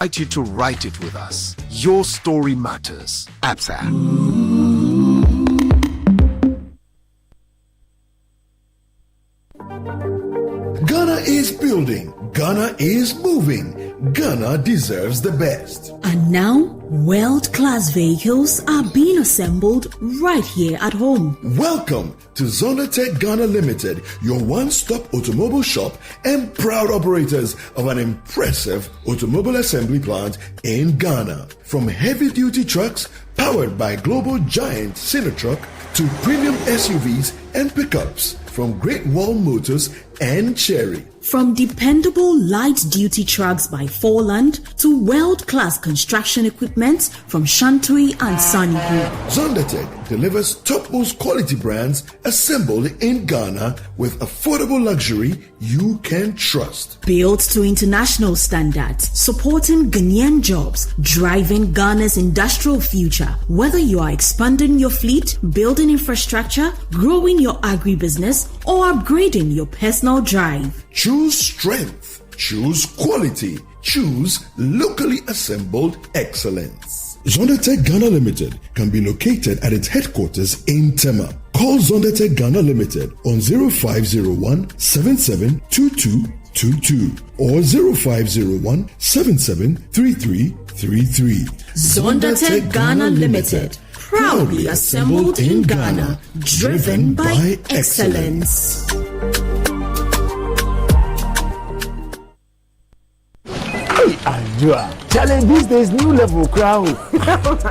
invite you to write it with us. Your story matters. ABSA. Ghana is building. Ghana is moving. Ghana deserves the best. And now, world-class vehicles are being assembled right here at home. Welcome to Zonda Ghana Limited, your one-stop automobile shop and proud operators of an impressive automobile assembly plant in Ghana. From heavy-duty trucks powered by global giant Sinotruck to premium SUVs and pickups, from Great Wall Motors and Cherry. From dependable light-duty trucks by Forland to world-class construction equipment from Shantui and Sanibu. Zonda delivers topmost quality brands assembled in Ghana with affordable luxury you can trust. Built to international standards, supporting Ghanaian jobs, driving Ghana's industrial future. Whether you are expanding your fleet, building infrastructure, growing your agribusiness, or upgrading your personal drive. Choose strength. Choose quality. Choose locally assembled excellence. Zonda Ghana Limited can be located at its headquarters in Tema. Call Zonda Ghana Limited on 0501 772222 or 0501 773333. Zonda Ghana Limited, proudly assembled in Ghana, driven by excellence. Anjua, challenge these days, new level crowd.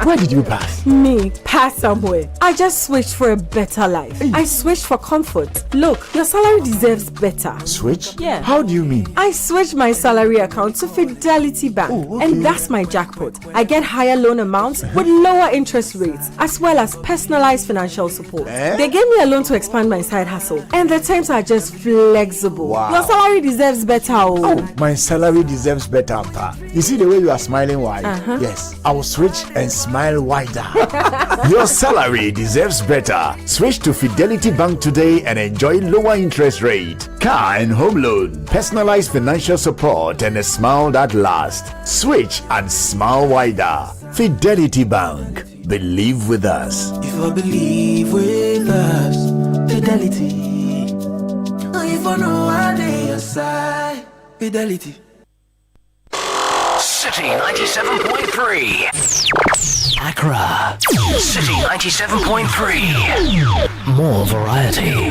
Where did you pass? Me, pass somewhere. I just switched for a better life. I switched for comfort. Look, your salary deserves better. Switch? Yeah. How do you mean? I switched my salary account to Fidelity Bank, and that's my jackpot. I get higher loan amounts with lower interest rates, as well as personalized financial support. They gave me a loan to expand my side hustle, and the terms are just flexible. Wow. Your salary deserves better. Oh, my salary deserves better. You see the way you are smiling wide? Yes, I will switch and smile wider. Your salary deserves better. Switch to Fidelity Bank today and enjoy lower interest rate, car and home loan, personalized financial support, and a smile that lasts. Switch and smile wider. Fidelity Bank. Believe with us. If I believe with us, Fidelity. If I know I day aside, Fidelity. Citi 97.3. Accra. Citi 97.3. More variety.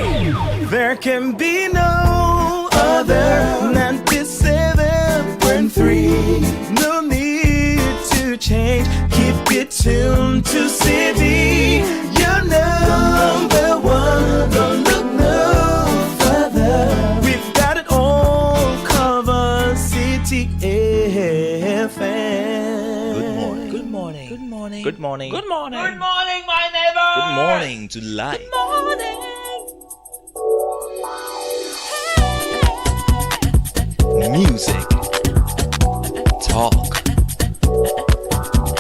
There can be no other than 97.3. No need to change. Keep it tuned to Citi. You're number one. Don't look no further. We've got it all covered. Citi FM. Good morning. Good morning. Good morning. Good morning. Good morning, my neighbor. Good morning to life. Good morning. Music, talk,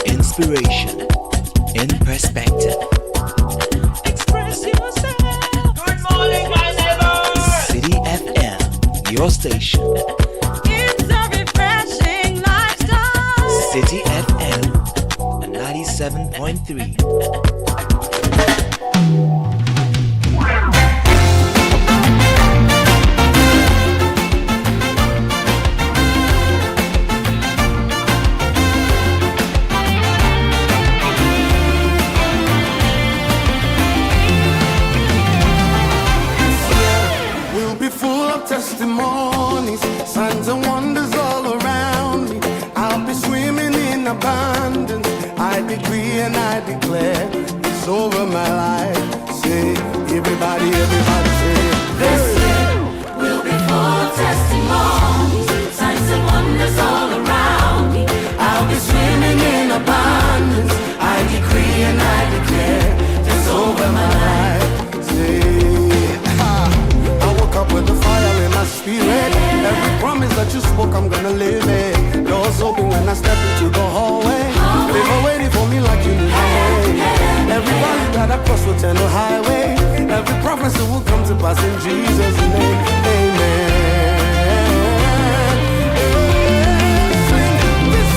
inspiration, in perspective. Express yourself. Good morning, my neighbor. Citi FM, your station. It's a refreshing lifestyle. Citi FM 97.3. Testimonies, signs and wonders all around me. I'll be swimming in abundance. I decree and I declare it's over my life. Say, everybody say, this year will be full of testimonies, signs and wonders all around me. I'll be swimming in abundance. I decree and I declare it's over my life. Say, I woke up with the fire in my spirit. Every promise that you spoke, I'm gonna live it. Doors open when I step into the hallway. They were waiting for me like you knew my way. Every valley that I cross will turn to highway. Every prophecy will come to pass in Jesus' name. Amen. This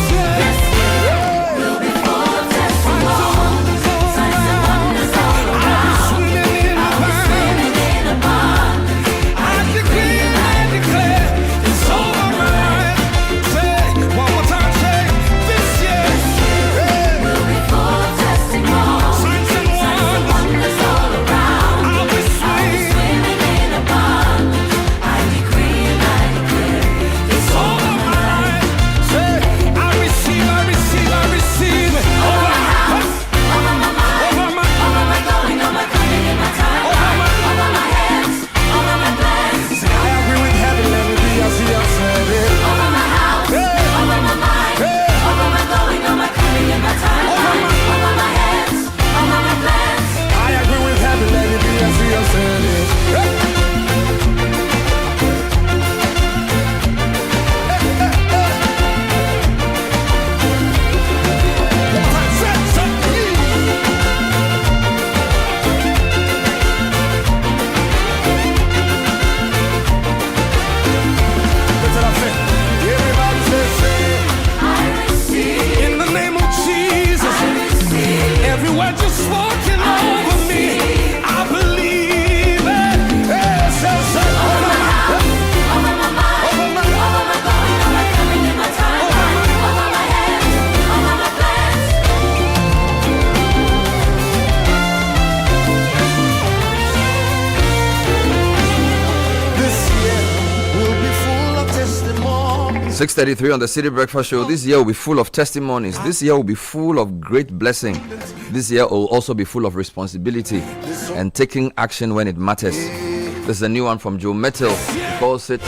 6:33 on the City Breakfast Show. This year will be full of testimonies. This year will be full of great blessing. This year will also be full of responsibility and taking action when it matters. This is a new one from Joe Metal. He calls it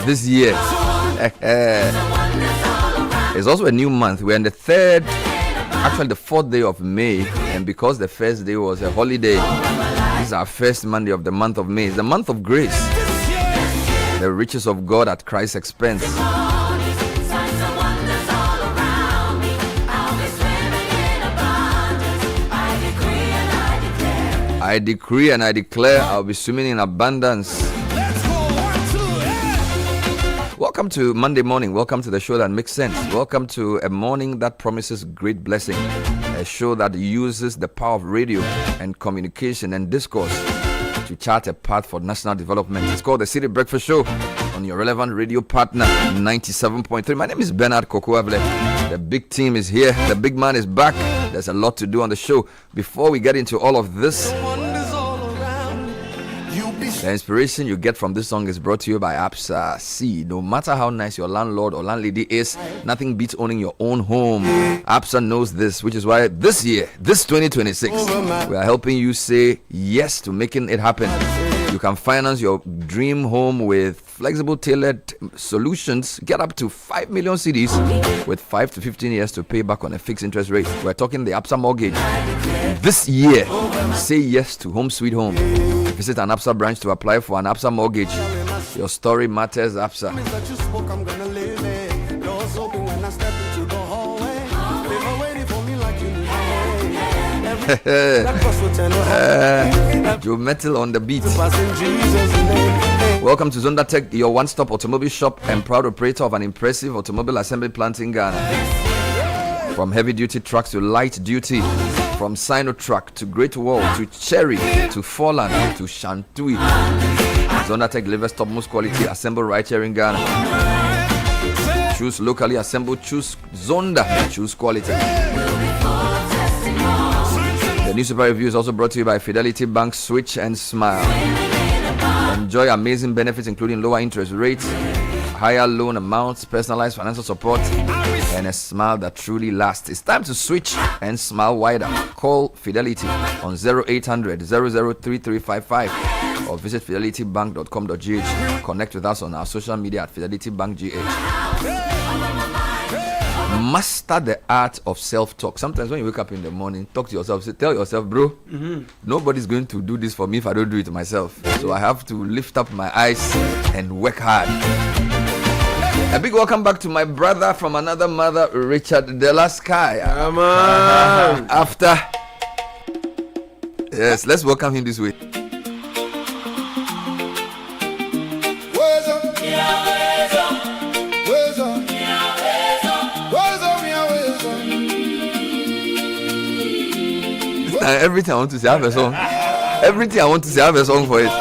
This Year. It's also a new month. We're in the the 4th day of May, and because the first day was a holiday, this is our first Monday of the month of May. It's the month of grace, the riches of God at Christ's expense. I decree and I declare I'll be swimming in abundance. Welcome to Monday morning. Welcome to the show that makes sense. Welcome to a morning that promises great blessing. A show that uses the power of radio and communication and discourse to chart a path for national development. It's called the City Breakfast Show on your relevant radio partner, 97.3. My name is Bernard Kokoable. The big team is here. The big man is back. There's a lot to do on the show. Before we get into all of this, the inspiration you get from this song is brought to you by Absa. See, no matter how nice your landlord or landlady is, nothing beats owning your own home. Absa knows this, which is why this year, this 2026, we are helping you say yes to making it happen. You can finance your dream home with flexible, tailored solutions. Get up to 5 million CDs with 5 to 15 years to pay back on a fixed interest rate. We're talking the Absa mortgage. This year, say yes to Home Sweet Home. Visit an Absa branch to apply for an Absa mortgage. Your story matters, Absa. Joe Metal on the beat. Welcome to Zonda Tech, your one-stop automobile shop and proud operator of an impressive automobile assembly plant in Ghana. From heavy-duty trucks to light-duty, from Sino-Truck to Great Wall to Cherry to Forland to Shantui, Zonda Tech delivers topmost quality assembled right here in Ghana. Choose locally assembled, choose Zonda, choose quality. The newspaper review is also brought to you by Fidelity Bank. Switch and smile. Enjoy amazing benefits including lower interest rates, higher loan amounts, personalized financial support, and a smile that truly lasts. It's time to switch and smile wider. Call Fidelity on 0800 003355 or visit fidelitybank.com.gh. Connect with us on our social media at Fidelity Bank GH. Master the art of self-talk. Sometimes when you wake up in the morning, talk to yourself. Tell yourself, bro, nobody's going to do this for me if I don't do it myself. So I have to lift up my eyes and work hard. A big welcome back to my brother from another mother, Richard Della Sky. After, yes, let's welcome him this way. Everything I want to say, I have a song. Everything I want to say, I have a song for it.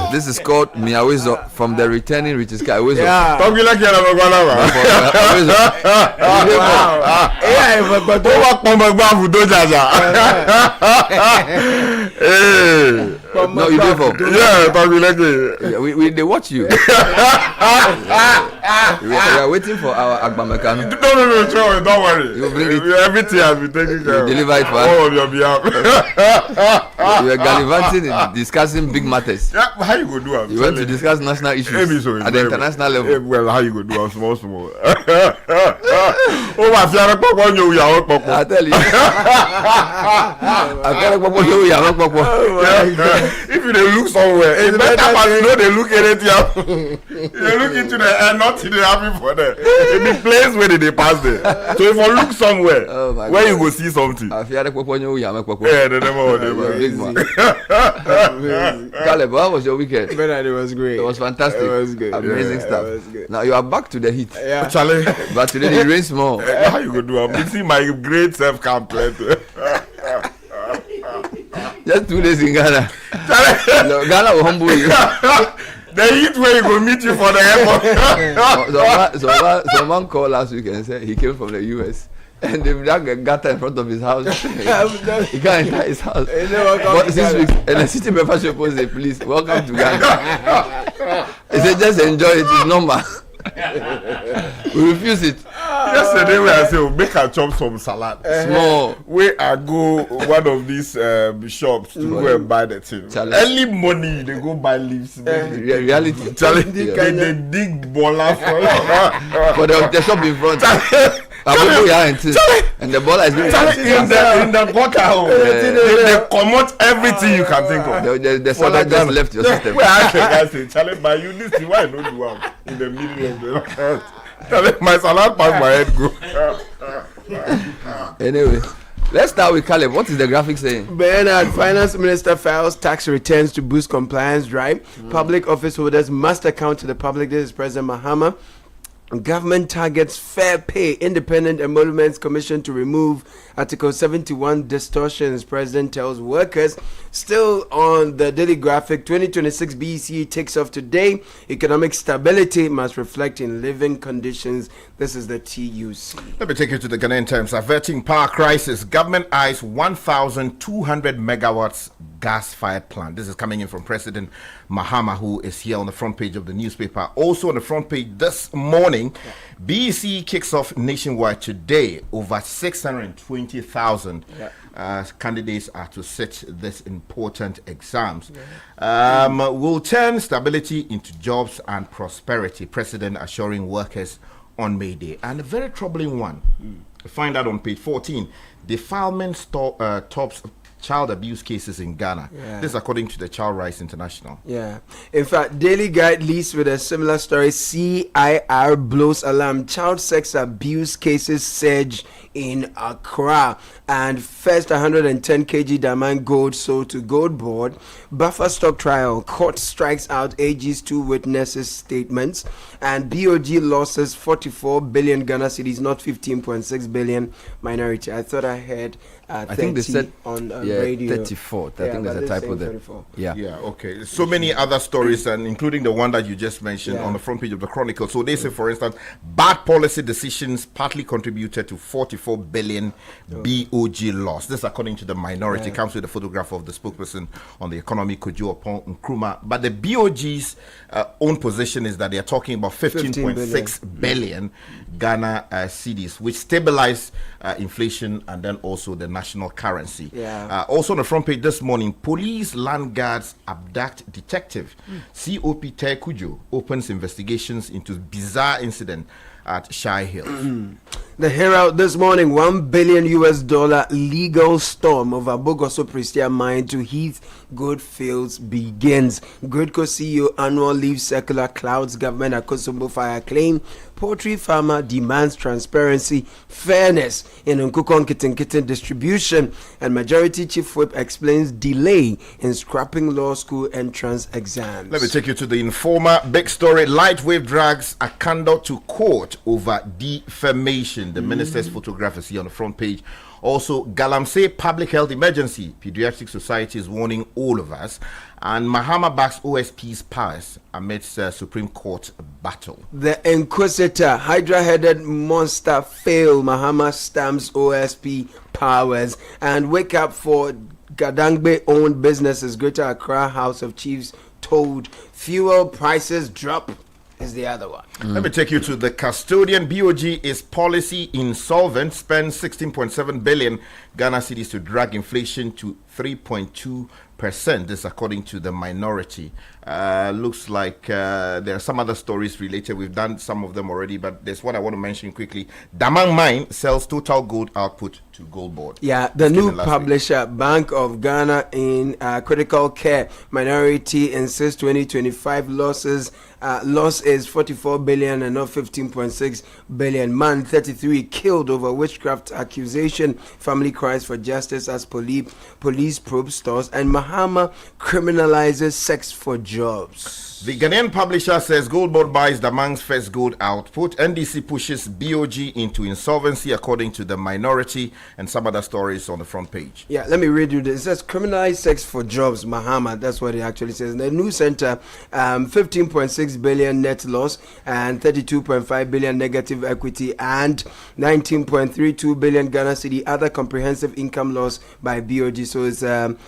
This is called Miawizo from the returning Richard Sky. Yeah. No, you do for. They watch you. We are waiting for our Agbamekano. No, sure, don't worry. You bring it. Everything has been taken care of. Deliver it for us. All on your behalf. You were gallivanting and discussing big matters. Yeah, how you go do it? You went to discuss national issues at the international level. Well, how you go do it? Small. Oh, my father, I tell you. If you dey look somewhere, it's better as you know they look at it. They look into the air, not to the happy for them. It be place where they pass there. So if you look somewhere, where you go see something. I feel like Yeah, they never. Big man. Caleb, how was your weekend? It was great. It was fantastic. It was good. Amazing stuff. It was good. Now you are back to the heat. Yeah. Charlie, but today it rains more. How you go do? I'm missing my great self-camp. Just 2 days in Ghana. No, Ghana will humble you. The heat where you go meet you for the airport. Someone called last week and said he came from the US. And they've dug a gutter in front of his house. He can't enter his house. But 6 weeks, and the city membership was a police. Welcome to Ghana. He said, just enjoy it. It's normal. We refuse it. Yesterday, when I say, make a chop some salad. Small. Where I go, one of these shops to go and buy the thing. Early morning, they go buy leaves. Reality. Charlie, they dig bola for the shop in front. And the ball is in the bucket. They come everything you can think of. The salad just left your system. Where I say, Charlie, by you this why I don't do one in the middle of the earth. Charlie, my salad past my head go. Anyway, let's start with Caleb. What is the graphic saying? Bernard, Finance Minister files tax returns to boost compliance drive. Public office holders must account to the public. This is President Mahama. Government targets fair pay. Independent Emoluments Commission to remove Article 71 distortions. President tells workers. Still on the daily graphic, 2026 BEC takes off today. Economic stability must reflect in living conditions. This is the TUC. Let me take you to the Ghanaian Times. Averting power crisis. Government eyes 1,200 megawatts gas-fired plant. This is coming in from President Mahama, who is here on the front page of the newspaper. Also on the front page this morning, BEC kicks off nationwide today. Over 620,000 candidates are to sit this important exams. Will turn stability into jobs and prosperity. President assuring workers on May Day. And a very troubling one. Find that on page 14. Defilement tops child abuse cases in Ghana. This according to the Child Rights International. In fact, Daily Guide leads with a similar story. CIR blows alarm. Child sex abuse cases surge in Accra. And first 110 kg diamond gold sold to Gold Board. Buffer stock trial. Court strikes out AG's 2 witnesses' statements. And BOG losses 44 billion Ghana cedis, not 15.6 billion minority. I thought I heard I think they said on radio 34. I think there's a typo there. Okay. So many other stories, and including the one that you just mentioned on the front page of the Chronicle. So they say, for instance, bad policy decisions partly contributed to 44 billion BOG loss. This, according to the minority, comes with a photograph of the spokesperson on the economy, Kojo Nkrumah. But the BOG's own position is that they are talking about 15.6 billion Ghana cedis, which stabilize inflation and then also the national currency. Also on the front page this morning, police land guards abduct detective. COP Kujo opens investigations into bizarre incident at Shy Hill. The Herald this morning, $1 billion legal storm over Bogoso Prestia mine to Heath Goodfields begins. Goodco CEO annual leave circular clouds government Akosombo fire claim. Poultry farmer demands transparency, fairness in Nkukon Kitten distribution, and Majority Chief Whip explains delay in scrapping law school entrance exams. Let me take you to the Informer. Big story: lightweight drags Akando to court over defamation. The minister's photograph is here on the front page. Also, Galamsey public health emergency. Pediatric Society is warning all of us. And Mahama backs OSP's powers amidst Supreme Court battle. The Inquisitor, Hydra-headed monster fail. Mahama stamps OSP powers. And wake up for Gadangbe-owned businesses. Greater Accra House of Chiefs told fuel prices drop is the other one. Let me take you to the custodian. BOG is policy insolvent, spends 16.7 billion Ghana cedis to drag inflation to 3.2%. This according to the minority. Looks like there are some other stories related. We've done some of them already, but there's one I want to mention quickly. Damang Mine sells total gold output to Gold Board. Yeah, the new publisher, Bank of Ghana in Critical Care Minority, insists 2025 loss is 44 billion and not 15.6 billion. Man 33 killed over witchcraft accusation. Family cries for justice as police probe stores. And Mahama criminalizes sex for jobs. The Ghanaian publisher says Gold Board buys Damang's first gold output. NDC pushes BOG into insolvency according to the minority, and some other stories on the front page. Yeah, let me read you this. It says criminalize sex for jobs, Mahama. That's what it actually says. The new center, 15.6 billion net loss and 32.5 billion negative equity and 19.32 billion Ghana cedi other comprehensive income loss by BOG. So it's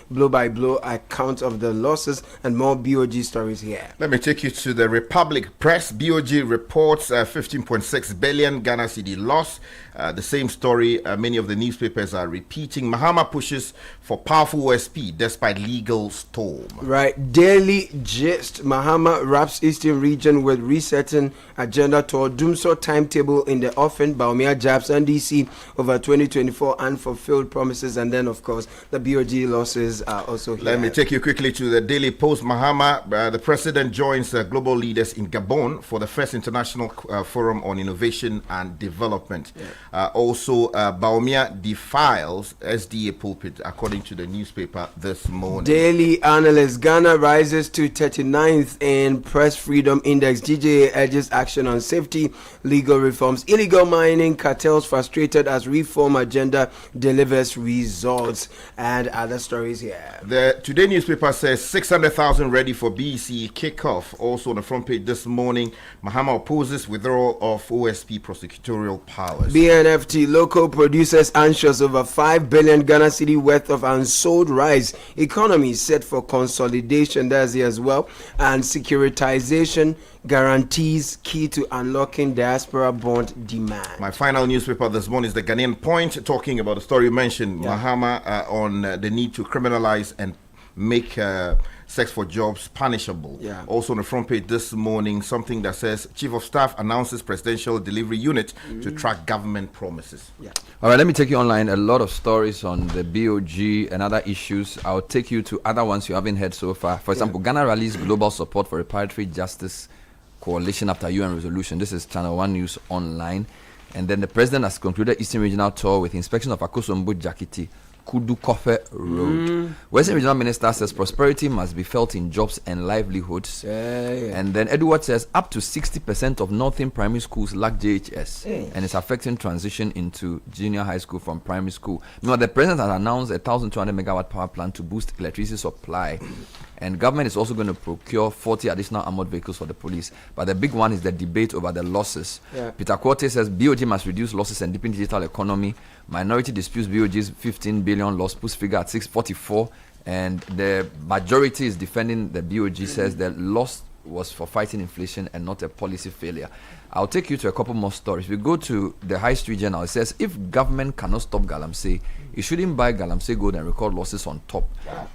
blow by blow account of the losses and more BOG stories here. Let me take you to the Republic Press. BOG reports 15.6 billion Ghana cedi loss. The same story many of the newspapers are repeating. Mahama pushes for powerful OSP despite legal storm. Right. Daily gist. Mahama wraps Eastern region with resetting agenda toward Dumso timetable in the offing. Baumia Jabs NDC over 2024 unfulfilled promises. And then, of course, the BOG losses are also here. Let me take you quickly to the Daily Post. Mahama, the president joins global leaders in Gabon for the first international forum on innovation and development. Yeah. Also, Baumia defiles SDA pulpit, according to the newspaper this morning. Daily analyst. Ghana rises to 39th in press freedom index. GJA urges action on safety, legal reforms, illegal mining, cartels frustrated as reform agenda delivers results, and other stories here. The Today newspaper says 600,000 ready for BEC kickoff. Also on the front page this morning, Mahama opposes withdrawal of OSP prosecutorial powers. BNFT. Local producers anxious over 5 billion Ghana cedi worth of unsold rice. Economy set for consolidation. That's here as well. And securitization guarantees key to unlocking diaspora bond demand. My final newspaper this morning is the Ghanaian Point, talking about the story you mentioned, Mahama, on the need to criminalize and make sex for jobs punishable. Also on the front page this morning, something that says Chief of Staff announces presidential delivery unit to track government promises. All right, let me take you online. A lot of stories on the BOG and other issues. I'll take you to other ones you haven't heard so far. For example, Ghana rallies global support for reparatory justice coalition after UN resolution. This is Channel 1 News Online. And then the president has concluded Eastern Regional tour with inspection of Akosombo Jakiti Kudu Kofe Road. Western Regional Minister says prosperity must be felt in jobs and livelihoods. And then Edward says up to 60% of Northern primary schools lack JHS and it's affecting transition into junior high school from primary school. Meanwhile, the president has announced a 1,200 megawatt power plant to boost electricity supply. And government is also going to procure 40 additional armored vehicles for the police. But the big one is the debate over the losses. Peter Quarte says BOG must reduce losses and deepen digital economy. Minority disputes BOG's 15 billion loss, puts figure at 644. And the majority is defending the BOG, says the loss was for fighting inflation and not a policy failure. I'll take you to a couple more stories. We go to the High Street Journal. It says if government cannot stop Galamsey, it shouldn't buy Galamsey gold and record losses on top.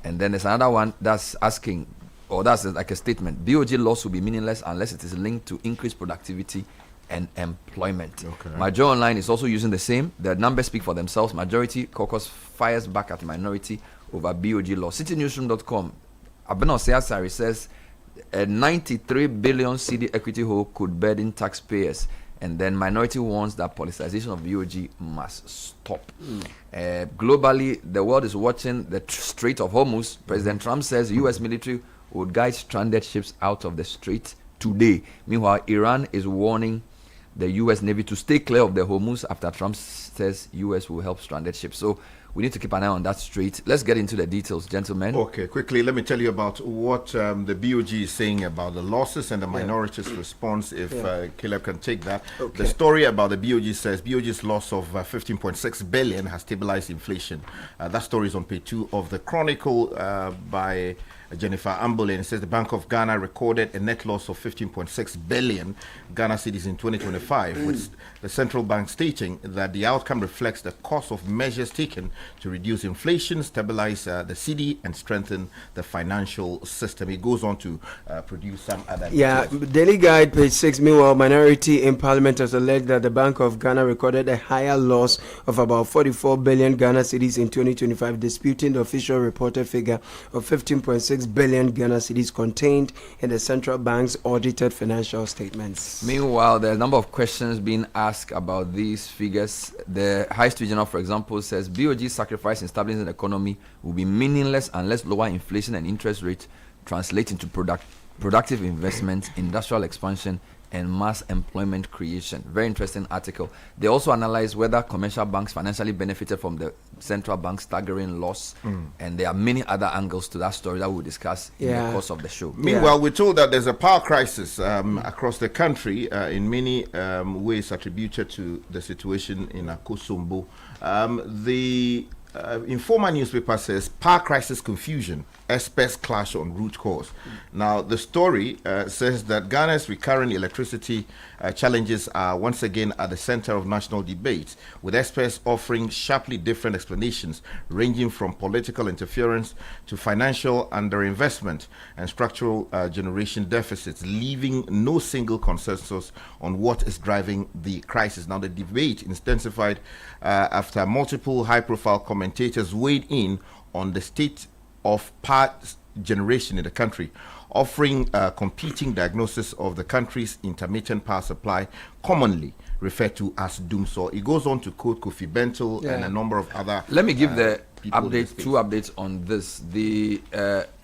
And then there's another one that's asking, or that's like a statement, BOG loss will be meaningless unless it is linked to increased productivity and employment. Major Online is also using the same. The numbers speak for themselves. Majority caucus fires back at minority over BOG loss. CityNewsroom.com. Abeno Seasari says a 93 billion cedi equity hole could burden taxpayers. And then minority warns that politicization of BOG must stop. Globally, the world is watching the Strait of Hormuz. President Trump says U.S. military would guide stranded ships out of the strait today. Meanwhile, Iran is warning the U.S. Navy to stay clear of the Hormuz after Trump says U.S. will help stranded ships. So we need to keep an eye on that straight. Let's get into the details, gentlemen. Okay, quickly, let me tell you about what the BOG is saying about the losses and the minorities' response, if Caleb can take that. Okay. The story about the BOG says BOG's loss of 15.6 billion has stabilized inflation. That story is on page 2 of the Chronicle by Jennifer Ambulin. It says the Bank of Ghana recorded a net loss of 15.6 billion Ghana cedis in 2025, with the central bank stating that the outcome reflects the cost of measures taken to reduce inflation, stabilize the cedi, and strengthen the financial system. It goes on to produce some other details. Daily Guide, page 6. Meanwhile, minority in parliament has alleged that the Bank of Ghana recorded a higher loss of about 44 billion Ghana cedis in 2025, disputing the official reported figure of 15.6 billion Ghana cedis contained in the central bank's audited financial statements. Meanwhile, there are a number of questions being asked about these figures. The Heist Regional, for example, says BOG's sacrifice in stabilizing the economy will be meaningless unless lower inflation and interest rates translate into productive investment, industrial expansion, and mass employment creation. Very interesting article. They also analyze whether commercial banks financially benefited from the central bank's staggering loss, and there are many other angles to that story that we'll discuss in the course of the show. Meanwhile, we're told that there's a power crisis across the country, in many ways attributed to the situation in Akosombo. The Informa newspaper says power crisis confusion, experts clash on root cause. Now, the story says that Ghana's recurring electricity challenges are once again at the center of national debate, with experts offering sharply different explanations, ranging from political interference to financial underinvestment and structural generation deficits, leaving no single consensus on what is driving the crisis. Now, the debate intensified after multiple high-profile commentators weighed in on the state of power generation in the country, offering competing diagnosis of the country's intermittent power supply, commonly referred to as doomsaw. It goes on to quote Kofi Bentil and a number of other. Let me give the updates, two updates on this. The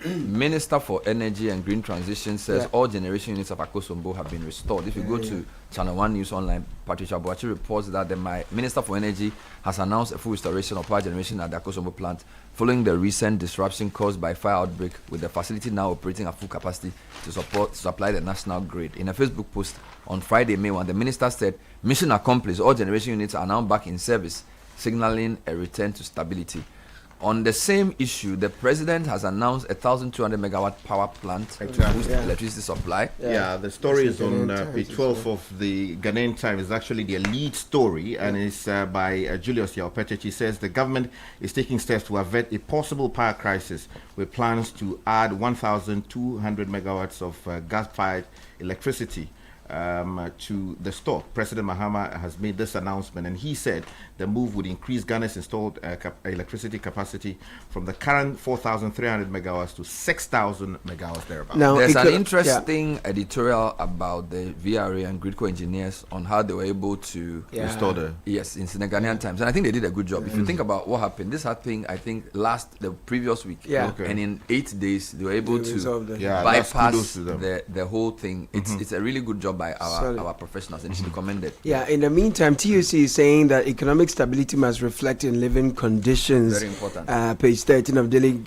Minister for Energy and Green Transition says all generation units of Akosombo have been restored. If you go to Channel 1 News Online, Patricia Boachi reports that the Minister for Energy has announced a full restoration of power generation at the Akosombo plant following the recent disruption caused by fire outbreak, with the facility now operating at full capacity to supply the national grid. In a Facebook post on Friday, May 1, the minister said, "Mission accomplished. All generation units are now back in service, signaling a return to stability." On the same issue, the president has announced a 1,200 megawatt power plant to boost electricity supply. The story is on page 12 of the Ghanaian Times. It's actually the lead story, and it's by Julius Yaupetich. He says the government is taking steps to avert a possible power crisis with plans to add 1,200 megawatts of gas-fired electricity to the stock. President Mahama has made this announcement, and he said the move would increase Ghana's installed electricity capacity from the current 4,300 megawatts to 6,000 megawatts thereabouts. Now, there's an interesting editorial about the VRA and Gridco engineers on how they were able to restore the in the Ghanaian Times, and I think they did a good job. If you think about what happened, this happened I think the previous week, and in 8 days they were able to bypass the whole thing. It's a really good job by our professionals, and it should be commended. In the meantime, TUC is saying that economic stability must reflect in living conditions. Very important. Page 13 of Daily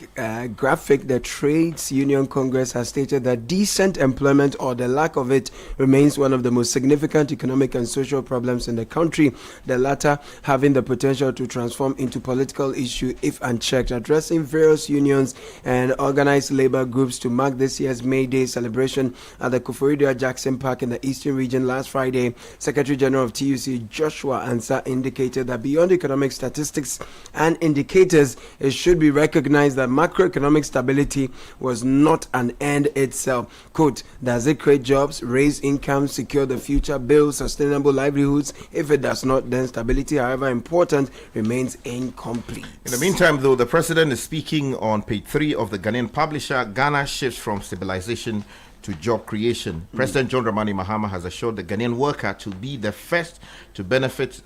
Graphic, the Trades Union Congress has stated that decent employment, or the lack of it, remains one of the most significant economic and social problems in the country, the latter having the potential to transform into political issue if unchecked. Addressing various unions and organized labor groups to mark this year's May Day celebration at the Koforidua Jackson Park in the Eastern Region last Friday, Secretary General of TUC Joshua Ansah indicated that beyond economic statistics and indicators, it should be recognized that macroeconomic stability was not an end itself. Quote, does it create jobs, raise income, secure the future, build sustainable livelihoods? If it does not, then stability, however important, remains incomplete. In the meantime, though, the president is speaking on page 3 of the Ghanaian publisher. Ghana shifts from stabilization to job creation. President John Dramani Mahama has assured the Ghanaian worker to be the first to benefit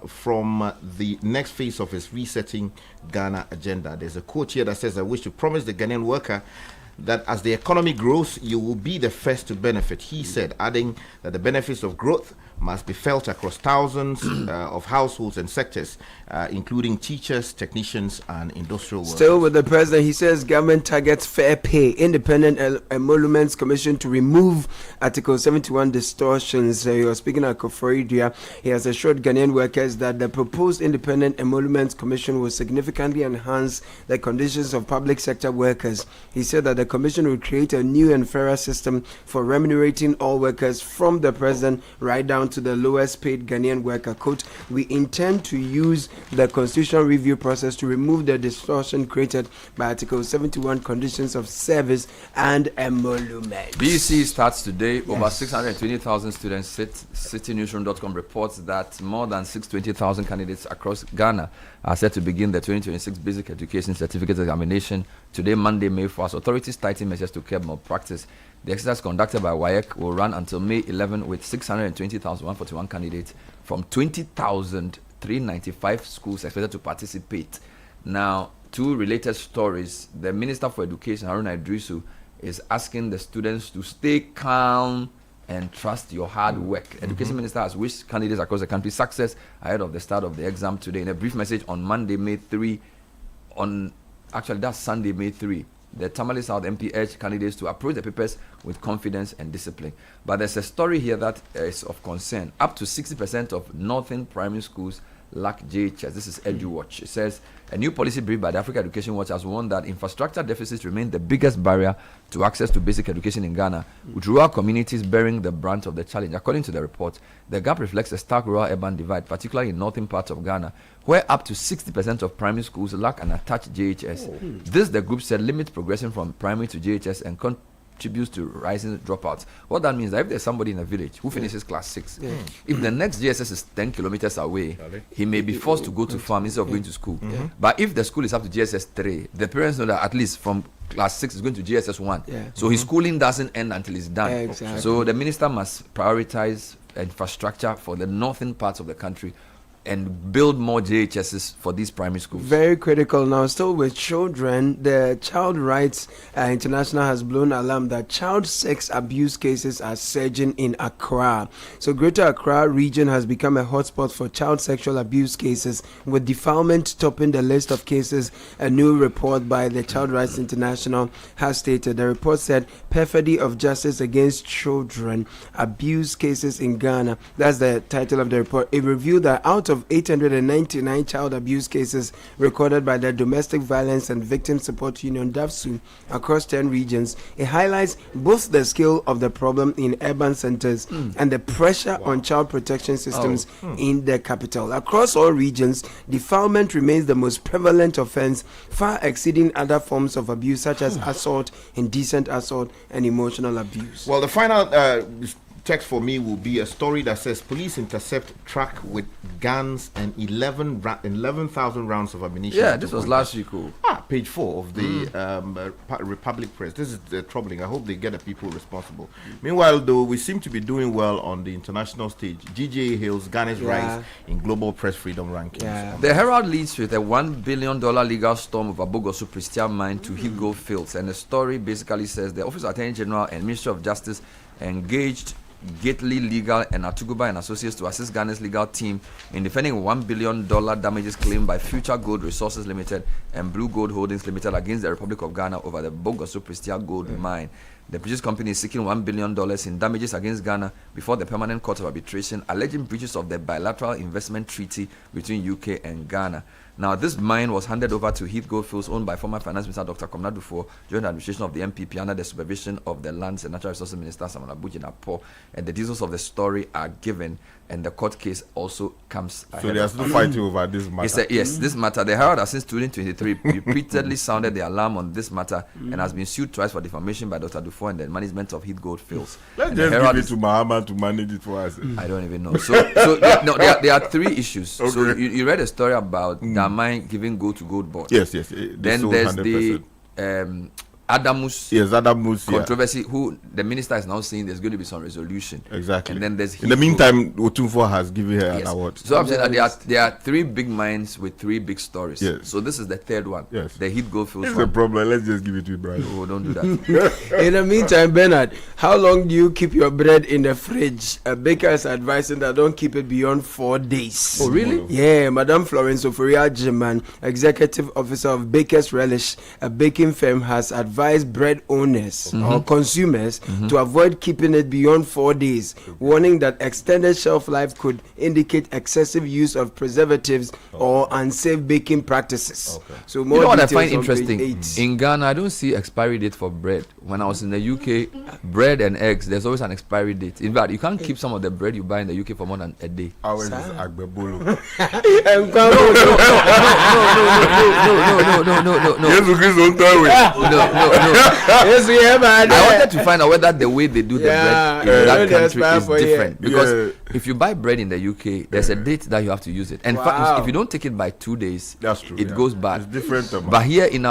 from the next phase of his resetting Ghana agenda. There's a quote here that says, "I wish to promise the Ghanaian worker that as the economy grows, you will be the first to benefit," he said, adding that the benefits of growth must be felt across thousands of households and sectors, including teachers, technicians, and industrial workers. Still with the president, he says government targets fair pay. Independent Emoluments Commission to remove Article 71 distortions. He was speaking at Koforidua. He has assured Ghanaian workers that the proposed Independent Emoluments Commission will significantly enhance the conditions of public sector workers. He said that the commission will create a new and fairer system for remunerating all workers from the president right down to the lowest paid Ghanaian worker. Quote, we intend to use the constitutional review process to remove the distortion created by Article 71 conditions of service and emolument. BEC starts today. Yes. Over 620,000 students. CitiNewsroom.com reports that more than 620,000 candidates across Ghana are set to begin the 2026 Basic Education Certificate Examination today, Monday, May 1st. Authorities tighten measures to curb malpractice. The exercise conducted by WAEC will run until May 11 with 620,141 candidates from 20,395 schools expected to participate. Now, two related stories. The Minister for Education, Haruna Idrisu, is asking the students to stay calm and trust your hard work. Education Minister has wished candidates across the country success ahead of the start of the exam today. In a brief message on Monday, May 3, that's Sunday, May 3, the Tamale South MP urged candidates to approach the papers with confidence and discipline. But there's a story here that is of concern. Up to 60% of northern primary schools lack JHS. This is EduWatch. It says a new policy brief by the Africa Education Watch has warned that infrastructure deficits remain the biggest barrier to access to basic education in Ghana, with rural communities bearing the brunt of the challenge. According to the report, the gap reflects a stark rural-urban divide, particularly in northern parts of Ghana, where up to 60% of primary schools lack an attached JHS. This, the group said, limits progression from primary to JHS and contributes to rising dropouts. What that means is that if there's somebody in a village who finishes class 6, if the next JSS is 10 kilometers away, he may be forced to go to farm instead of going to school. But if the school is up to JSS 3, the parents know that at least from class 6 is going to JSS 1. So his schooling doesn't end until it's done. Exactly. So the minister must prioritize infrastructure for the northern parts of the country and build more JHSs for these primary schools. Very critical. Now, still with children, the Child Rights International has blown alarm that child sex abuse cases are surging in Accra. So Greater Accra region has become a hotspot for child sexual abuse cases, with defilement topping the list of cases. A new report by the Child Rights International has stated. The report said perfidy of justice against children abuse cases in Ghana. That's the title of the report. It revealed that out of 899 child abuse cases recorded by the Domestic Violence and Victim Support Union (DAVSU) across 10 regions, it highlights both the scale of the problem in urban centers and the pressure on child protection systems in the capital. Across all regions, defilement remains the most prevalent offense, far exceeding other forms of abuse such as assault, indecent assault, and emotional abuse. Well, the final text for me will be a story that says police intercept truck with guns and 11,000 rounds of ammunition. Yeah, this was last week. Page 4 of the Republic Press. This is troubling. I hope they get the people responsible. Meanwhile, though, we seem to be doing well on the international stage. GJA hails Ghana's rise in global press freedom rankings. The Herald leads with a $1 billion legal storm over Bogosu Prestia mine to Higo Fields, and the story basically says the Office of Attorney General and Ministry of Justice engaged Gately Legal and Atuguba and Associates to assist Ghana's legal team in defending $1 billion damages claimed by Future Gold Resources Limited and Blue Gold Holdings Limited against the Republic of Ghana over the Bogosu Prestia gold mine. The British company is seeking $1 billion in damages against Ghana before the Permanent Court of Arbitration, alleging breaches of the bilateral investment treaty between UK and Ghana. Now, this mine was handed over to Heath Goldfields, owned by former Finance Minister Dr. Komnadu for joint administration of the MPP under the supervision of the Lands and Natural Resources Minister Samana Bujinapo. And the details of the story are given, and the court case also comes ahead. So there's no fighting over this matter? Yes, this matter. The Herald has since 2023 repeatedly sounded the alarm on this matter and has been sued twice for defamation by Dr. Dufour and the management of Heath Goldfields. Let's just give it to Mahama to manage it for us. I don't even know. So there are three issues. Okay. So you read a story about Damai giving gold to Gold Board. Yes. Then there's 100%. The Adamus Adamus controversy, who the minister is now saying there's going to be some resolution. Exactly. And then there's in the meantime, Otumfo has given her an award. So I'm saying that there are three big minds with three big stories. Yes. So this is the third one. Yes. The Heat Goldfields It's one. a problem. Let's just give it to you, Brian. Oh, don't do that. In the meantime, Bernard, how long do you keep your bread in the fridge? A baker is advising that don't keep it beyond 4 days. Oh, really? Yeah, Madam Florence Oforia Jiman, executive officer of Baker's Relish, a baking firm, has advised bread owners or consumers to avoid keeping it beyond 4 days, warning that extended shelf life could indicate excessive use of preservatives or unsafe baking practices. So more You know what I details find on interesting? page 8. In Ghana, I don't see expiry date for bread. When I was in the UK, bread and eggs, there's always an expiry date. In fact, you can't keep some of the bread you buy in the UK for more than a day. Ours is Agbebolo. No. Jesus Christ, don't tell me. No. I wanted to find out whether the way they do the bread in that country is different. Because if you buy bread in the UK, there's a date that you have to use it. And in fact, if you don't take it by 2 days, that's true. It goes bad. It's different. But here in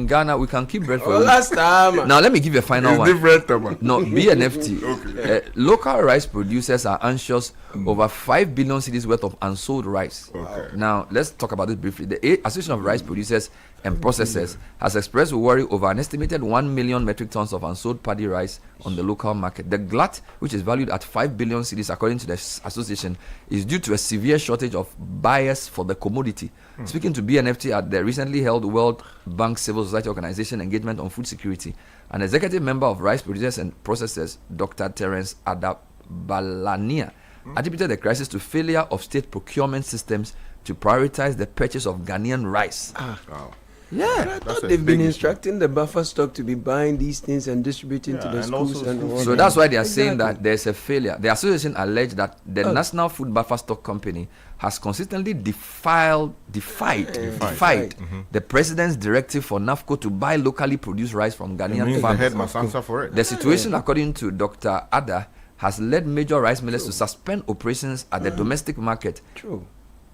Ghana, we can keep bread for a week. Last time. Now let me give you a final one. It's different. No, BNFT. Local rice producers are anxious over 5 billion cedis worth of unsold rice. Okay. Now let's talk about this briefly. The Association of Rice Producers and Processors has expressed worry over an estimated 1 million metric tons of unsold paddy rice on the local market. The glut, which is valued at 5 billion cedis according to the association, is due to a severe shortage of buyers for the commodity. Speaking to BNFT at the recently held World Bank Civil Society Organization Engagement on Food Security, an executive member of Rice Producers and Processors, Dr. Terence Adabalania, attributed the crisis to failure of state procurement systems to prioritize the purchase of Ghanaian rice. Wow. Yeah, I thought they've been instructing the buffer stock to be buying these things and distributing to the schools and all. So that's why they are saying that there's a failure. The association alleged that the National Food Buffer Stock Company has consistently defied the president's directive for NAFCO to buy locally produced rice from Ghanaian farmers. The head must answer for it. The situation, according to Dr. Ada, has led major rice millers to suspend operations at the domestic market. True.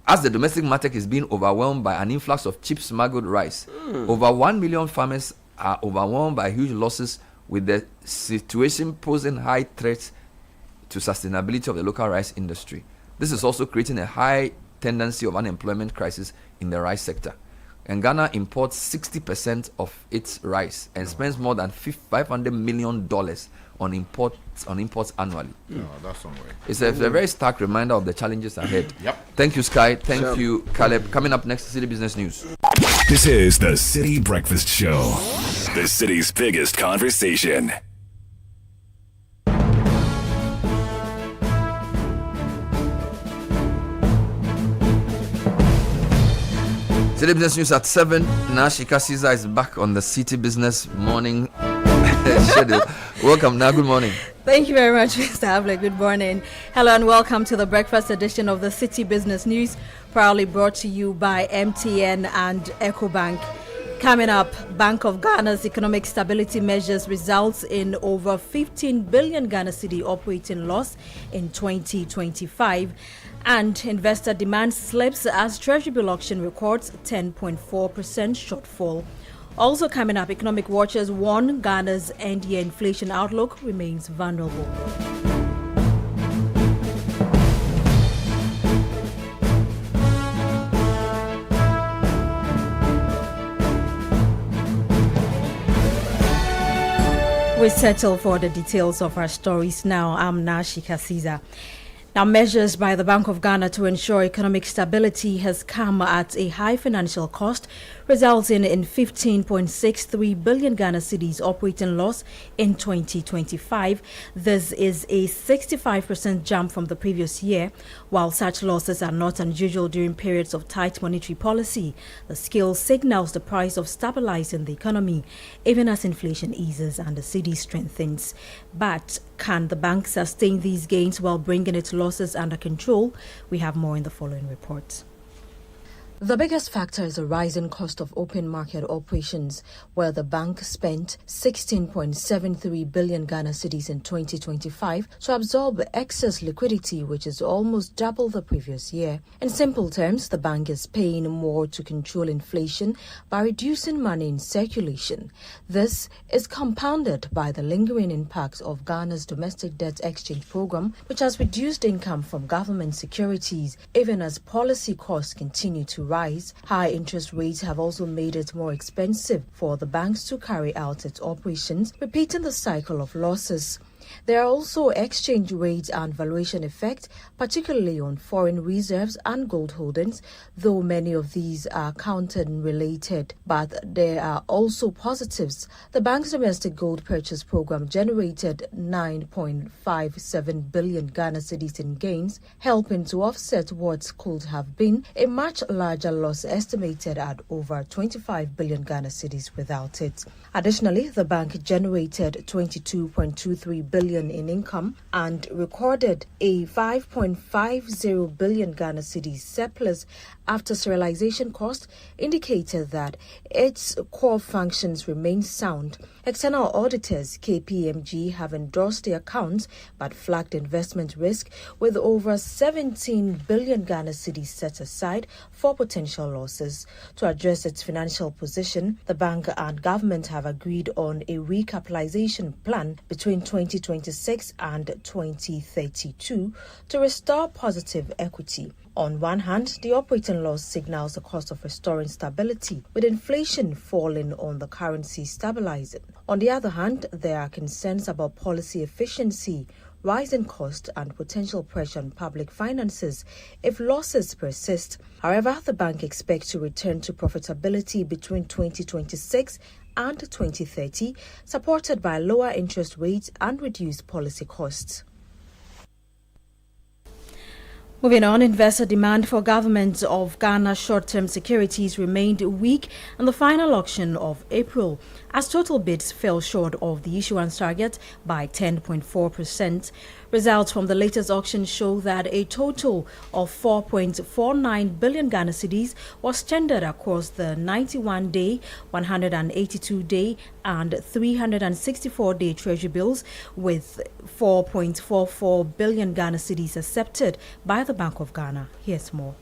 As the domestic market is being overwhelmed by an influx of cheap smuggled rice. Over 1 million farmers are overwhelmed by huge losses, with the situation posing high threats to sustainability of the local rice industry. This is also creating a high tendency of unemployment crisis in the rice sector. And Ghana imports 60% of its rice and spends more than $500 million on imports annually. That's some way. It's a very stark reminder of the challenges ahead. Yep. Thank you, Sky. Thank you, Caleb. Coming up next, City Business News. This is the City Breakfast Show, the city's biggest conversation. City Business News at 7. Nashika Caesar is back on the City Business Morning schedule. Welcome, now. Good morning. Thank you very much, Mr. Havlet. Good morning. Hello and welcome to the breakfast edition of the City Business News, proudly brought to you by MTN and EcoBank. Coming up, Bank of Ghana's economic stability measures results in over 15 billion Ghana cedi operating loss in 2025. And investor demand slips as Treasury bill auction records 10.4% shortfall. Also coming up, economic watchers warn Ghana's end-year inflation outlook remains vulnerable. We settle for the details of our stories now. I'm Nashika Caesar. Now, measures by the Bank of Ghana to ensure economic stability has come at a high financial cost, resulting in 15.63 billion Ghana cedis operating loss in 2025. This is a 65% jump from the previous year. While such losses are not unusual during periods of tight monetary policy, the scale signals the price of stabilizing the economy, even as inflation eases and the cedi strengthens. But can the bank sustain these gains while bringing its losses under control? We have more in the following report. The biggest factor is the rising cost of open market operations, where the bank spent 16.73 billion Ghana cedis in 2025 to absorb excess liquidity, which is almost double the previous year. In simple terms, the bank is paying more to control inflation by reducing money in circulation. This is compounded by the lingering impact of Ghana's domestic debt exchange program, which has reduced income from government securities, even as policy costs continue to rise. High interest rates have also made it more expensive for the banks to carry out its operations, repeating the cycle of losses. There are also exchange rate and valuation effects, particularly on foreign reserves and gold holdings, though many of these are counted and related. But there are also positives. The bank's domestic gold purchase program generated 9.57 billion Ghana cedis in gains, helping to offset what could have been a much larger loss estimated at over 25 billion Ghana cedis without it. Additionally, the bank generated 22.23 billion in income and recorded a 5.50 billion Ghana cedis surplus after serialization cost indicated that its core functions remain sound. External auditors KPMG have endorsed the accounts but flagged investment risk, with over 17 billion Ghana cedis set aside for potential losses. To address its financial position, the bank and government have agreed on a recapitalization plan between 2026 and 2032 to restore positive equity. On one hand, the operating loss signals the cost of restoring stability, with inflation falling on the currency stabilizing. On the other hand, there are concerns about policy efficiency, rising cost and potential pressure on public finances if losses persist. However, the bank expects to return to profitability between 2026 and 2030, supported by lower interest rates and reduced policy costs. Moving on, investor demand for Government of Ghana short-term securities remained weak in the final auction of April, as total bids fell short of the issuance target by 10.4%. Results from the latest auction show that a total of 4.49 billion Ghana cedis was tendered across the 91-day, 182-day, and 364-day treasury bills, with 4.44 billion Ghana cedis accepted by the Bank of Ghana. Here's more.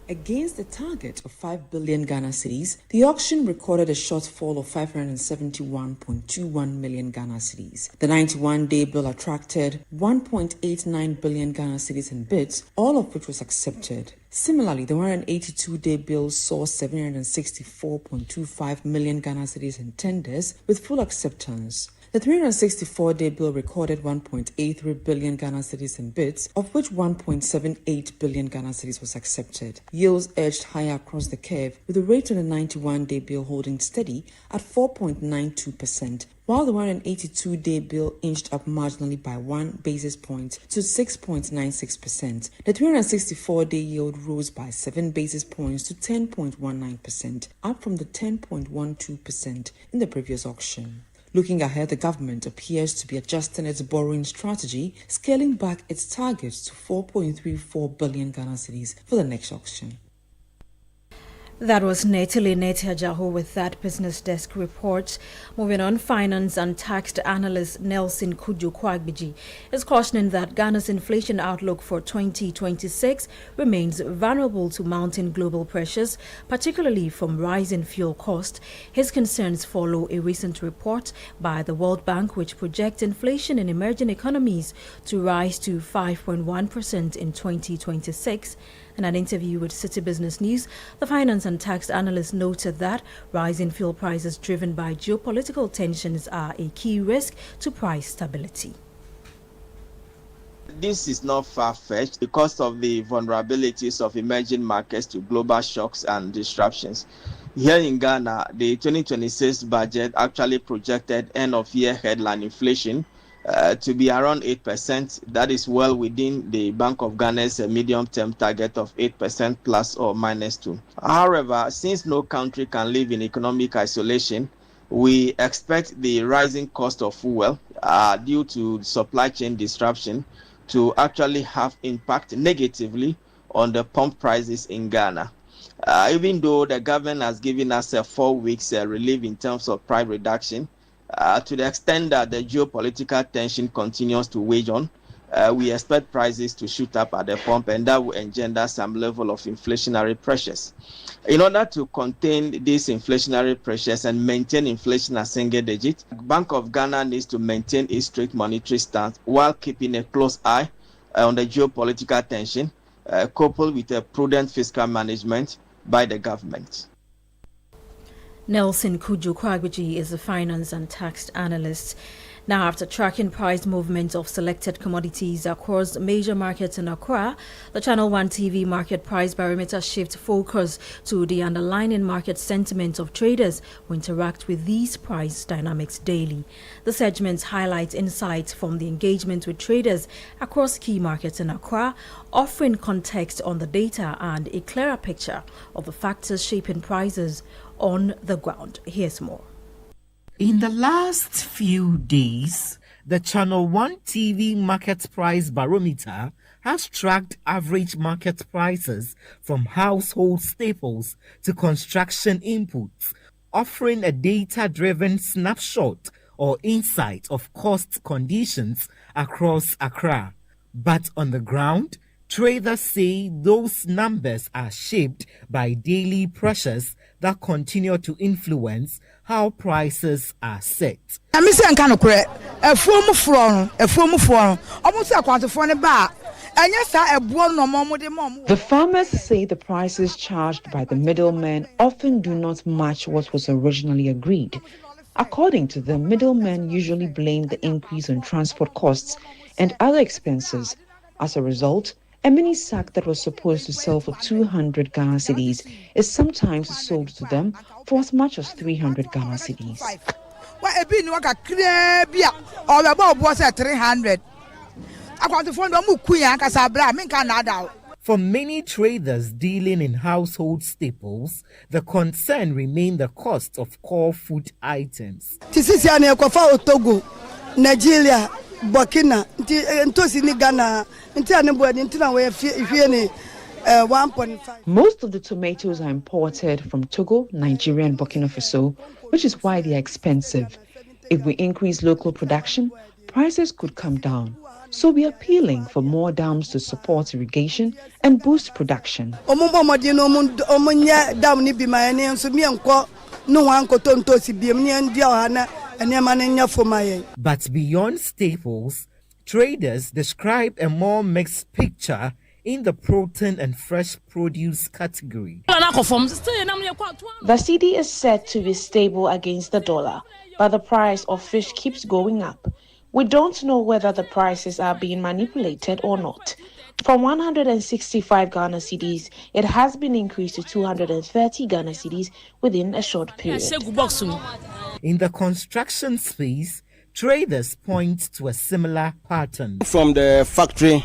Against the target of 5 billion Ghana cedis, the auction recorded a shortfall of 571.21 million Ghana cedis. The 91-day bill attracted 1.89 billion Ghana cedis in bids, all of which was accepted. Similarly, the 182-day bill saw 764.25 million Ghana cedis in tenders, with full acceptance. The 364-day bill recorded 1.83 billion Ghana cedis in bids, of which 1.78 billion Ghana cedis was accepted. Yields edged higher across the curve, with the rate on the 91-day bill holding steady at 4.92%, while the 182-day bill inched up marginally by 1 basis point to 6.96%. The 364-day yield rose by 7 basis points to 10.19%, up from the 10.12% in the previous auction. Looking ahead, the government appears to be adjusting its borrowing strategy, scaling back its targets to 4.34 billion Ghana cedis for the next auction. That was Netili Netiajaho with that Business Desk report. Moving on, finance and tax analyst Nelson Kujo Kwagbiji is cautioning that Ghana's inflation outlook for 2026 remains vulnerable to mounting global pressures, particularly from rising fuel costs. His concerns follow a recent report by the World Bank, which projects inflation in emerging economies to rise to 5.1% in 2026. In an interview with Citi Business News, the finance and tax analyst noted that rising fuel prices driven by geopolitical tensions are a key risk to price stability. This is not far-fetched because of the vulnerabilities of emerging markets to global shocks and disruptions. Here in Ghana, the 2026 budget actually projected end-of-year headline inflation to be around 8%. That is well within the Bank of Ghana's medium-term target of 8% plus or minus 2. However, since no country can live in economic isolation, we expect the rising cost of fuel due to supply chain disruption to actually have impact negatively on the pump prices in Ghana. Even though the government has given us a 4 weeks relief in terms of price reduction, to the extent that the geopolitical tension continues to wage on, we expect prices to shoot up at the pump, and that will engender some level of inflationary pressures. In order to contain these inflationary pressures and maintain inflation at single digit, Bank of Ghana needs to maintain its strict monetary stance while keeping a close eye on the geopolitical tension, coupled with a prudent fiscal management by the government. Nelson Kuju-Kwagwiji is a finance and tax analyst. Now, after tracking price movements of selected commodities across major markets in Accra, the Channel 1 TV market price barometer shifts focus to the underlying market sentiment of traders who interact with these price dynamics daily. The segment highlights insights from the engagement with traders across key markets in Accra, offering context on the data and a clearer picture of the factors shaping prices on the ground. Here's more. In the last few days, the Channel 1 TV market price barometer has tracked average market prices from household staples to construction inputs, offering a data-driven snapshot or insight of cost conditions across Accra. But on the ground, traders say those numbers are shaped by daily pressures that continue to influence how prices are set. The farmers say the prices charged by the middlemen often do not match what was originally agreed. According to them, middlemen usually blame the increase in transport costs and other expenses. As a result, a mini sack that was supposed to sell for 200 Ghana cedis is sometimes sold to them for as much as 300 Ghana cedis. For many traders dealing in household staples, the concern remains the cost of core food items. Nigeria, Burkina, Ntosini Ghana, 1.5. Most of the tomatoes are imported from Togo, Nigeria, and Burkina Faso, which is why they are expensive. If we increase local production, prices could come down. So we are appealing for more dams to support irrigation and boost production. But beyond staples, traders describe a more mixed picture in the protein and fresh produce category. The cedi is said to be stable against the dollar, but the price of fish keeps going up. We don't know whether the prices are being manipulated or not. From 165 Ghana cedis, it has been increased to 230 Ghana cedis within a short period. In the construction space, traders point to a similar pattern. From the factory,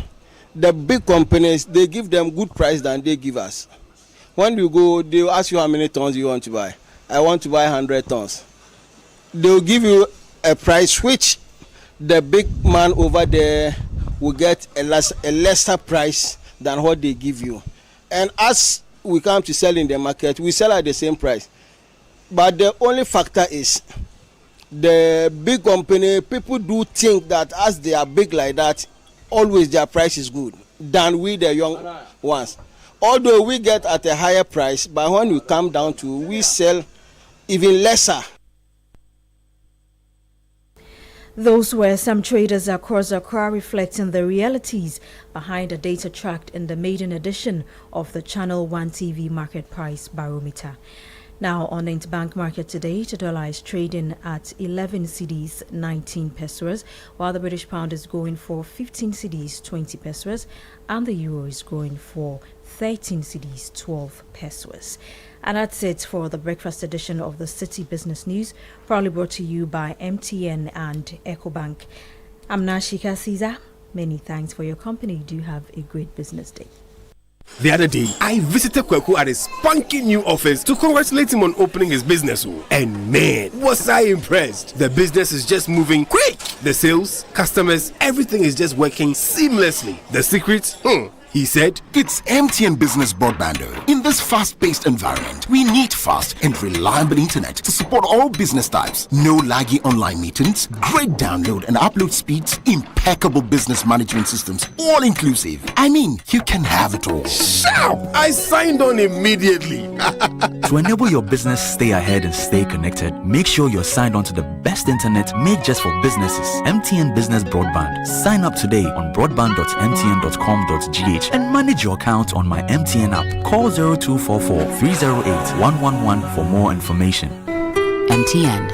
the big companies, they give them good price than they give us. When you go, they'll ask you how many tons you want to buy. I want to buy 100 tons. They'll give you a price which the big man over there will get a lesser price than what they give you. And as we come to sell in the market, we sell at the same price. But the only factor is the big company, people do think that as they are big like that, always their price is good than we the young ones. Although we get at a higher price, but when we come down to, we sell even lesser. Those were some traders across Accra reflecting the realities behind the data tracked in the maiden edition of the Channel 1 TV Market Price Barometer. Now on the interbank market today, the dollar is trading at 11 cedis 19 pesos, while the British pound is going for 15 cedis 20 pesos, and the euro is going for 13 cedis 12 pesos. And that's it for the breakfast edition of the Citi Business News, proudly brought to you by MTN and EcoBank. I'm Nashika Caesar. Many thanks for your company. Do have a great business day. The other day, I visited Kweku at his spunky new office to congratulate him on opening his business. And man, was I impressed. The business is just moving quick. The sales, customers, everything is just working seamlessly. The secret? He said, "It's MTN Business Broadband. In this fast-paced environment, we need fast and reliable internet to support all business types. No laggy online meetings, great download and upload speeds, impeccable business management systems, all inclusive. I mean, you can have it all." Shout! I signed on immediately. To enable your business stay ahead and stay connected, make sure you're signed on to the best internet made just for businesses. MTN Business Broadband. Sign up today on broadband.mtn.com.gh and manage your account on my MTN app. Call 0244 308 111 for more information. MTN.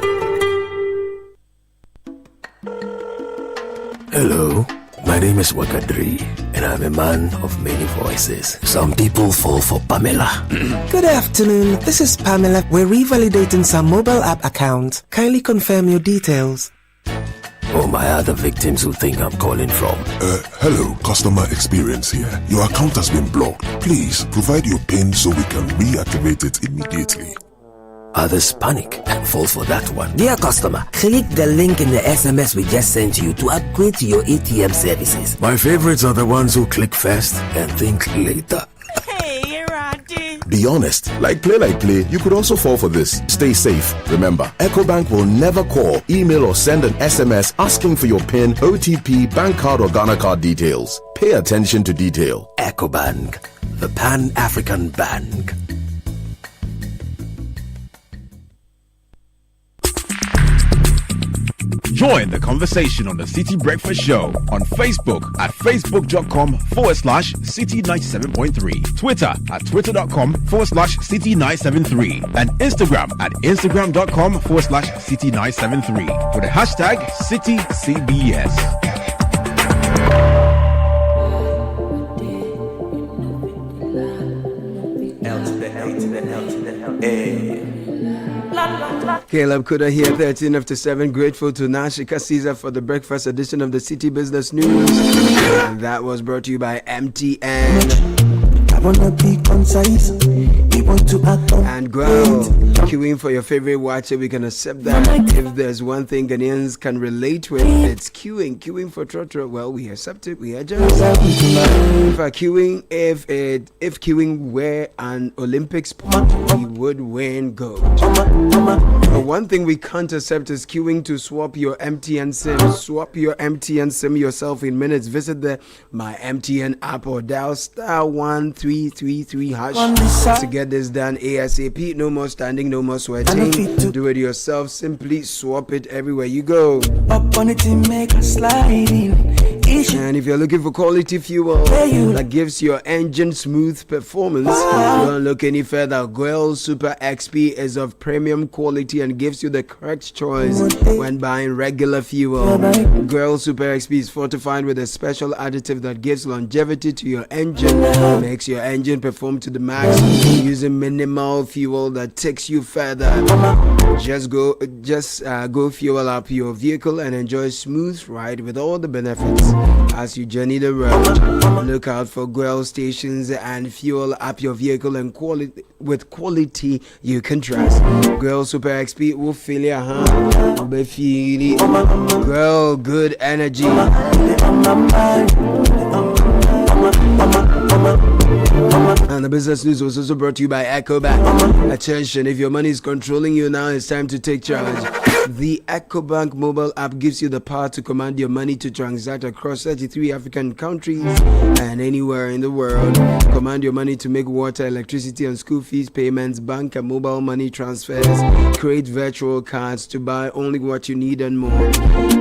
Hello, my name is Wakadri, and I'm a man of many voices. Some people fall for Pamela. Good afternoon, this is Pamela. We're revalidating some mobile app account. Kindly confirm your details. Or my other victims who think I'm calling from. Hello, customer experience here. Your account has been blocked. Please provide your PIN so we can reactivate it immediately. Others panic and fall for that one. Dear customer, click the link in the SMS we just sent you to upgrade to your ATM services. My favorites are the ones who click first and think later. Be honest, like play, you could also fall for this. Stay safe. Remember, EcoBank will never call, email, or send an SMS asking for your PIN, OTP, bank card, or Ghana card details. Pay attention to detail. EcoBank, the Pan-African Bank. Join the conversation on the Citi Breakfast Show on Facebook at facebook.com/Citi97.3, Twitter at twitter.com/Citi973, and Instagram at instagram.com/Citi973 with the hashtag CitiCBS. Caleb Kuda here, 13 after 7. Grateful to Nashika Caesar for the breakfast edition of the City Business News. And that was brought to you by MTN. I wanna be concise. You want to act on and growl. Queuing for your favorite watcher, we can accept that. If there's one thing Ghanaians can relate with, it's queuing. Queuing for Trotro, well, we accept it. We adjust. If queuing were an Olympic sport, we would win gold. But one thing we can't accept is queuing to swap your MTN SIM. Swap your MTN SIM yourself in minutes. Visit the My MTN app or dial *1333# to get this done ASAP. No more standing, no more sweating. Do it yourself. Simply swap it everywhere you go. up on it and make a sliding. And if you're looking for quality fuel that gives your engine smooth performance, don't look any further. Goel Super XP is of premium quality and gives you the correct choice when buying regular fuel. Goel Super XP is fortified with a special additive that gives longevity to your engine, makes your engine perform to the max using minimal fuel that takes you further. Just go fuel up your vehicle and enjoy a smooth ride with all the benefits as you journey the road. Look out for Goel stations and fuel up your vehicle and with quality you can trust. Goel Super XP will fill your hand. Goel good energy. And the business news was also brought to you by EcoBank. Attention, if your money is controlling you now, it's time to take charge. The EcoBank mobile app gives you the power to command your money to transact across 33 African countries and anywhere in the world. Command your money to make water, electricity, and school fees payments, bank and mobile money transfers, create virtual cards to buy only what you need and more.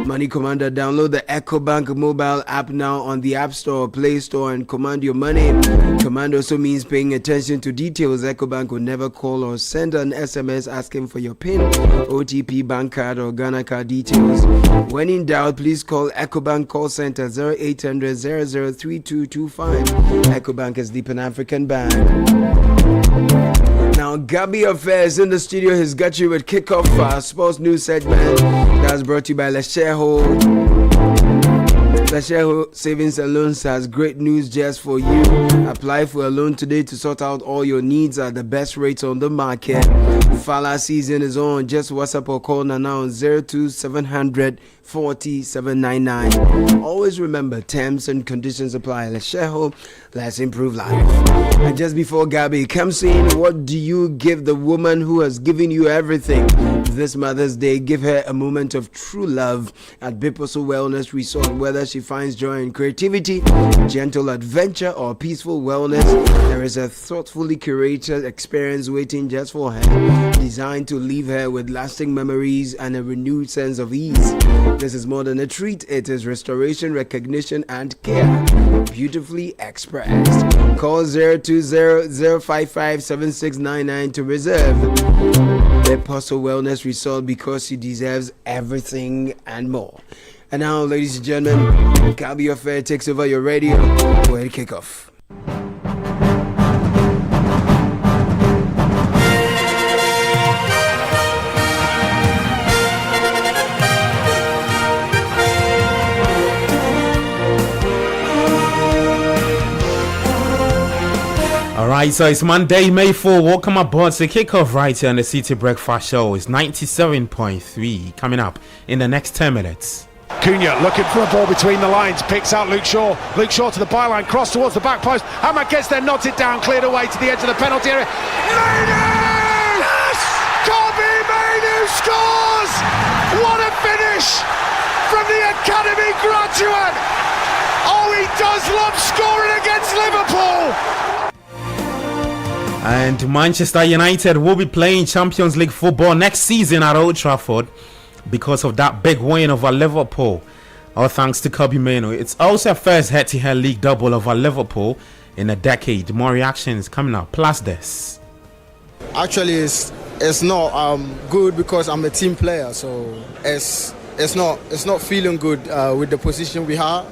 Money Commander, download the EcoBank mobile app now on the App Store or Play Store and command your money. Command also means paying attention to details. EcoBank will never call or send an SMS asking for your PIN, OTP, bank card, or Ghana card details. When in doubt, please call EcoBank call center 0800 003225. EcoBank is the Pan-African Bank. Now, Gabby Affairs in the studio has got you with kickoff for our sports news segment. That's brought to you by Lesheho. Lasheho Savings and Loans has great news just for you. Apply for a loan today to sort out all your needs at the best rates on the market. Fala season is on. Just WhatsApp or call now on 02700 4799. Always remember, terms and conditions apply. Lasheho, let's improve life. And just before Gabby comes in, what do you give the woman who has given you everything? This Mother's Day, give her a moment of true love at Biposo Wellness Resort. Whether she finds joy in creativity, gentle adventure, or peaceful wellness, there is a thoughtfully curated experience waiting just for her, designed to leave her with lasting memories and a renewed sense of ease. This is more than a treat, it is restoration, recognition, and care, beautifully expressed. Call 020-055-7699 to reserve the Apostle Wellness Resort, because she deserves everything and more. And now, ladies and gentlemen, Gabby Affair takes over your radio. Go ahead, kick off. Alright, so it's Monday, May 4. Welcome aboard to kickoff right here on the Citi Breakfast Show. It's 97.3 coming up in the next 10 minutes. Cunha looking for a ball between the lines, picks out Luke Shaw. Luke Shaw to the byline, cross towards the back post. Ahmad gets there, nods it down, cleared away to the edge of the penalty area. Mainu! Yes! Kobe Mainu scores! What a finish from the academy graduate! Oh, he does love scoring against Liverpool! And Manchester United will be playing Champions League football next season at Old Trafford because of that big win over Liverpool. All thanks to Kobe Mainoo. It's also a first head-to-head league double over Liverpool in a decade. More reactions coming up. Plus this. Actually, it's not good because I'm a team player, so it's not feeling good with the position we have.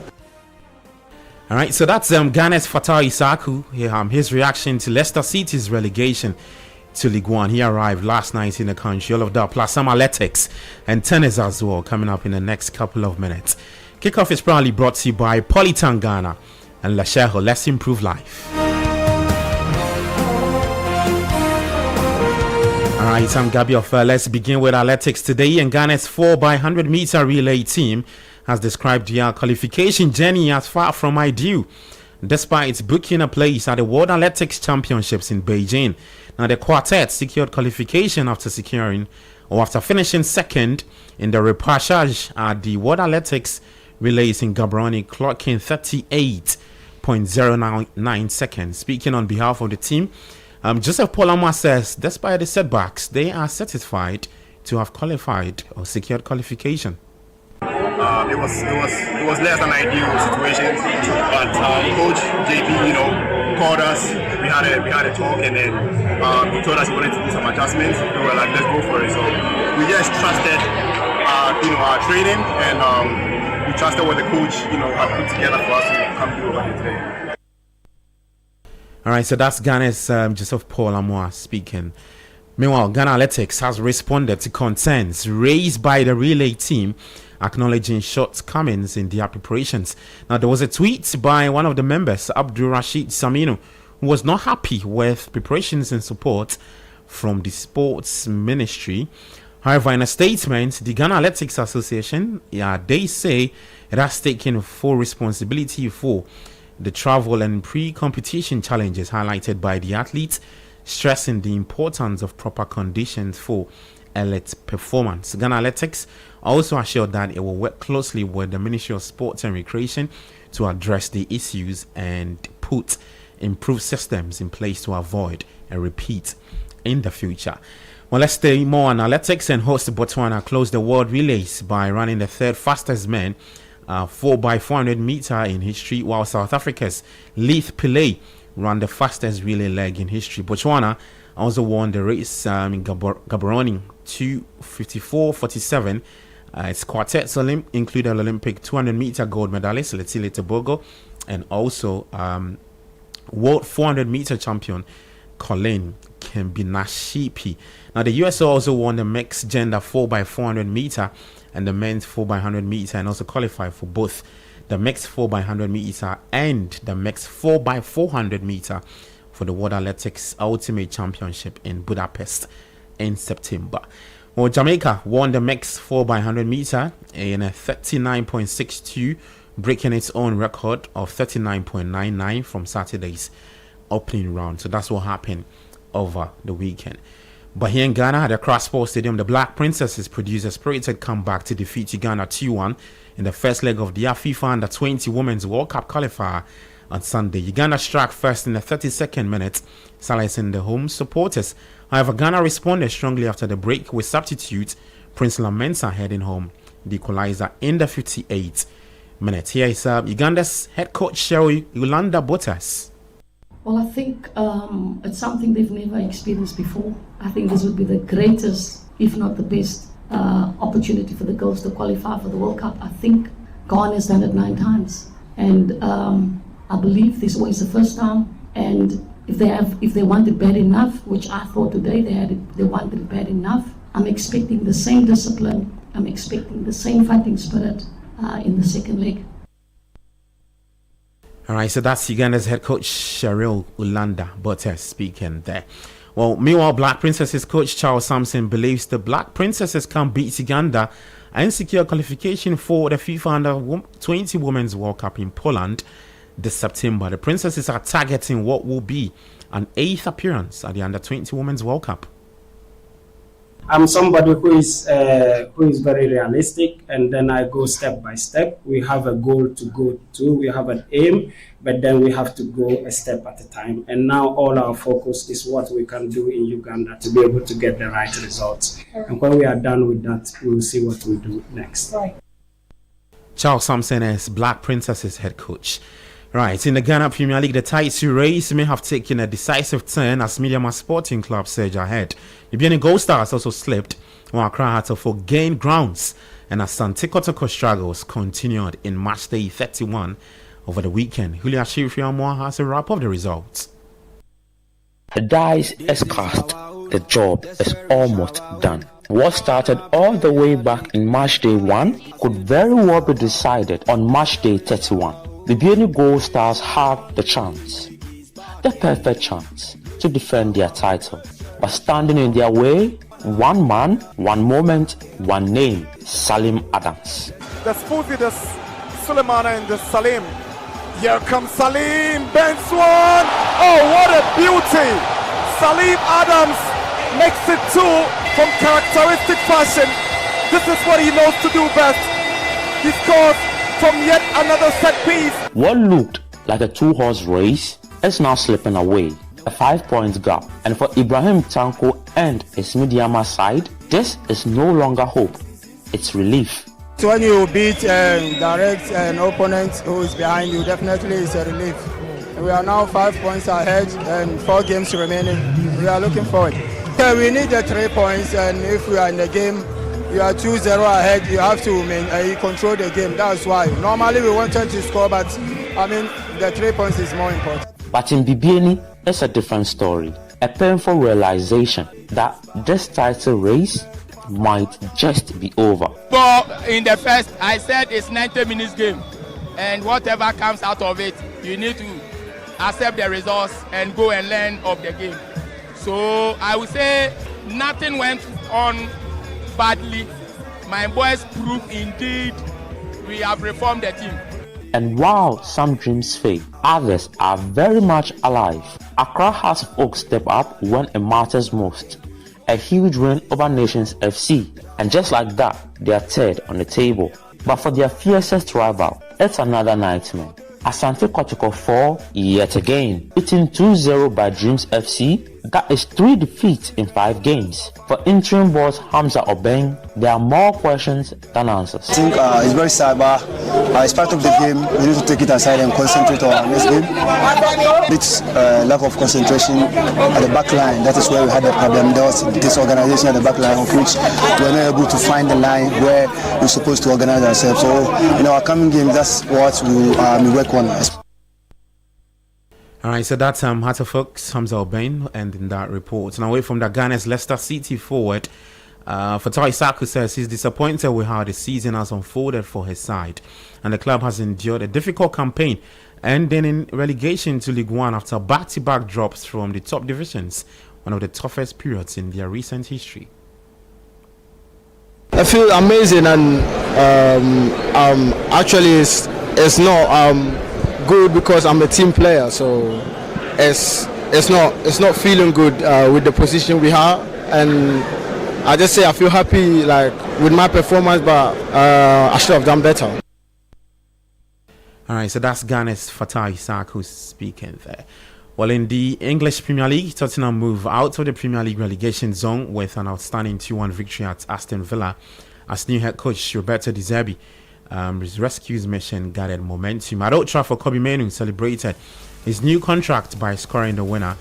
All right, so that's Ghana's Fatai Isaku. His reaction to Leicester City's relegation to League One. He arrived last night in the country. All of that, plus some athletics and tennis as well, coming up in the next couple of minutes. Kickoff is proudly brought to you by Politan Ghana and Lasheho. Let's improve life. All right, I'm Gabi Offer. Let's begin with athletics today. And Ghana's 4x100 meter relay team has described their qualification journey as far from ideal, despite booking a place at the World Athletics Championships in Beijing. Now, the quartet secured qualification after finishing second in the repassage at the World Athletics Relays in Gaborone, clocking 38.099 seconds. Speaking on behalf of the team, Joseph Polama says, despite the setbacks, they are satisfied to have qualified or secured qualification. It was less than ideal situation, but Coach JP, called us. We had a talk, and then he told us he wanted to do some adjustments. We were like, let's go for it. So we just trusted, our training, and we trusted what the coach, had put together for us to come through over here today. All right, so that's Ghana's Joseph Paul Amoa speaking. Meanwhile, Ghana Athletics has responded to concerns raised by the relay team, acknowledging shortcomings in their preparations. Now, there was a tweet by one of the members, Abdul Rashid Saminu, who was not happy with preparations and support from the sports ministry. However, in a statement, the Ghana Athletics Association, they say it has taken full responsibility for the travel and pre-competition challenges highlighted by the athletes, stressing the importance of proper conditions for elite performance. Ghana Athletics also assured that it will work closely with the Ministry of Sports and Recreation to address the issues and put improved systems in place to avoid a repeat in the future. Well, let's stay more on athletics, and host Botswana closed the world relays by running the third fastest man 4x400 meter in history, while South Africa's Leith Pillay ran the fastest relay leg in history. Botswana also won the race in Gaborone 2:54.47. Its quartets included Olympic 200 meter gold medalist Letsile Tebogo and also world 400 meter champion Colin Kembinashipi. Now, the USA also won the mixed gender 4x400 meter and the men's 4x100 meter, and also qualified for both the mixed 4x100 meter and the mixed 4x400 meter for the World Athletics Ultimate Championship in Budapest in September. Well, Jamaica won the mixed 4x100 meter in a 39.62, breaking its own record of 39.99 from Saturday's opening round. So that's what happened over the weekend. But here in Ghana, at the Accra Sports Stadium, the Black Princesses produced a spirited comeback to defeat Uganda 2-1 in the first leg of the FIFA Under-20 Women's World Cup qualifier on Sunday. Uganda struck first in the 32nd minute, silencing the home supporters. However, Ghana responded strongly after the break with substitute Prince Lamensa heading home the equalizer in the 58th minute. Here is Uganda's head coach Cheryl Yolanda Bottas. Well, I think it's something they've never experienced before. I think this would be the greatest, if not the best, opportunity for the girls to qualify for the World Cup. I think Ghana has done it 9 times, and I believe this was the first time. And if they want it bad enough, which I thought today they wanted it bad enough, I'm expecting the same discipline. I'm expecting the same fighting spirit in the second leg. All right, so that's Uganda's head coach Cheryl Yolanda Bottas speaking there. Well, meanwhile, Black Princesses coach Charles Sampson believes the Black Princesses can beat Uganda and secure qualification for the FIFA Under-20 Women's World Cup in Poland this September. The Princesses are targeting what will be an 8th appearance at the Under-20 Women's World Cup. I'm somebody who is very realistic, and then I go step by step. We have a goal to go to, we have an aim, but then we have to go a step at a time. And now all our focus is what we can do in Uganda to be able to get the right results. And when we are done with that, we will see what we do next. Right. Charles Sampson is Black Princesses head coach. Right, in the Ghana Premier League, the title race may have taken a decisive turn as Mediama Sporting Club surged ahead. The Bieni Gold Stars also slipped, while Accra had to gain grounds, and Asante Kotoko struggles continued in match day 31 over the weekend. Julia Shifriamwa has a wrap of the results. The dice is cast. The job is almost done. What started all the way back in match day 1 could very well be decided on match day 31. The Bieni Gold Stars had the chance, the perfect chance, to defend their title. But standing in their way, one man, one moment, one name, Salim Adams. The Spoozy, the Suleimana and the Salim. Here comes Salim, bends one. Oh, what a beauty! Salim Adams makes it 2 from characteristic fashion. This is what he knows to do best. He scores from yet another set piece. What looked like a 2-horse race is now slipping away. A 5-point gap. And for Ibrahim Tanko and his Mediama side, this is no longer hope. It's relief. So when you beat direct an opponent who is behind you, definitely it's a relief. We are now 5 points ahead and 4 games remaining. We are looking forward. We need the 3 points, and if we are in the game, you are 2-0 ahead, you have to control the game. That's why. Normally we wanted to score, but I mean, the 3 points is more important. But in Bibiani, it's a different story. A painful realization that this title race might just be over. But in the first, I said it's 90 minutes game. And whatever comes out of it, you need to accept the results and go and learn of the game. So I would say nothing went on badly. My boys proved indeed we have reformed the team. And while some dreams fade, others are very much alive. Accra has folk step up when it matters most. A huge win over Nations FC, and just like that, they are third on the table. But for their fiercest rival, it's another nightmare. Asante Kotoko fall yet again, beaten 2-0 by Dreams FC. That is 3 defeats in 5 games. For interim boss Hamza Obeng, there are more questions than answers. I think it's very sad, but it's part of the game. We need to take it aside and concentrate on our next game. It's lack of concentration at the back line. That is where we had the problem. There was disorganization at the back line, of which we were not able to find the line where we're supposed to organize ourselves. So in our coming games, that's what we work on. All right, so that's Hatterfolks, Hamza Obeng, and in that report. Now, away from the Ghana's Leicester City forward Fatai Saku says he's disappointed with how the season has unfolded for his side, and the club has endured a difficult campaign, ending in relegation to League One after back-to-back drops from the top divisions, one of the toughest periods in their recent history. I feel amazing, and actually it's not good because I'm a team player, so it's not feeling good with the position we have, and I just say I feel happy like with my performance, but I should have done better. All right, so that's Ghana's Fatai Isak who's speaking there. Well, in the English Premier League, Tottenham move out of the Premier League relegation zone with an outstanding 2-1 victory at Aston Villa as new head coach Roberto De Zerbi. His rescue's mission gathered momentum. At Old Trafford, Kobbie Mainoo celebrated his new contract by scoring the winner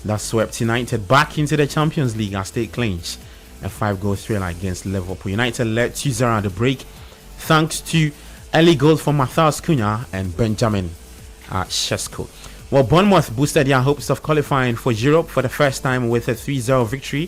that swept United back into the Champions League as they clinched a 5-goal thriller against Liverpool. United led 2-0 at the break thanks to early goals from Matthias Cunha and Benjamin Sesko. Well, Bournemouth boosted their hopes of qualifying for Europe for the first time with a 3-0 victory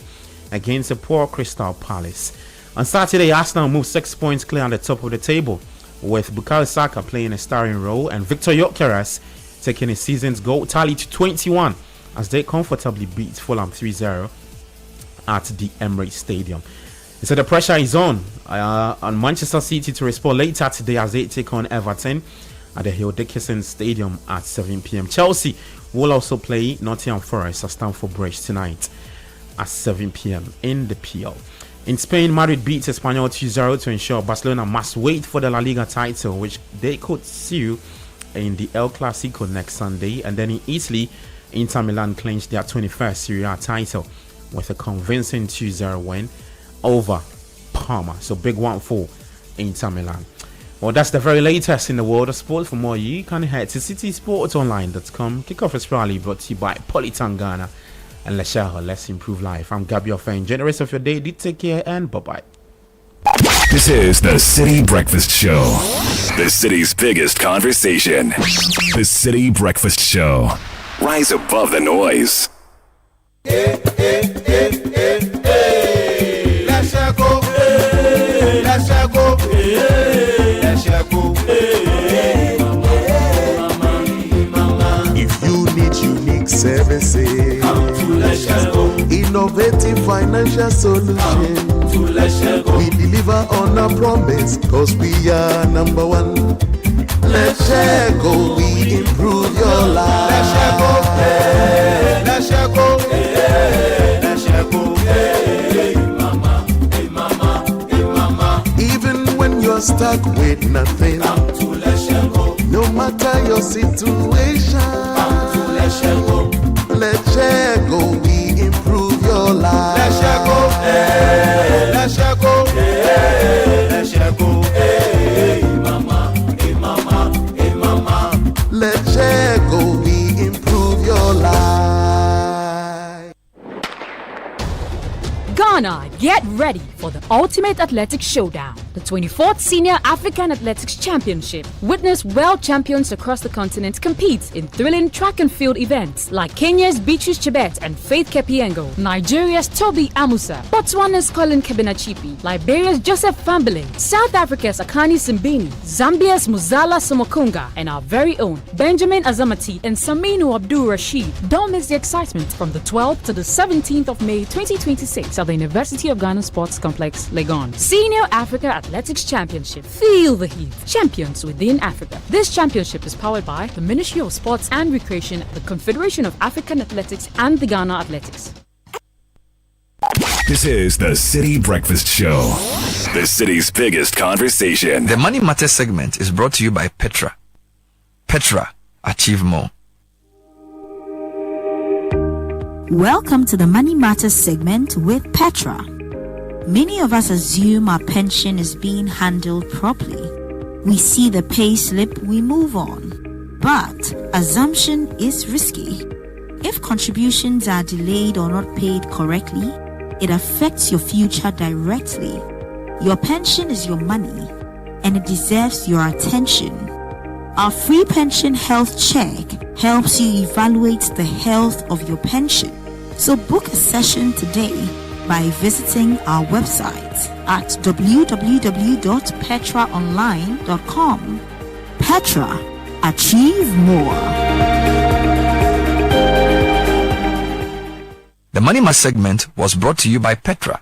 against a poor Crystal Palace. On Saturday, Arsenal moved 6 points clear on the top of the table, with Bukayo Saka playing a starring role and Victor Gyökeres taking his season's goal tally to 21 as they comfortably beat Fulham 3-0 at the Emirates Stadium. So the pressure is on Manchester City to respond later today as they take on Everton at the Hill Dickinson Stadium at 7 p.m. Chelsea will also play Nottingham Forest at Stamford Bridge tonight at 7 p.m. in the PL. In Spain, Madrid beats Espanyol 2-0 to ensure Barcelona must wait for the La Liga title, which they could sue in the El Clasico next Sunday. And then in Italy, Inter Milan clinched their 21st Serie A title with a convincing 2-0 win over Parma. So big one for Inter Milan. Well, that's the very latest in the world of sport. For more, you can head to citysportsonline.com. Kickoff is proudly brought to you by Polytan Ghana and Let's Improve Life. I'm Gabby Ofa. Enjoy the rest of your day. Do take care and bye-bye. This is the Citi Breakfast Show, the city's biggest conversation. The Citi Breakfast Show. Rise above the noise. Let's go. Let's go. Let's go. If you need unique services, innovative financial solutions, we deliver on our promise, cause we are number one. Let's go, we improve your life. Let's go, let's go, let's go, hey mama, hey mama, hey mama. Even when you're stuck with nothing, come to let's go. No matter your situation, come to let's go. Let's go, we improve your life. Let's go, hey, let's go, hey, let's go, hey mama, hey mama, hey mama. Let's go, we improve your life. Ghana, get ready for the Ultimate Athletics Showdown, the 24th Senior African Athletics Championship. Witness world champions across the continent compete in thrilling track and field events like Kenya's Beatrice Chebet and Faith Kepiengo, Nigeria's Toby Amusa, Botswana's Colin Kebenachipi, Liberia's Joseph Fambele, South Africa's Akani Simbini, Zambia's Muzala Somokunga, and our very own Benjamin Azamati and Saminu Abdul Rashid. Don't miss the excitement from the 12th to the 17th of May 2026 at the University of Ghana Sports Complex, Legon. Senior Africa Athletics Championship. Feel the heat. Champions within Africa. This championship is powered by the Ministry of Sports and Recreation, the Confederation of African Athletics, and the Ghana Athletics. This is the Citi Breakfast Show, the city's biggest conversation. The Money Matters segment is brought to you by Petra. Petra, achieve more. Welcome to the Money Matters segment with Petra. Many of us assume our pension is being handled properly. We see the pay slip, we move on. But assumption is risky. If contributions are delayed or not paid correctly, it affects your future directly. Your pension is your money, and it deserves your attention. Our free pension health check helps you evaluate the health of your pension. So book a session today by visiting our website at www.petraonline.com. Petra, achieve more. The Money Mass segment was brought to you by Petra.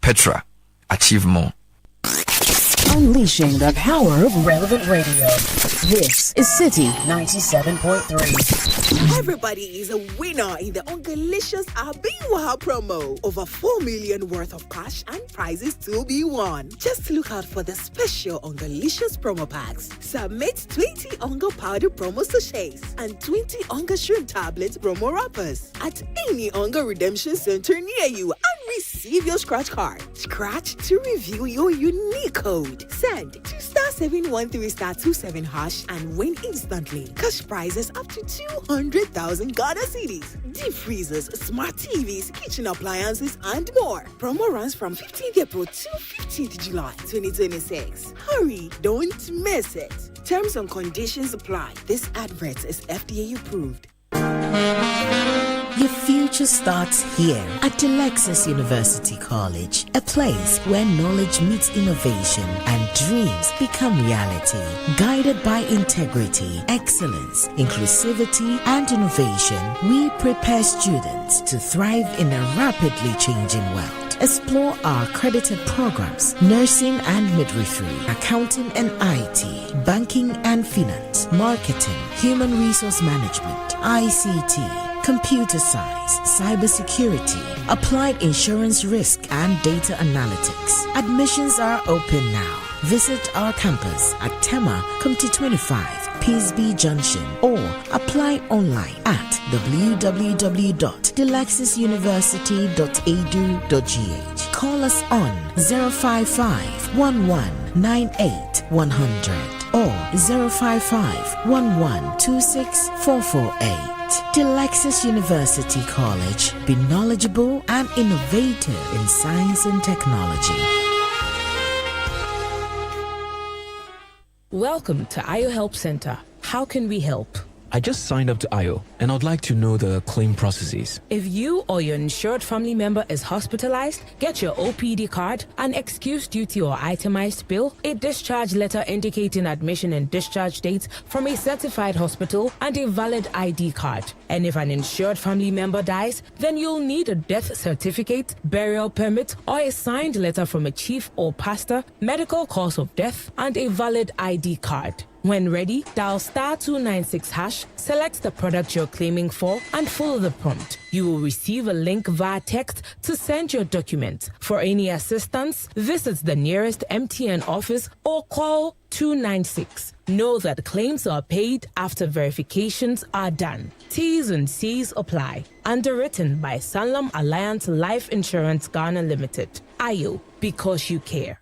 Petra, achieve more. Unleashing the power of relevant radio. This is Citi 97.3. Everybody is a winner in the Ungalicious Abiwa promo. Over 4 million worth of cash and prizes to be won. Just look out for the special Ungalicious promo packs. Submit 20 Unga powder promo sachets and 20 Unga shrimp tablets promo wrappers at any Unga redemption center near you and receive your scratch card. Scratch to review your unique code. Send to *713*27# and win instantly. Cash prizes up to 200,000 Ghana cedis. Deep freezers, smart TVs, kitchen appliances, and more. Promo runs from 15th April to 15th July 2026. Hurry, don't miss it. Terms and conditions apply. This advert is FDA approved. Your future starts here at Delexus University College, a place where knowledge meets innovation and dreams become reality. Guided by integrity, excellence, inclusivity, and innovation, we prepare students to thrive in a rapidly changing world. Explore our accredited programs: nursing and midwifery, accounting and IT, banking and finance, marketing, human resource management, ICT, computer science, cybersecurity, applied insurance risk, and data analytics. Admissions are open now. Visit our campus at Tema, Comte 25, Peasby Junction, or apply online at www.delexusuniversity.edu.gh. Call us on 055 1198 100 or 055 1126 448. Delexus University College. Be knowledgeable and innovative in science and technology. Welcome to IO Help Center. How can we help? I just signed up to IO and I'd like to know the claim processes. If you or your insured family member is hospitalized, get your OPD card, an excuse duty or itemized bill, a discharge letter indicating admission and discharge dates from a certified hospital, and a valid ID card. And if an insured family member dies, then you'll need a death certificate, burial permit, or a signed letter from a chief or pastor, medical cause of death, and a valid ID card. When ready, dial *296#, select the product you're claiming for, and follow the prompt. You will receive a link via text to send your documents. For any assistance, visit the nearest MTN office or call 296. Know that claims are paid after verifications are done. T's and C's apply. Underwritten by Sanlam Alliance Life Insurance Ghana Limited. IO, because you care.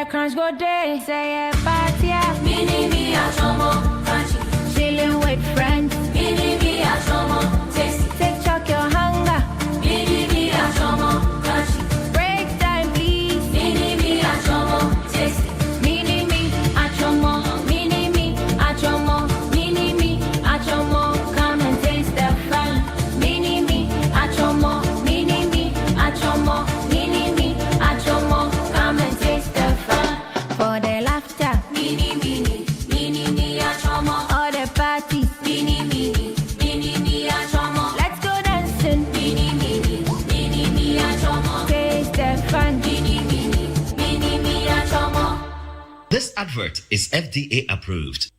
Crunch go day, say a party, mini me a chomo, crunchy, chilling with friends, mini me a chomo, tasty, take choke your hunger, mini me a chomo, crunchy, break time please, mini me a chomo, tasty, mini me a chomo, mini me a chomo, mini me a chomo, come and taste the fun, mini me a chomo, mini me a chomo, mini me a chomo, come and taste the fun. For the laughter, mini, mini, mini, mini, a chomo. All the parties, mini, mini, mini, mini, a chomo. Let's go dancing, mini, mini, mini, mini, a chomo. Taste the fun, mini, mini, mini, mini, a chomo. This advert is FDA approved.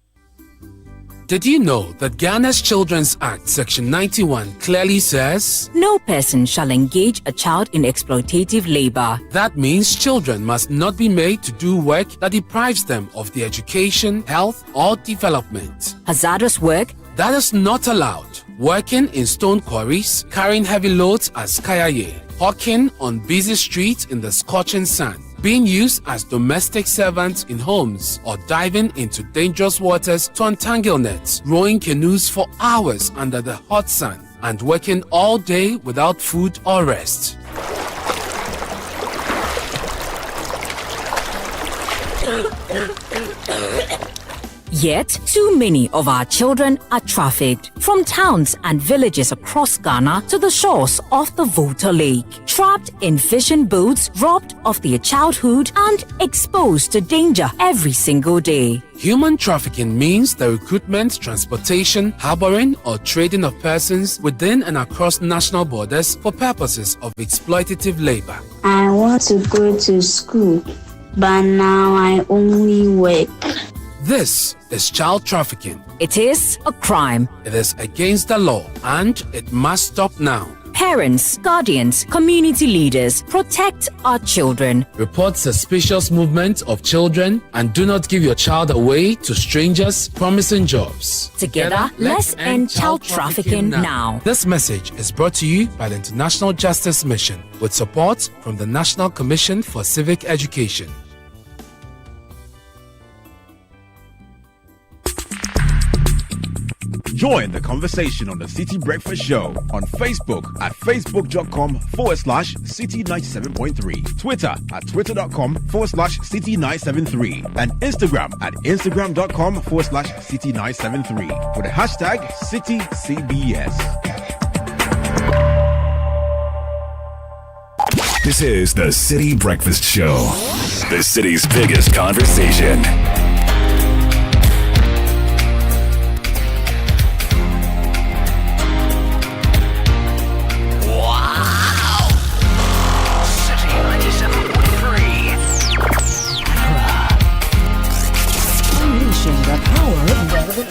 Did you know that Ghana's Children's Act Section 91 clearly says, "No person shall engage a child in exploitative labor." That means children must not be made to do work that deprives them of their education, health, or development. Hazardous work? That is not allowed. Working in stone quarries, carrying heavy loads as kayaye, hawking on busy streets in the scorching sun, being used as domestic servants in homes, or diving into dangerous waters to untangle nets, rowing canoes for hours under the hot sun, and working all day without food or rest. Yet, too many of our children are trafficked from towns and villages across Ghana to the shores of the Volta Lake, trapped in fishing boats, robbed of their childhood, and exposed to danger every single day. Human trafficking means the recruitment, transportation, harboring, or trading of persons within and across national borders for purposes of exploitative labor. I want to go to school, but now I only work. This is child trafficking. It is a crime. It is against the law and it must stop now. Parents, guardians, community leaders, protect our children. Report suspicious movement of children and do not give your child away to strangers promising jobs. Together, let's end child trafficking now. This message is brought to you by the International Justice Mission with support from the National Commission for Civic Education. Join the conversation on the City Breakfast Show on Facebook at facebook.com/City97.3, Twitter at twitter.com/City973, and Instagram at instagram.com/City973 with the hashtag CityCBS. This is the City Breakfast Show, the city's biggest conversation.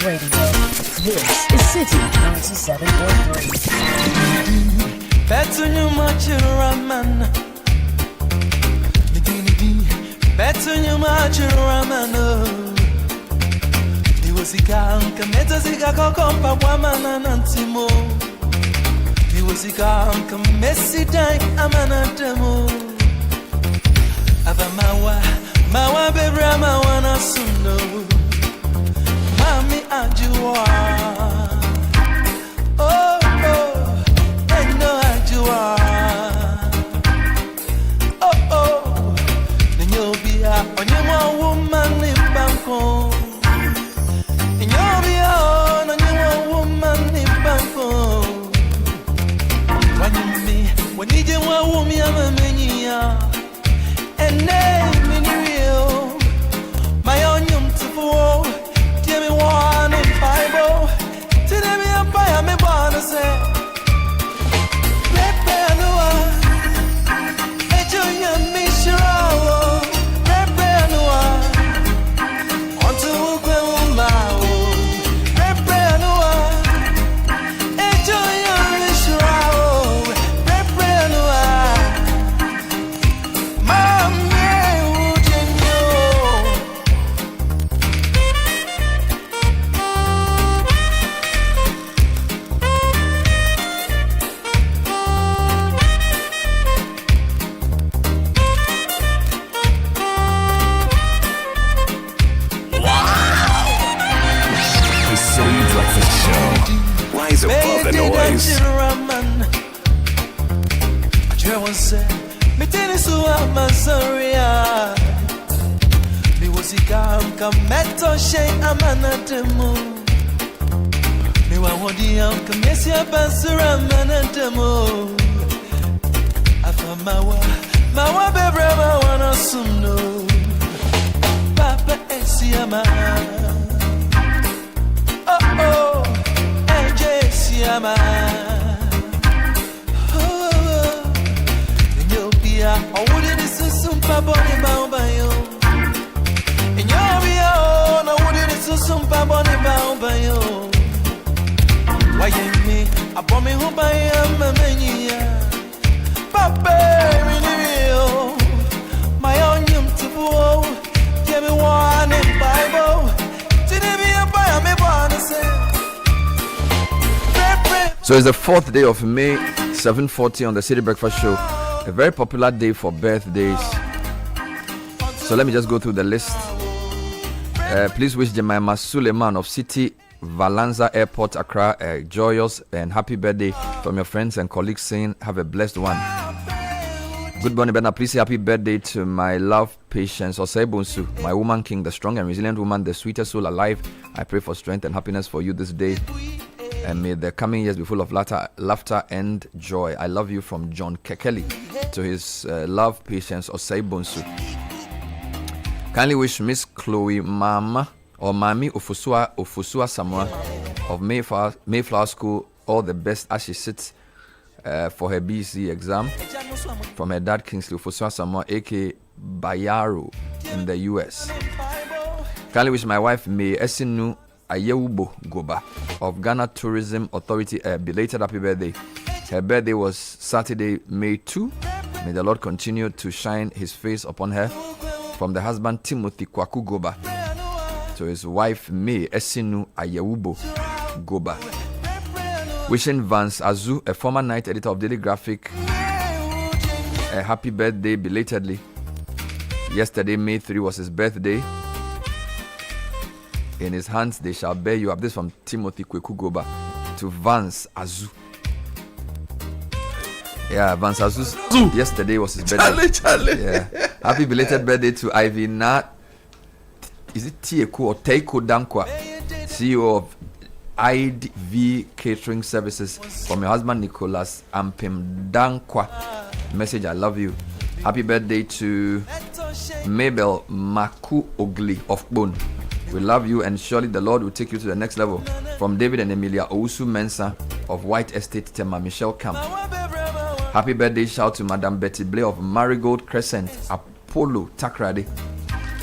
Radio. This is City 97.3. Better you much raman. Better you much raman. Ni wasika kameta zika kokompa wamana nantimo. Ni wasika kamesi dai amana demo. Abamawa mawa bebra mawa na suno. Mami ajua, oh oh, eno ajua, oh oh, nyobia onyemo woman ni banko, nyobia onyemo woman ni banko, wanyumi wanije wa wumi amemenya, ene minirio, mayonyum tufuo. Give me one in Bible. Today me a fire me wanna say. Prepare no one. Enjoy your mission. Prepare no one. Want to go my own. Prepare no one. Enjoy your mission. Prepare no one. Mommy, would you know? Rise above the noise. Oh oh, Siama. Oh, Nyobia, I wouldn't assume Paboni Baumbayo. Nyobia, I wouldn't assume Paboni Baumbayo. Why me? I bought me home by a mania. Papa, my own yum to go. Give me one in Bible. Today be a buy me one say. So it's the 4th day of May, 7:40 on the City Breakfast Show. A very popular day for birthdays. So let me just go through the list. Please wish Jemima Suleiman of Citi Valanza Airport, Accra, a joyous and happy birthday from your friends and colleagues, saying have a blessed one. Good morning, Bernard. Please say happy birthday to my love, Patience, Osebunsu, my woman king, the strong and resilient woman, the sweetest soul alive. I pray for strength and happiness for you this day. And may the coming years be full of laughter and joy. I love you from John Kekeli to his love, Patience, Osebunsu. Kindly wish Miss Chloe Mama or Mami Ofusua Samoa of Mayflower School all the best as she sits for her BC exam from her dad Kingsley Ofusua Samoa aka Bayaro in the US. Kindly wish my wife May Esinu Ayewubo Goba of Ghana Tourism Authority a belated happy birthday. Her birthday was Saturday, May 2. May the Lord continue to shine his face upon her. From the husband Timothy Kwaku Goba to his wife May Esinu Ayewubo Goba. Wishing Vance Azu, a former night editor of Daily Graphic, a happy birthday belatedly. Yesterday, May 3 was his birthday. In his hands they shall bear you up. This from Timothy Kwaku Goba to Vance Azu. Yeah, Vance Azu. Yesterday was his birthday. Charlie. Yeah. Happy belated birthday to Ivy Nat. Is it Tieko or Teiko Dankwa, CEO of IDV Catering Services, from your husband Nicholas Ampim Dankwa. Message, I love you. Happy birthday to Mabel Maku Ogli of Bone. We love you and surely the Lord will take you to the next level. From David and Emilia Ousu Mensa of White Estate, Tema Michelle Camp. Happy birthday shout to Madam Betty Blair of Marigold Crescent, Apollo Takrade,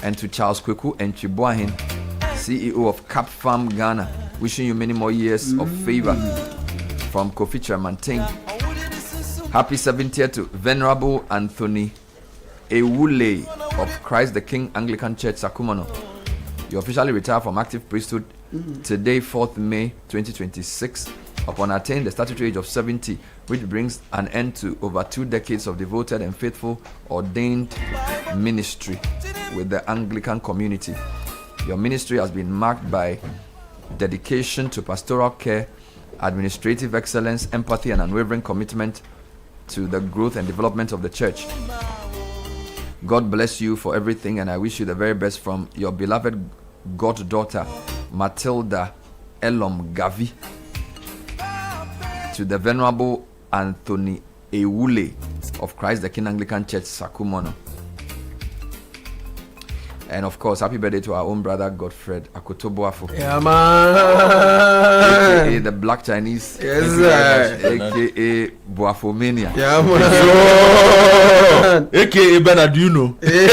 and to Charles Kweku and Chibuahin, CEO of Cap Farm Ghana. Wishing you many more years of favor. From Kofi Chairmanting. Happy 70th to Venerable Anthony Ewule of Christ the King Anglican Church, Sakumono. You officially retire from active priesthood today, 4th May 2026, upon attaining the statutory age of 70, which brings an end to over 2 decades of devoted and faithful ordained ministry with the Anglican community. Your ministry has been marked by dedication to pastoral care, administrative excellence, empathy, and unwavering commitment to the growth and development of the church. God bless you for everything, and I wish you the very best from your beloved goddaughter, Matilda Elom Gavi, to the Venerable Anthony Ewule of Christ the King Anglican Church, Sakumono. And of course, happy birthday to our own brother Godfred Akotoboafo. Yeah, man. AKA the Black Chinese. Yes, sir. AKA Boafomania. Yeah, man. AKA Bernard, do you know? AKA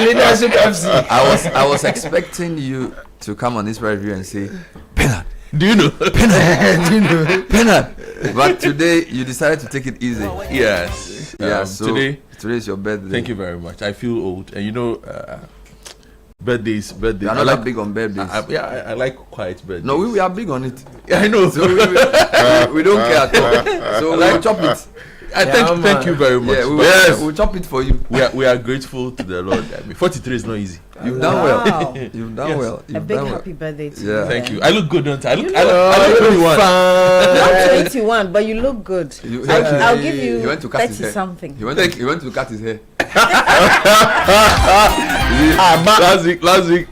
Leadership FC. I was expecting you to come on this review and say, Bernard, do you know? Bernard, do you know? Bernard. But today you decided to take it easy. Yes. Yeah. So today is your birthday. Thank you very much. I feel old, and you know, birthdays. You're not like big on birthdays. I like quiet birthdays. No, we are big on it. Yeah, I know. So we don't care at all. So we'll chop it. Thank you very much. Yeah, we'll chop it for you. We are grateful to the Lord. 43 is not easy. You've done well. You've done well. A big happy birthday to you. Yeah. Thank you. I look good, don't I? I look 21, but you look good. I'll give you 30 something. He went to cut his hair.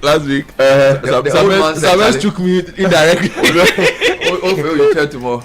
Last week. Someone took me indirectly. You tell tomorrow.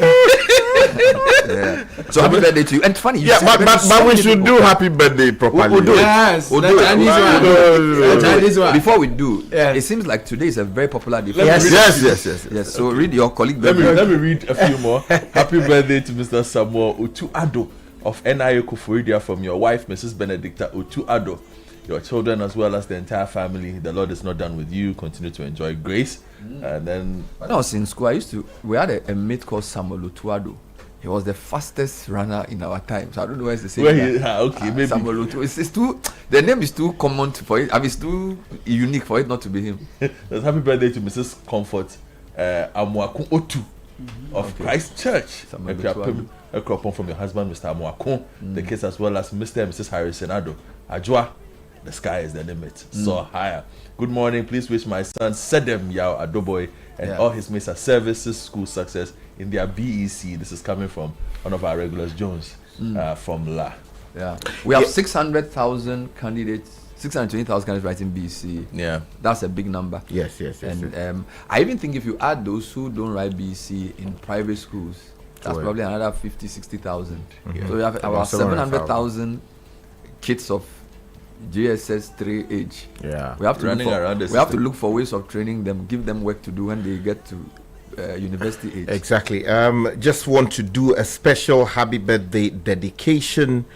Yeah. So happy birthday to you. And funny, you but we should do happy birthday properly. We'll do it. Yes, we'll do it. Chinese one. Before we do, it seems like today is a very popular day. Yes. So read your colleague. Let me read a few more. Happy birthday to Mr. Samuel Otuado of NIA Kufuridia, from your wife, Mrs. Benedicta Otuado, your children as well as the entire family. The Lord is not done with you. Continue to enjoy grace. And then when I was in school, we had a mate called Samuel Otuado. He was the fastest runner in our time. So I don't know why it's the same. Maybe. Samuel Otuado. It's too. The name is too common for it. I mean, it's too unique for it not to be him. Happy birthday to Mrs. Comfort Amuakun Otu of Christ Church. A crop from your husband, Mr. Amuakun. The kids as well as Mr. and Mrs. Harrison Ado. Ajwa. The sky is the limit. So higher. Good morning. Please wish my son Sedem Yao Adoboy and all his mates at services, school success in their BEC. This is coming from one of our regulars, Jones. from La. Yeah, we have 600,000 candidates. 620,000 candidates writing BC. Yeah, that's a big number. Yes. And I even think if you add those who don't write BC in private schools, that's probably another 50,000-60,000. So we have about 700,000 kids of GSS 3 age. Yeah, we have to look for ways of training them, give them work to do when they get to university age. Exactly. Just want to do a special happy birthday dedication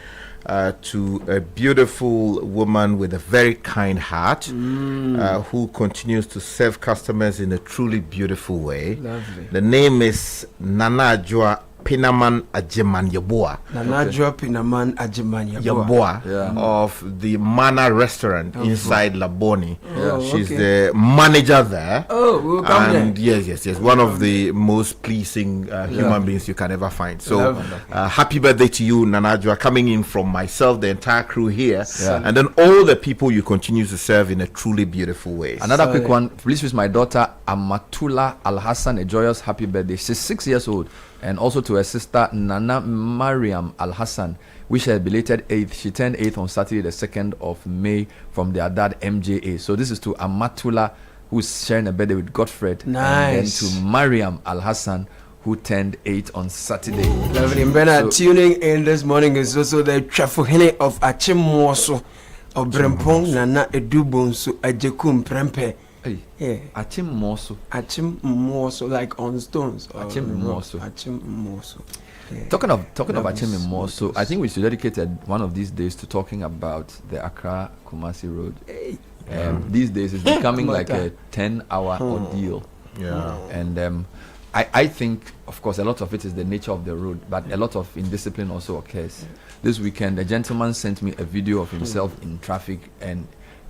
to a beautiful woman with a very kind heart, who continues to serve customers in a truly beautiful way. Lovely. The name is Nana Joa Pinaman Ajeman Yaboa. Nanajua Pinaman Ajeman Yaboa of the Mana restaurant inside Laboni. She's the manager there. We'll come and there. yes, one of the most pleasing human beings you can ever find. So happy birthday to you, Nanajua, coming in from myself, the entire crew here, and then all the people you continue to serve in a truly beautiful way. Another quick one, please wish my daughter Amatullah Al Hassan a joyous happy birthday. She's 6 years old. And also to her sister Nana Mariam Al Hassan, wish her belated 8th. She turned 8th on Saturday, the 2nd of May, from their dad MJA. So this is to Amatullah, who's sharing a birthday with Godfred. Nice. And then to Mariam Al Hassan, who turned 8 on Saturday. Lovely. And tuning in this morning is also the Trafuhene of Achimwoso of Brempong Nana Edubonsu Ajekum Prempe. Achim Moso, like on stones. Achim Moso. Yeah. Talking of Achim Moso, I think we should dedicate one of these days to talking about the Accra Kumasi Road. These days it's becoming like a 10-hour ordeal. Yeah. And I think, of course, a lot of it is the nature of the road, but a lot of indiscipline also occurs. This weekend, a gentleman sent me a video of himself in traffic, and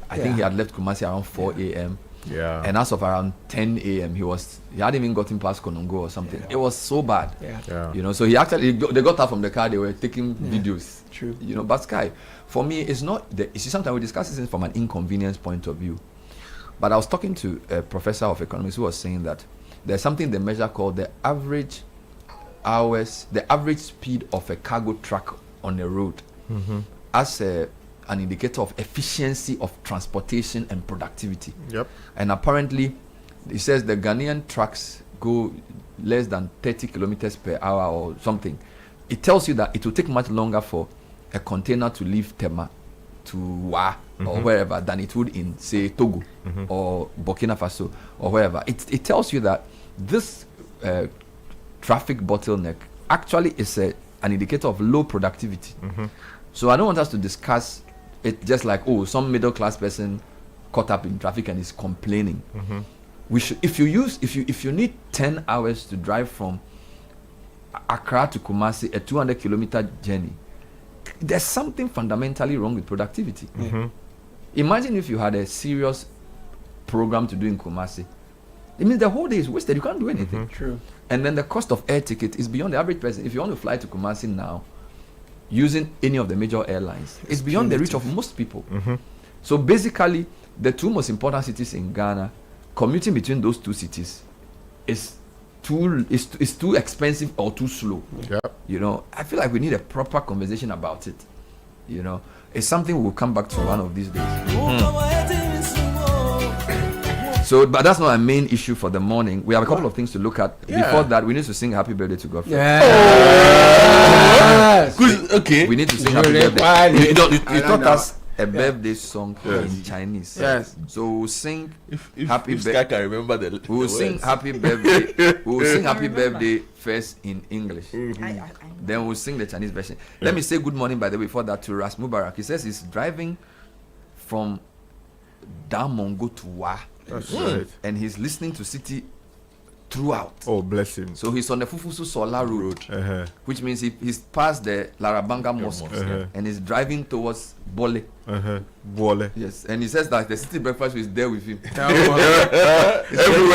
I think he had left Kumasi around 4 a.m. Yeah. And as of around 10 a.m., he hadn't even gotten past Konongo or something. It was so bad. You know, so they got out from the car, they were taking videos. True. You know, but Sky, for me, it's not, you see, sometimes we discuss this from an inconvenience point of view. But I was talking to a professor of economics who was saying that there's something they measure called the average speed of a cargo truck on a road as an indicator of efficiency of transportation and productivity. Yep. And apparently, it says the Ghanaian trucks go less than 30 kilometers per hour or something. It tells you that it will take much longer for a container to leave Tema to Wa or wherever than it would in, say, Togo or Burkina Faso or wherever. It tells you that this traffic bottleneck actually is an indicator of low productivity. So I don't want us to discuss it just like, some middle class person caught up in traffic and is complaining. We should, if you need 10 hours to drive from Accra to Kumasi, a 200-kilometer journey, there's something fundamentally wrong with productivity. Imagine if you had a serious program to do in Kumasi. It means the whole day is wasted. You can't do anything. True. And then the cost of air ticket is beyond the average person. If you want to fly to Kumasi now, using any of the major airlines, it's beyond the reach of most people. So basically, the two most important cities in Ghana, commuting between those two cities is too expensive or too slow. You know, I feel like we need a proper conversation about it. You know, it's something we'll come back to one of these days. So, but that's not a main issue for the morning. We have a couple of things to look at. Before that, we need to sing happy birthday to Godfrey. Okay. We need to sing happy birthday. You taught us a birthday song in Chinese. Yes. So we'll sing happy birthday. I can remember the We'll sing happy birthday. We'll sing happy birthday first in English. Then we'll sing the Chinese version. Let me say good morning, by the way, before that, to Ras Mubarak. He says he's driving from Damongo to Wa. That's right. And he's listening to Citi throughout. Oh, bless him. So he's on the Fufusu Solar Road, which means he's past the Larabanga Mosque and he's driving towards Bole. Bole. Yes, and he says that the City Breakfast is there with him. Everywhere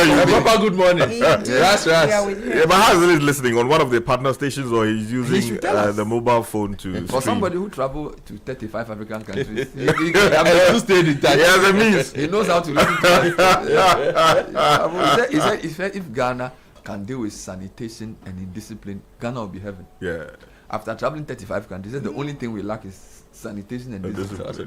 you Papa, good morning. Ras. Yeah, but how is he listening? On one of the partner stations, or he's using the mobile phone to For somebody who travel to 35 African countries, he has a means. He knows how to listen to us. He said if Ghana can deal with sanitation and indiscipline, Ghana will be heaven. Yeah. after traveling 35 countries, the only thing we lack is sanitation and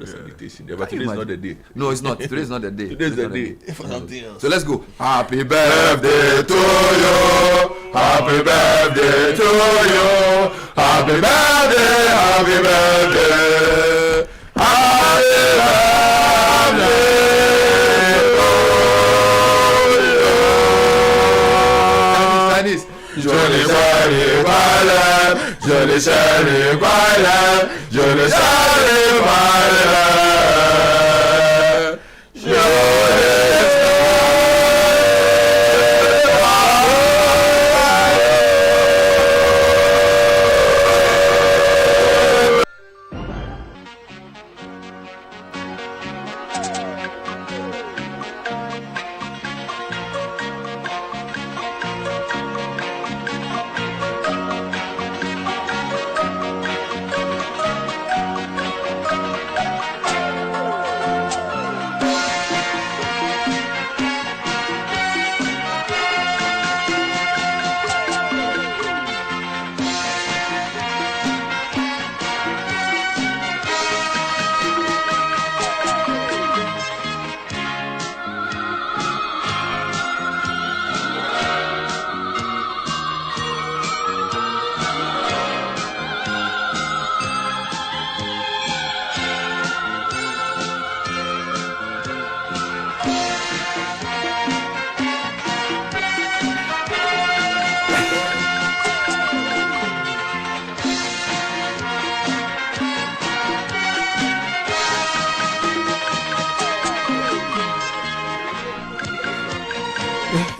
sanitation. Yeah, but today is not the day. No, it's not. Today is not the day. Today is the day. For something else. So let's go. Happy birthday to you. Happy birthday to you. Happy birthday. Happy birthday. Happy birthday. Johnny Sally Bala, Johnny Sally Bala, Johnny Sally Bala.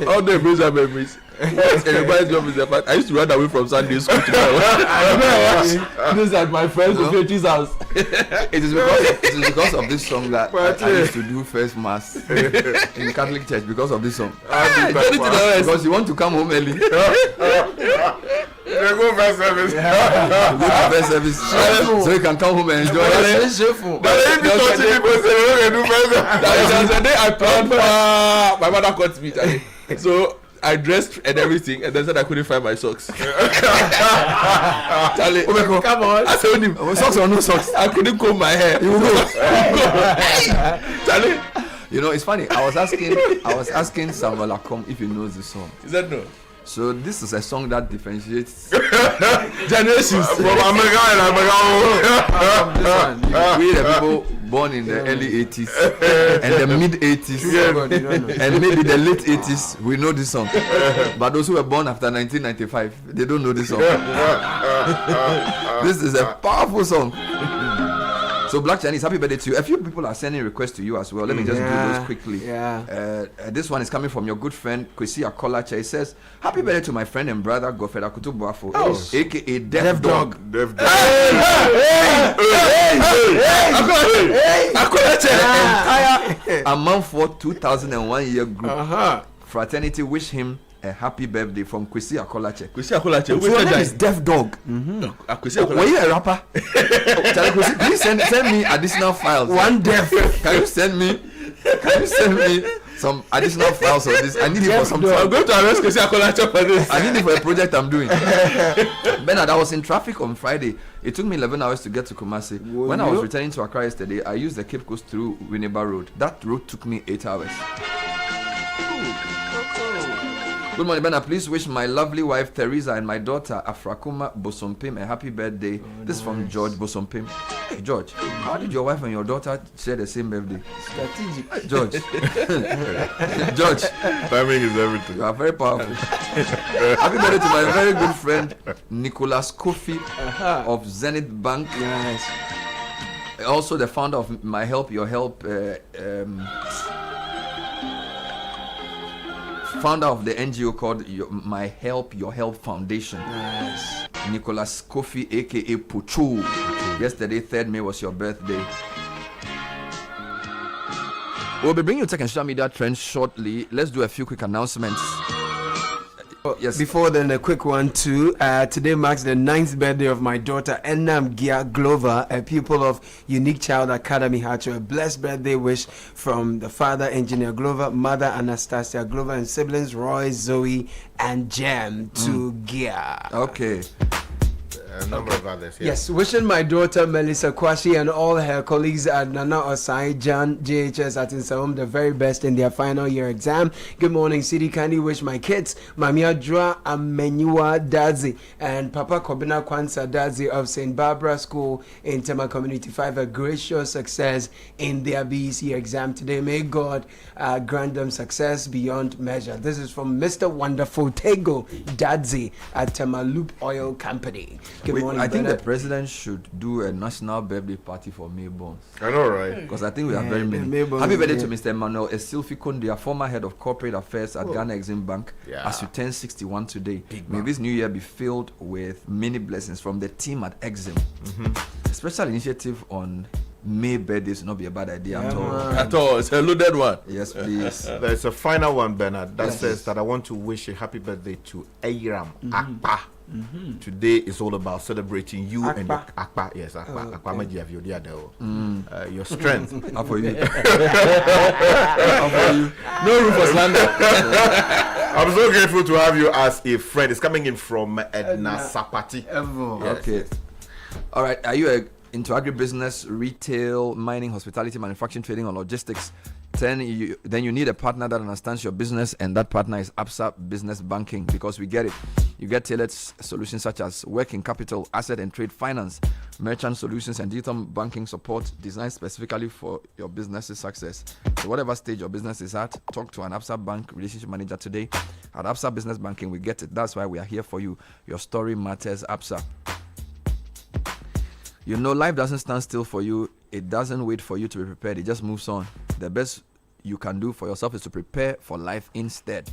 All the memories. Everybody's job is the fact I used to run away from Sunday school to my this is at my friend's Fetty's house. It is because of this song that I used to do first mass in the Catholic Church because of this song. Because you want to come home early. Go first service. Go to first service so you can come home and enjoy it. The day I planned my mother caught me. So I dressed and everything, and then said I couldn't find my socks. Charlie, come on! I told him, socks or no socks? I couldn't comb my hair. You go. Charlie, you know it's funny. I was asking Samuel Akom if he knows the song. Is that no? So this is a song that differentiates generations from America and America. We the people born in the early 80s and the mid 80s and maybe the late 80s, we know this song. But those who were born after 1995, they don't know this song. This is a powerful song. So Black Chinese, happy birthday to you. A few people are sending requests to you as well. Let me just do those quickly. This one is coming from your good friend Kwesi Akolache. He says, happy birthday to my friend and brother Godfred Akutubuafo, aka Deaf Dog. Deaf Dog. Akolache. Entire Ammanford 2001 year group fraternity wish him a happy birthday from Kwesi Akolache. Kwesi Akolache. So your name is Deaf Dog. Were you a rapper? Kwesi, can you send me additional files? One deaf. Can you send me some additional files of this? I need it for something. I'm going to arrest Kwesi Akolache for this. I need it for a project I'm doing. Bernard, I was in traffic on Friday. It took me 11 hours to get to Kumasi. When I was returning to Accra yesterday, I used the Cape Coast through Winneba Road. That road took me 8 hours. Good morning, Bernard. Please wish my lovely wife Teresa and my daughter Afrakuma Bosompim a happy birthday. This is from George Bosompim. George, how did your wife and your daughter share the same birthday? Strategic. George. George. Timing is everything. You are very powerful. Happy birthday to my very good friend Nicholas Kofi of Zenith Bank. Yes. Also the founder of My Help Your Help. Founder of the NGO called My Help Your Help Foundation. Nice. Nicholas Kofi, aka Puchu. Yesterday, 3rd May, was your birthday. We'll be bringing you tech and social media trends shortly. Let's do a few quick announcements. Yes. Before then, a quick one too. Today marks the 9th birthday of my daughter Enam Gia Glover, a pupil of Unique Child Academy Hacho. A blessed birthday wish from the father, Engineer Glover, mother Anastasia Glover, and siblings Roy, Zoe, and Jem to Gia. Okay. A number of others. Yeah. Yes, wishing my daughter Melissa Kwashi and all her colleagues at Nana Osai, Jan, JHS at Insaum the very best in their final year exam. Good morning, Citi. Kindly wish my kids, Mamia Dra Amenua Dazi and Papa Kobina Kwanza Dazi of St. Barbara School in Tema Community 5 a gracious success in their BEC exam today. May God grant them success beyond measure. This is from Mr. Wonderful Tego Dazi at Tema Loop Oil Company. Good morning, I think Bernard. the president should do a national birthday party for May Bonds. I know, right? Because I think we have very many. Happy birthday to Mr. Emmanuel Esilfi Kondia, former head of corporate affairs at Ghana Exim Bank. As you turn 61 today, may this new year be filled with many blessings from the team at Exim. A special initiative on May birthdays will not be a bad idea at all. At all. It's a loaded one. Yes, please. There's a final one, Bernard, that says that I want to wish a happy birthday to Ayram Akpa. Today is all about celebrating you and your Akpa. Yes, Akpa. Akpa Maji of your strength. How for you? No room for slander. I'm so grateful to have you as a friend. It's coming in from Edna Sapati. Okay. All right. Are you into agribusiness, retail, mining, hospitality, manufacturing, trading, or logistics? Then you need a partner that understands your business, and that partner is Absa Business Banking, because we get it. You get tailored solutions such as working capital, asset and trade finance, merchant solutions, and digital banking support designed specifically for your business's success. So whatever stage your business is at, talk to an Absa Bank relationship manager today. At Absa Business Banking, we get it. That's why we are here for you. Your story matters, Absa. You know, life doesn't stand still for you. It doesn't wait for you to be prepared. It just moves on. The best you can do for yourself is to prepare for life instead.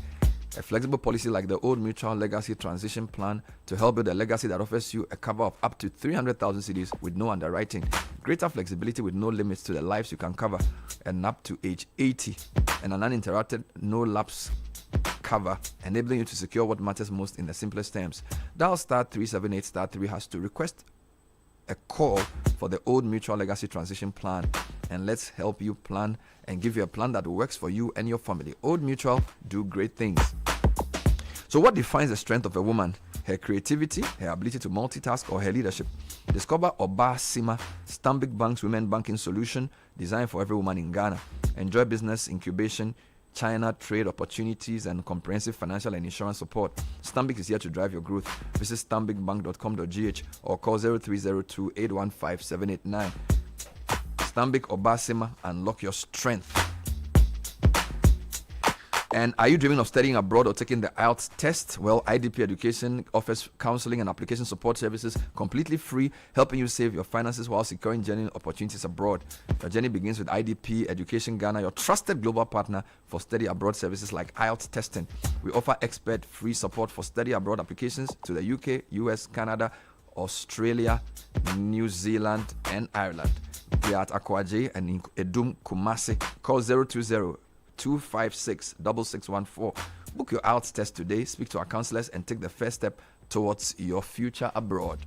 A flexible policy like the Old Mutual Legacy Transition Plan to help build a legacy that offers you a cover of up to 300,000 cedis with no underwriting, greater flexibility with no limits to the lives you can cover, and up to age 80, and an uninterrupted, no lapse cover, enabling you to secure what matters most in the simplest terms. Dial *378*3# to request a call for the Old Mutual Legacy Transition Plan, and let's help you plan and give you a plan that works for you and your family. Old Mutual, do great things. So what defines the strength of a woman? Her creativity, her ability to multitask, or her leadership? Discover Oba Sima, Stanbic Bank's women banking solution designed for every woman in Ghana. Enjoy business incubation, China trade opportunities, and comprehensive financial and insurance support. Stanbic is here to drive your growth. Visit stanbicbank.com.gh or call 0302 815 789. Stanbic Obasima, unlock your strength. And are you dreaming of studying abroad or taking the IELTS test? Well, IDP Education offers counseling and application support services completely free, helping you save your finances while securing journey opportunities abroad. Your journey begins with IDP Education Ghana, your trusted global partner for study abroad services like IELTS testing. We offer expert free support for study abroad applications to the UK, US, Canada, Australia, New Zealand, and Ireland. We are at Akwaje and in Edum, Kumasi. Call 020-256-6614. Book your IELTS test today, speak to our counselors, and take the first step towards your future abroad.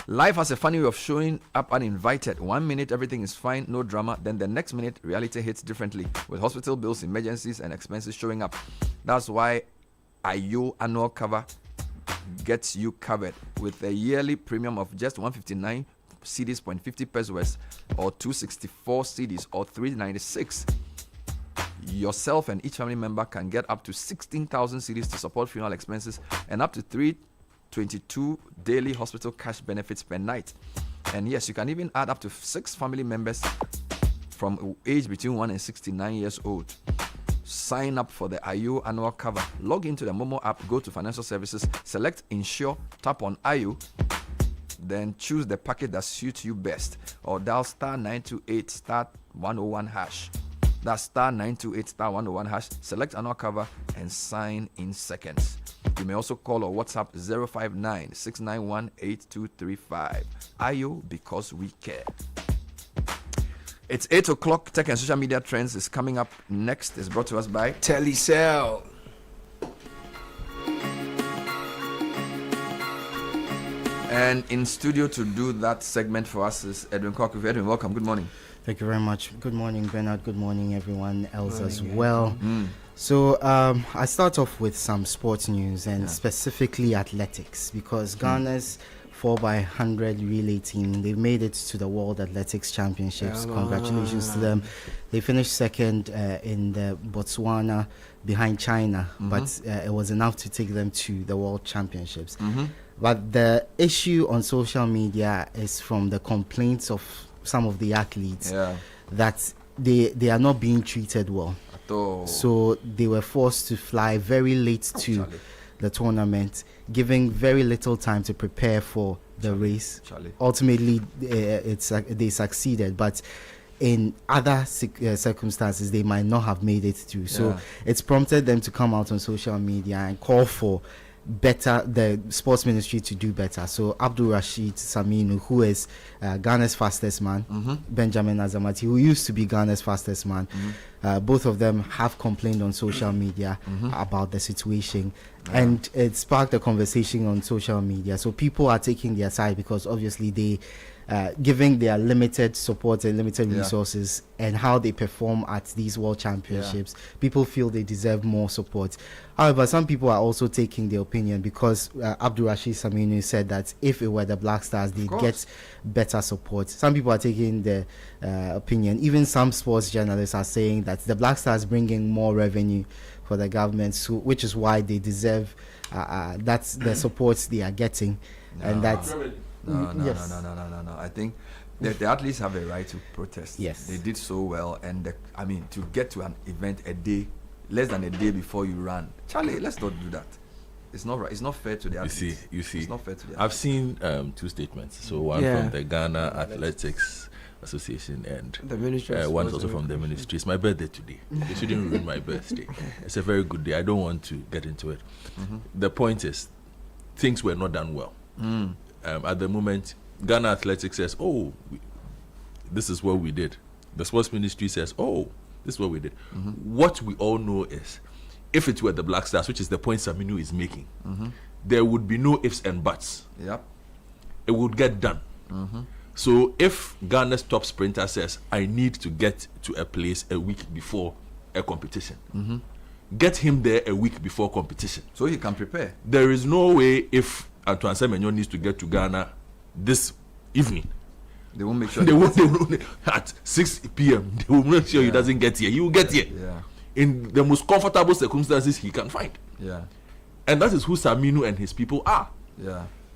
Life has a funny way of showing up uninvited. 1 minute everything is fine, no drama, then the next minute reality hits differently, with hospital bills, emergencies, and expenses showing up. That's why IO annual cover gets you covered with a yearly premium of just 159 cedis, 0.50 pesos, or 264 cedis, or 396. Yourself and each family member can get up to 16,000 cedis to support funeral expenses and up to 322 daily hospital cash benefits per night. And yes, you can even add up to 6 family members from age between 1 and 69 years old. Sign up for the IO annual cover. Log into the Momo app, go to financial services, select insure, tap on IO, then choose the package that suits you best, or dial *928*101#. That's *928*101#. Select annual cover and sign in seconds. You may also call or WhatsApp 059-691-8235. IO, because we care. It's 8 o'clock. Tech and social media trends is coming up next. It's brought to us by Telecel. And in studio to do that segment for us is Edwin Kwok. Edwin, welcome. Good morning. Thank you very much. Good morning, Bernard. Good morning, everyone else as well. So I start off with some sports news and specifically athletics, because Ghana's 4x100 relay team, they've made it to the World Athletics Championships. Congratulations to them. They finished second in the Botswana behind China, but it was enough to take them to the World Championships. But the issue on social media is from the complaints of some of the athletes that they are not being treated well. So they were forced to fly very late to the tournament, giving very little time to prepare for the race. Ultimately, they succeeded, but in other circumstances, they might not have made it through. So it's prompted them to come out on social media and call for the sports ministry to do better. So Abdul Rashid Saminu, who is Ghana's fastest man, Benjamin Azamati, who used to be Ghana's fastest man, both of them have complained on social media about the situation, and it sparked a conversation on social media. So people are taking their side, because obviously they giving their limited support and limited resources and how they perform at these world championships, people feel they deserve more support. However, some people are also taking their opinion, because Abdul Rashid Saminu said that if it were the Black Stars, they'd get better support. Some people are taking the opinion. Even some sports journalists are saying that the Black Stars bring in more revenue for the government, so, which is why they deserve that's the support they are getting. And that's No. I think the athletes have a right to protest. Yes, they did so well, and to get to an event less than a day before you run, Charlie, let's not do that. It's not right. It's not fair to the athletes. You see. It's not fair to the athletes. I've seen two statements. So one from the Ghana Athletics Association, and the ministry one is also from the ministry. It's my birthday today. They shouldn't ruin my birthday. It's a very good day. I don't want to get into it. The point is, things were not done well. At the moment, Ghana Athletics says, this is what we did. The sports ministry says, this is what we did. What we all know is, if it were the Black Stars, which is the point Saminu is making, there would be no ifs and buts. It would get done. So if Ghana's top sprinter says, I need to get to a place a week before a competition, get him there a week before competition, so he can prepare. There is no way if Antoine Semenyo needs to get to Ghana this evening, they won't make sure they won't at 6 p.m. they will make sure he doesn't get here. He will get here in the most comfortable circumstances he can find. And that is who Saminu and his people are.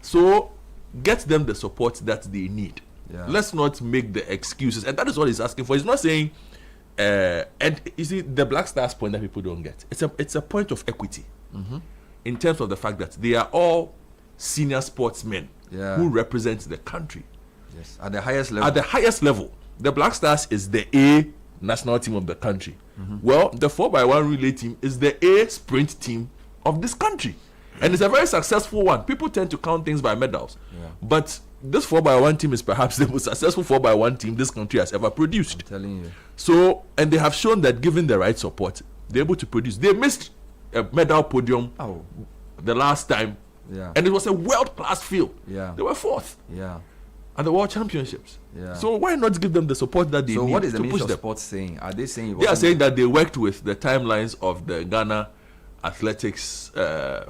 So get them the support that they need. Let's not make the excuses, and that is what he's asking for. He's not saying and you see, the Black Stars point that people don't get, it's a point of equity in terms of the fact that they are all senior sportsmen who represent the country at the highest level. At the highest level, the Black Stars is the A national team of the country. Well, the 4x1 relay team is the A sprint team of this country, and it's a very successful one. People tend to count things by medals, but this 4x1 team is perhaps the most successful 4x1 team this country has ever produced. I'm telling you. So, and they have shown that given the right support, they're able to produce. They missed a medal podium the last time, and it was a world-class field. They were fourth at the World Championships. So why not give them the support that they need? So what is the to push Ministry of them? Sports saying? Are they saying? They are saying that they worked with the timelines of the Ghana Athletics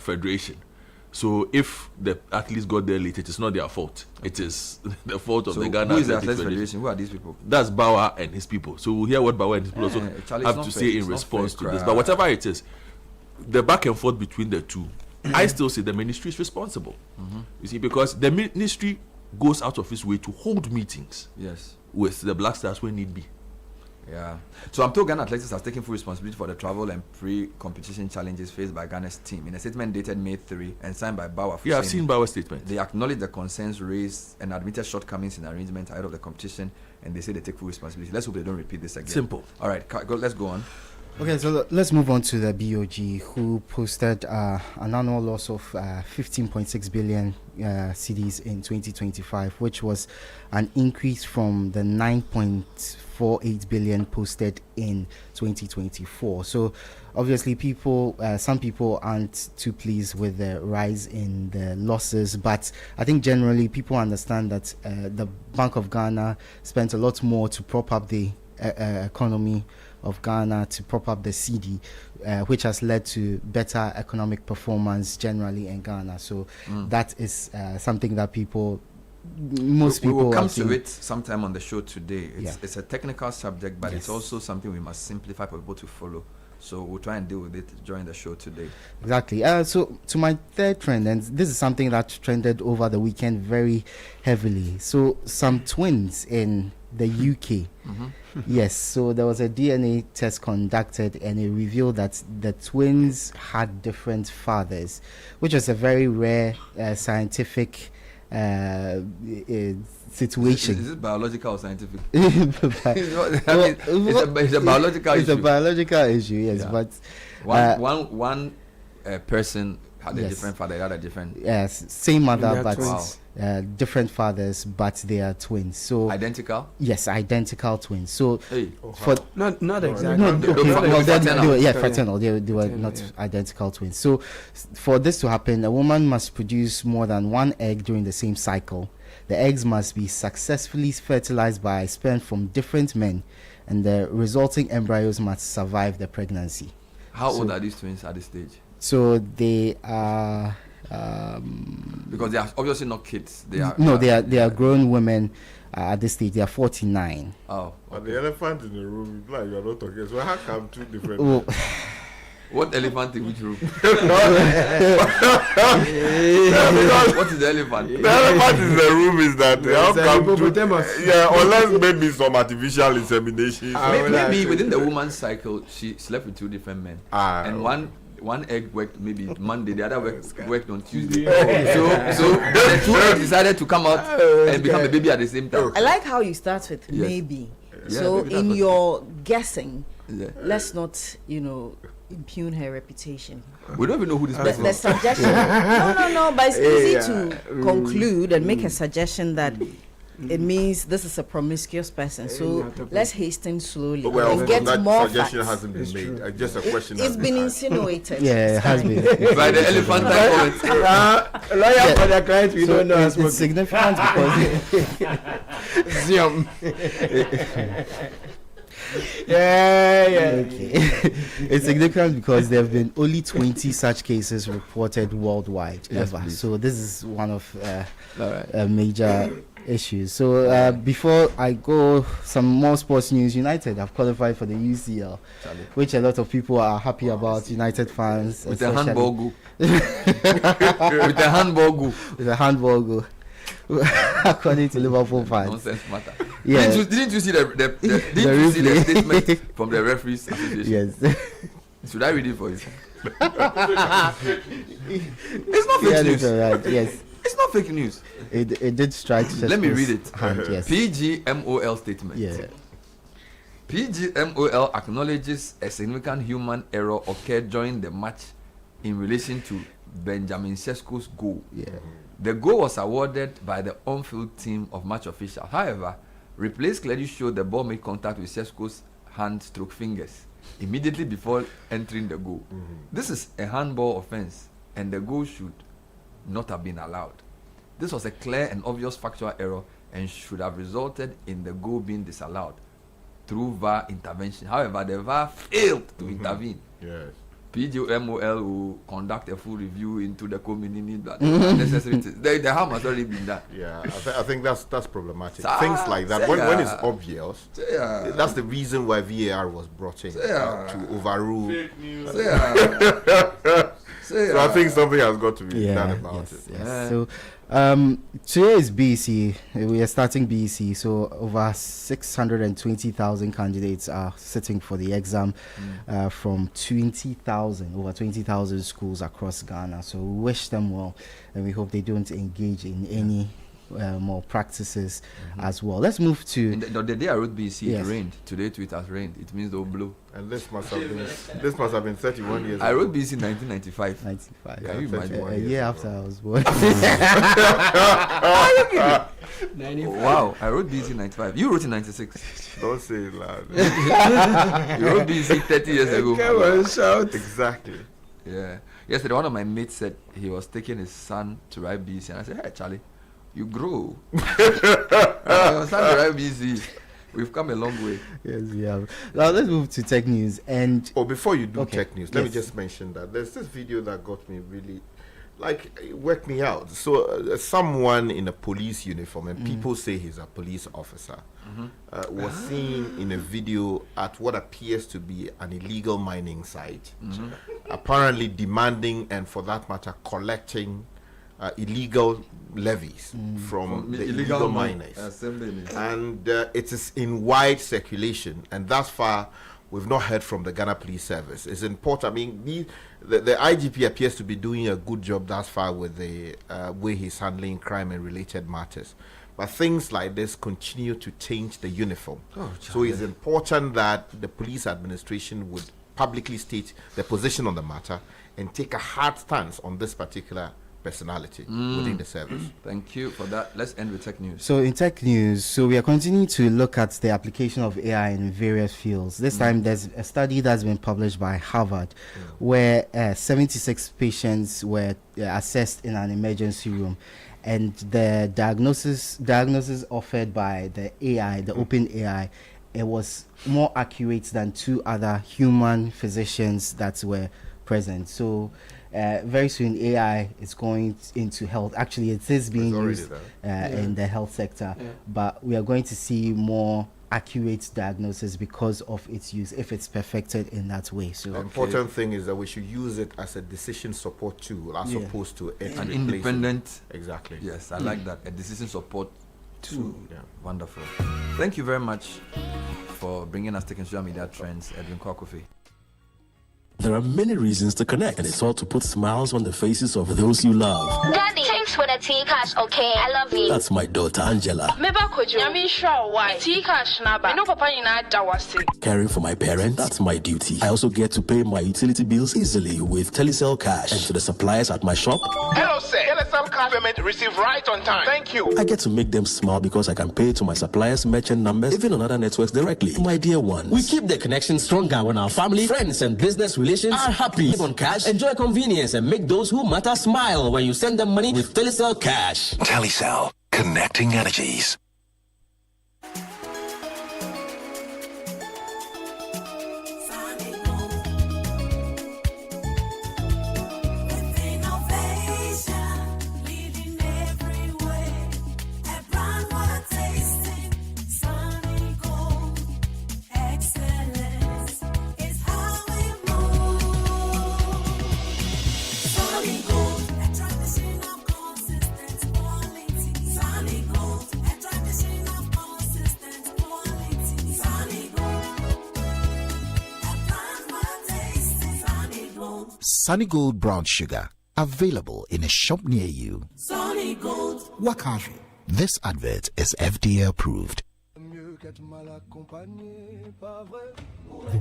Federation. So if the athletes got there late, it is not their fault. It is the fault of the Ghana Athletics Federation. Who are these people? That's Bauer and his people. So we'll hear what Bauer and his people also have to say in response to this. But whatever it is, the back and forth between the two, I still say the ministry is responsible. You see, because the ministry goes out of its way to hold meetings with the Black Stars when need be. So I'm told Ghana Athletics has taken full responsibility for the travel and pre-competition challenges faced by Ghana's team. In a statement dated May 3 and signed by Bauer. I've seen Bauer's statement. They acknowledge the concerns raised and admitted shortcomings in arrangement ahead of the competition, and they say they take full responsibility. Let's hope they don't repeat this again. Simple. All right, let's go on. Okay, so let's move on to the BOG, who posted an annual loss of 15.6 billion cedis in 2025, which was an increase from the 9.48 billion posted in 2024. So obviously some people aren't too pleased with the rise in the losses, but I think generally people understand that the Bank of Ghana spent a lot more to prop up the economy of Ghana to prop up the Citi, which has led to better economic performance generally in Ghana. So that is something that most people will come to it sometime on the show today. It's a technical subject, but it's also something we must simplify for people to follow. So we'll try and deal with it during the show today. Exactly. So to my third trend, and this is something that trended over the weekend very heavily. So some twins in the UK. Yes, so there was a DNA test conducted and it revealed that the twins had different fathers, which was a very rare scientific situation. Is it biological or scientific? It's a biological issue. It's a biological issue, yes. Yeah. But one person had a different father, had a different... Yes, same mother, but different fathers, but they are twins. So identical? Yes, identical twins. So not exactly. Fraternal. They were not identical twins. So for this to happen, a woman must produce more than one egg during the same cycle. The eggs must be successfully fertilized by sperm from different men, and the resulting embryos must survive the pregnancy. How old are these twins at this stage? So they are because they are obviously not kids. They are they are grown women at this stage. They are 49. Oh, but the elephant in the room is like you are not talking. So how come two different? What elephant in which room? What is the elephant? The elephant in the room is that how come two, unless maybe some artificial insemination. Maybe within the woman's cycle, she slept with two different men, and one egg worked maybe Monday, the other worked on Tuesday. So the two eggs decided to come out and become a baby at the same time. I like how you start with maybe. So in your guessing, let's not, impugn her reputation. We don't even know who this person is. The suggestion. No, but it's easy to conclude and make a suggestion that it means this is a promiscuous person. So let's hasten slowly and get more suggestion facts. hasn't been made. Just a question. It's been insinuated. Yeah, it has been. By the elephant comment. Lawyer for the client, we don't know. It's significant because Okay. It's significant because there have been only 20 such cases reported worldwide ever. Please. So this is one of major issues. So before I go, some more sports news. United have qualified for the UCL, which a lot of people are happy about. United fans with the handball goal. With the handball goal. With the handball goal. According to Liverpool fans. Nonsense matter. Yeah. Didn't you see the statement from the referees association? Yes. Should I read it for you? It's not fake news. Right. Yes. It's not fake news. It did strike. Let me read it. Yes. PGMOL statement. Yeah. PGMOL acknowledges a significant human error occurred during the match in relation to Benjamin Sesko's goal. Yeah. The goal was awarded by the on-field team of match officials. However, replays clearly showed the ball made contact with Sesko's hand/fingers immediately before entering the goal. This is a handball offense, and the goal should not have been allowed. This was a clear and obvious factual error and should have resulted in the goal being disallowed through VAR intervention. However, the VAR failed to intervene. Yes. PGMOL will conduct a full review into the community that necessary. The harm has already been done. Yeah, I think that's problematic. Things like that, when it's obvious, that's the reason why VAR was brought in to overrule. Fake news. So I think something has got to be done about it. Yes. So today is BEC. We are starting BEC. So over 620,000 candidates are sitting for the exam from over 20,000 schools across Ghana. So we wish them well, and we hope they don't engage in any more practices as well. Let's move to the day I wrote BEC. It rained. Today it has rained. It means they'll blow. And this must have been 31 years I ago. wrote BEC in 1995. 95. Can you imagine? A year after I was born. Wow, I wrote BEC in 95. You wrote in 96. Don't say it loud. You wrote BEC 30 years ago. Come on, shout. Exactly. Yeah. Yesterday, one of my mates said he was taking his son to write BEC, and I said, "Hey, Charlie, you grow." Your son to write BEC. We've come a long way. Yes, we have. Now let's move to tech news. And before you do tech news, let me just mention that there's this video that got me really, worked me out. So someone in a police uniform, and people say he's a police officer, was seen in a video at what appears to be an illegal mining site, apparently demanding and, for that matter, collecting illegal levies from the illegal miners. And it is in wide circulation, and thus far we've not heard from the Ghana Police Service. It's important. I mean, the IGP appears to be doing a good job thus far with the way he's handling crime and related matters. But things like this continue to taint the uniform. So it's important that the police administration would publicly state their position on the matter and take a hard stance on this particular personality within the service. Thank you for that. Let's end with tech news. So in tech news, we are continuing to look at the application of AI in various fields. This time there's a study that's been published by Harvard where 76 patients were assessed in an emergency room, and the diagnosis offered by the AI, the open AI, it was more accurate than 2 other human physicians that were present. So very soon AI is going into health. Actually, it is being used in the health sector, but we are going to see more accurate diagnosis because of its use if it's perfected in that way. So the important thing is that we should use it as a decision support tool as opposed to an independent. Exactly. Yes, I like that. A decision support tool. Wonderful. Thank you very much for bringing us to social media trends, Edwin Kwakofi. There are many reasons to connect, and it's all to put smiles on the faces of those you love. Daddy, thanks for the tea cash, okay? I love you. That's my daughter Angela. Caring for my parents, that's my duty. I also get to pay my utility bills easily with Telecel Cash. And to the suppliers at my shop, hello sir, Telecel Cash payment received right on time. Thank you. I get to make them smile because I can pay to my suppliers' merchant numbers, even on other networks directly. My dear ones, we keep the connection stronger when our family, friends, and business relations are happy. Live on cash, enjoy convenience, and make those who matter smile when you send them money with Telecel Cash. Telecel, connecting energies. Sunny Gold Brown Sugar, available in a shop near you. Sunny Gold. What country? This advert is FDA approved. The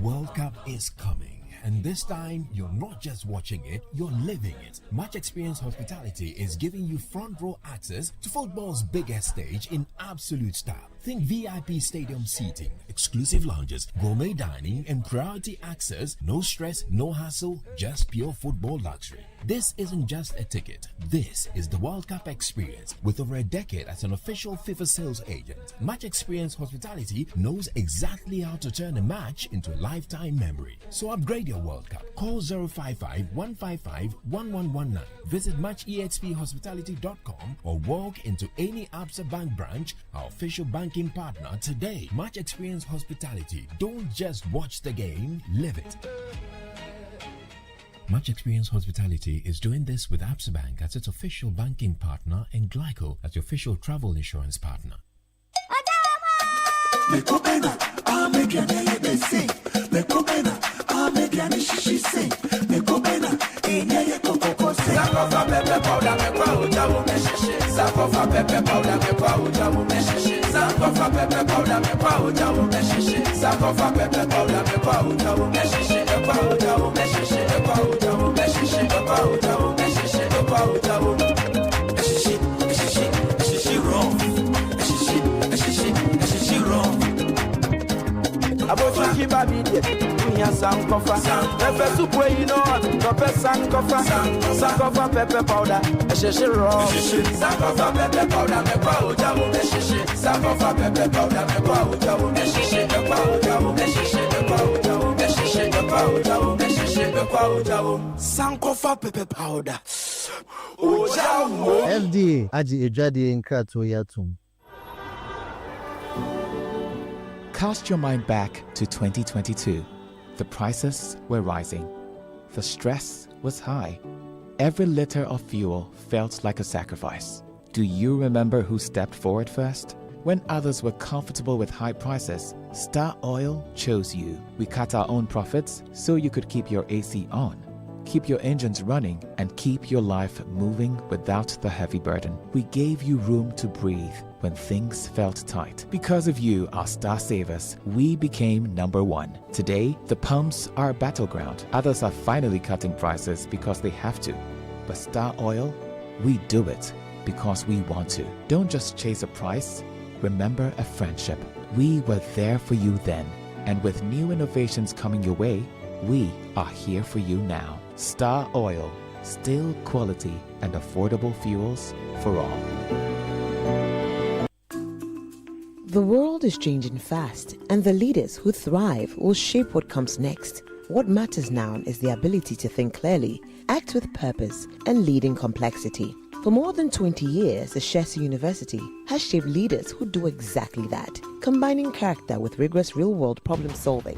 World Cup is coming. And this time, you're not just watching it, you're living it. Match Experience Hospitality is giving you front row access to football's biggest stage in absolute style. Think VIP stadium seating, exclusive lounges, gourmet dining, and priority access. No stress, no hassle, just pure football luxury. This isn't just a ticket. This is the World Cup experience. With over a decade as an official FIFA sales agent, Match Experience Hospitality knows exactly how to turn a match into a lifetime memory. So upgrade your World Cup. Call 055-155-1119. Visit matchexphospitality.com or walk into any Absa Bank branch, our official banking partner today. Match Experience Hospitality. Don't just watch the game, live it. Match Experience Hospitality is doing this with Absa Bank as its official banking partner and Glyco as your official travel insurance partner. Abosuki baby de unya sankofa pepper soup where you know pepper sankofa pepper powder sheshe raw sankofa pepper powder me pa oja wo me sheshe Sankofa pepe powder me kwa ujawo me shishe me kwa ujawo me shishe me kwa ujawo me shishe me kwa ujawo me shishe me kwa ujawo Sankofa pepe powder ujawo FDA aji ejade nkrato yatum. Cast your mind back to 2022. The prices were rising. The stress was high. Every liter of fuel felt like a sacrifice. Do you remember who stepped forward first? When others were comfortable with high prices, Star Oil chose you. We cut our own profits so you could keep your AC on, keep your engines running, and keep your life moving without the heavy burden. We gave you room to breathe when things felt tight. Because of you, our star savers, we became #1. Today, the pumps are a battleground. Others are finally cutting prices because they have to. But Star Oil, we do it because we want to. Don't just chase a price, remember a friendship. We were there for you then, and with new innovations coming your way, we are here for you now. Star Oil, still quality and affordable fuels for all. The world is changing fast, and the leaders who thrive will shape what comes next. What matters now is the ability to think clearly, act with purpose, and lead in complexity. For more than 20 years, Ashesi University has shaped leaders who do exactly that, combining character with rigorous real-world problem-solving.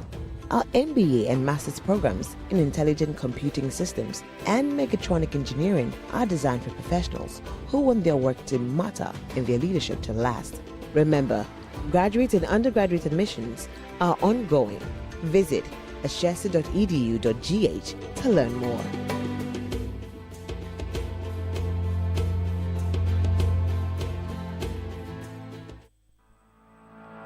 Our MBA and Master's programs in Intelligent Computing Systems and Mechatronic Engineering are designed for professionals who want their work to matter and their leadership to last. Remember, graduate and undergraduate admissions are ongoing. Visit ashesi.edu.gh to learn more.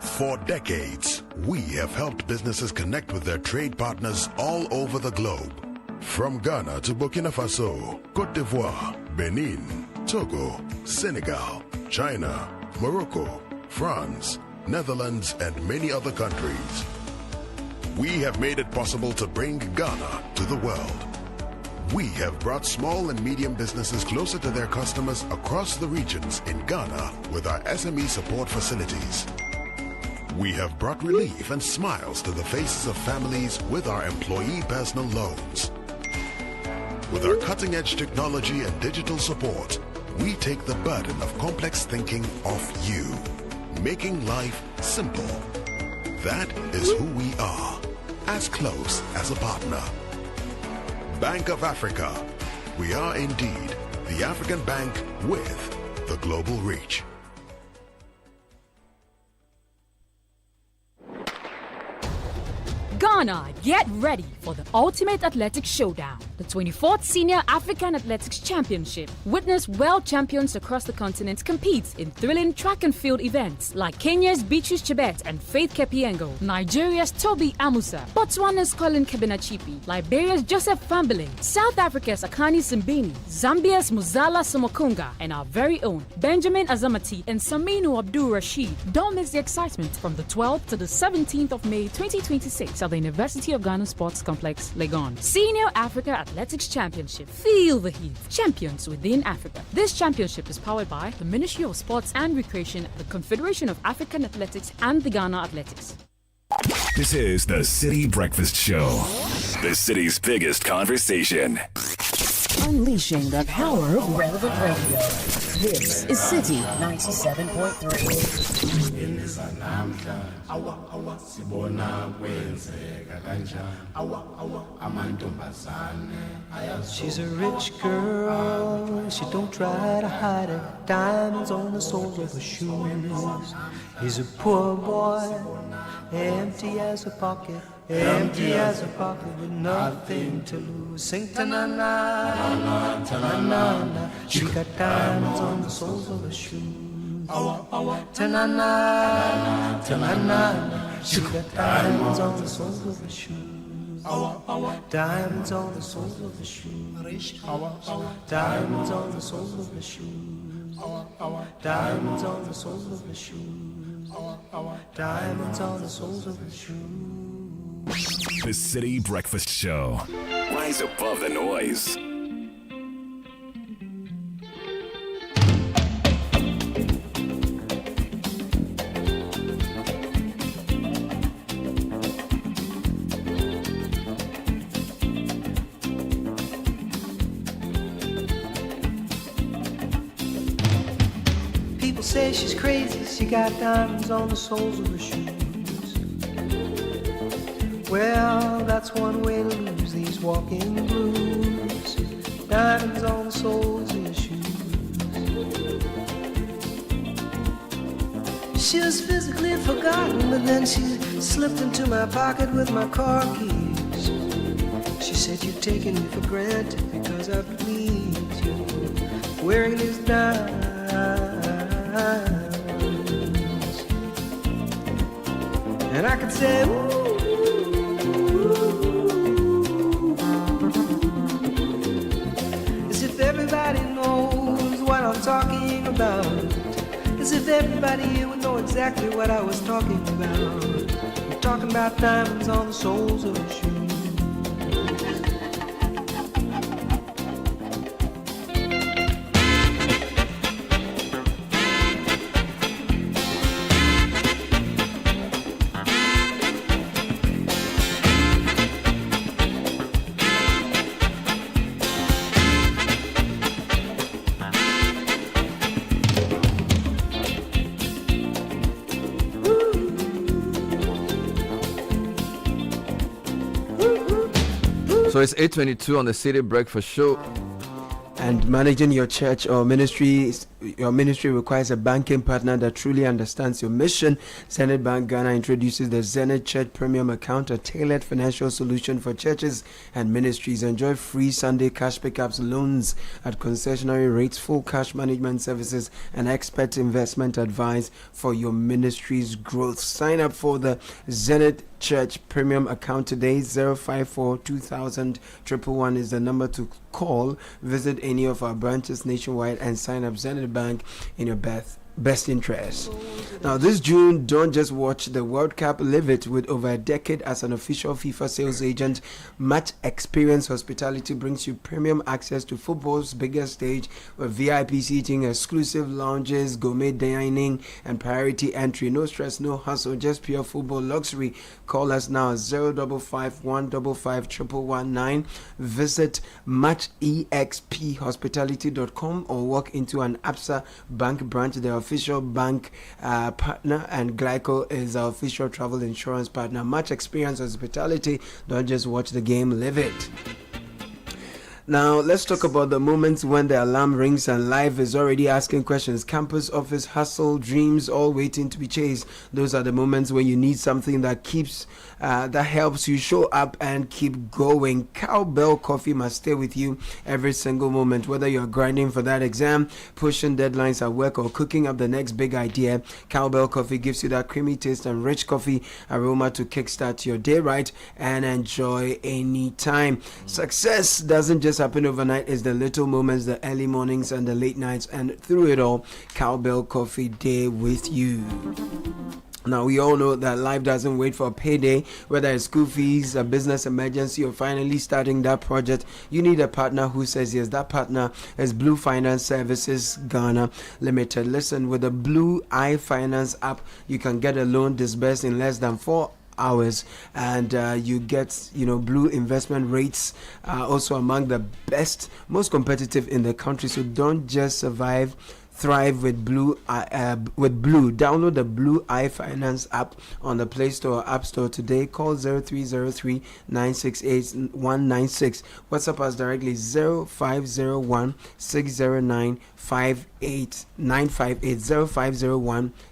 For decades, we have helped businesses connect with their trade partners all over the globe. From Ghana to Burkina Faso, Côte d'Ivoire, Benin, Togo, Senegal, China, Morocco, France, Netherlands, and many other countries. We have made it possible to bring Ghana to the world. We have brought small and medium businesses closer to their customers across the regions in Ghana with our SME support facilities. We have brought relief and smiles to the faces of families with our employee personal loans. With our cutting-edge technology and digital support, we take the burden of complex thinking off you, making life simple. That is who we are, as close as a partner. Bank of Africa. We are indeed the African bank with the global reach. Ghana, get ready for the Ultimate Athletics Showdown, the 24th Senior African Athletics Championship. Witness world champions across the continent compete in thrilling track and field events like Kenya's Beatrice Chebet and Faith Kepiengo, Nigeria's Toby Amusa, Botswana's Colin Kebenachipi, Liberia's Joseph Fambeling, South Africa's Akani Simbini, Zambia's Muzala Somokunga, and our very own Benjamin Azamati and Saminu Abdul Rashid. Don't miss the excitement from the 12th to the 17th of May 2026 at the University of Ghana Sports Complex, Legon. Senior Africa Athletics Championship. Feel the heat. Champions within Africa. This championship is powered by the Ministry of Sports and Recreation, the Confederation of African Athletics, and the Ghana Athletics. This is the Citi Breakfast Show, the city's biggest conversation. Unleashing the power of relevant radio. This is Citi 97.3. She's a rich girl, she don't try to hide it. Diamonds on the soles of her shoes. He's a poor boy, empty as a pocket. Empty as a pocket with nothing to lose. Sing ta-na-na, ta-na-na. She got diamonds on the soles of her shoes. Ta-na-na, ta-na-na. She got diamonds on the soles of her shoes. Diamonds on the soles of her shoes. Diamonds on the soles of her shoes. Diamonds on the soles of her shoes. Diamonds on the soles of her shoes. The Citi Breakfast Show. Rise above the noise. say she's crazy, she got diamonds on the soles of her shoes. Well, that's one way to lose these walking blues. Diamonds on the soles of your shoes. She was physically forgotten, but then she slipped into my pocket with my car keys. She said, you've taken me for granted because I please you, wearing these diamonds. And I could say, ooh, as if everybody knows what I'm talking about. As if everybody here would know exactly what I was talking about. I'm talking about diamonds on the soles of her shoes. So it's 8:22 on the City Breakfast Show. And managing your church or ministry, your ministry requires a banking partner that truly understands your mission. Zenith Bank Ghana introduces the Zenith Church Premium Account, a tailored financial solution for churches and ministries. Enjoy free Sunday cash pickups, loans at concessionary rates, full cash management services, and expert investment advice for your ministry's growth. Sign up for the Zenith Church Premium Account today. 054-2000-111 is the number to call. Visit any of our branches nationwide and sign up Zenith Bank in your best interest. Now this June, don't just watch the World Cup, live it. With over a decade as an official FIFA sales agent, Match Experience Hospitality brings you premium access to football's biggest stage with VIP seating, exclusive lounges, gourmet dining, and priority entry. No stress, no hustle, just pure football luxury. Call us now at 055-155-119. Visit matchexphospitality.com or walk into an Absa Bank branch. Their official bank partner, and Glyco is our official travel insurance partner. Match Experience Hospitality. Don't just watch the game, live it. Now, let's talk about the moments when the alarm rings and life is already asking questions. Campus, office, hustle, dreams, all waiting to be chased. Those are the moments when you need something that that helps you show up and keep going. Cowbell Coffee must stay with you every single moment. Whether you're grinding for that exam, pushing deadlines at work, or cooking up the next big idea, Cowbell Coffee gives you that creamy taste and rich coffee aroma to kickstart your day right and enjoy any time. Success doesn't just happen overnight. It's the little moments, the early mornings and the late nights, and through it all, Cowbell Coffee Day with you. Now, we all know that life doesn't wait for a payday. Whether it's school fees, a business emergency, or finally starting that project, you need a partner who says yes. That partner is Blue Finance Services Ghana Limited. Listen, with the Blue iFinance app, you can get a loan disbursed in less than 4 hours, and you get Blue investment rates also among the best, most competitive in the country. So don't just survive, thrive with Blue. Download the Blue iFinance app on the Play Store or App Store today. Call 0303-968-196. WhatsApp us directly 0501-609-58958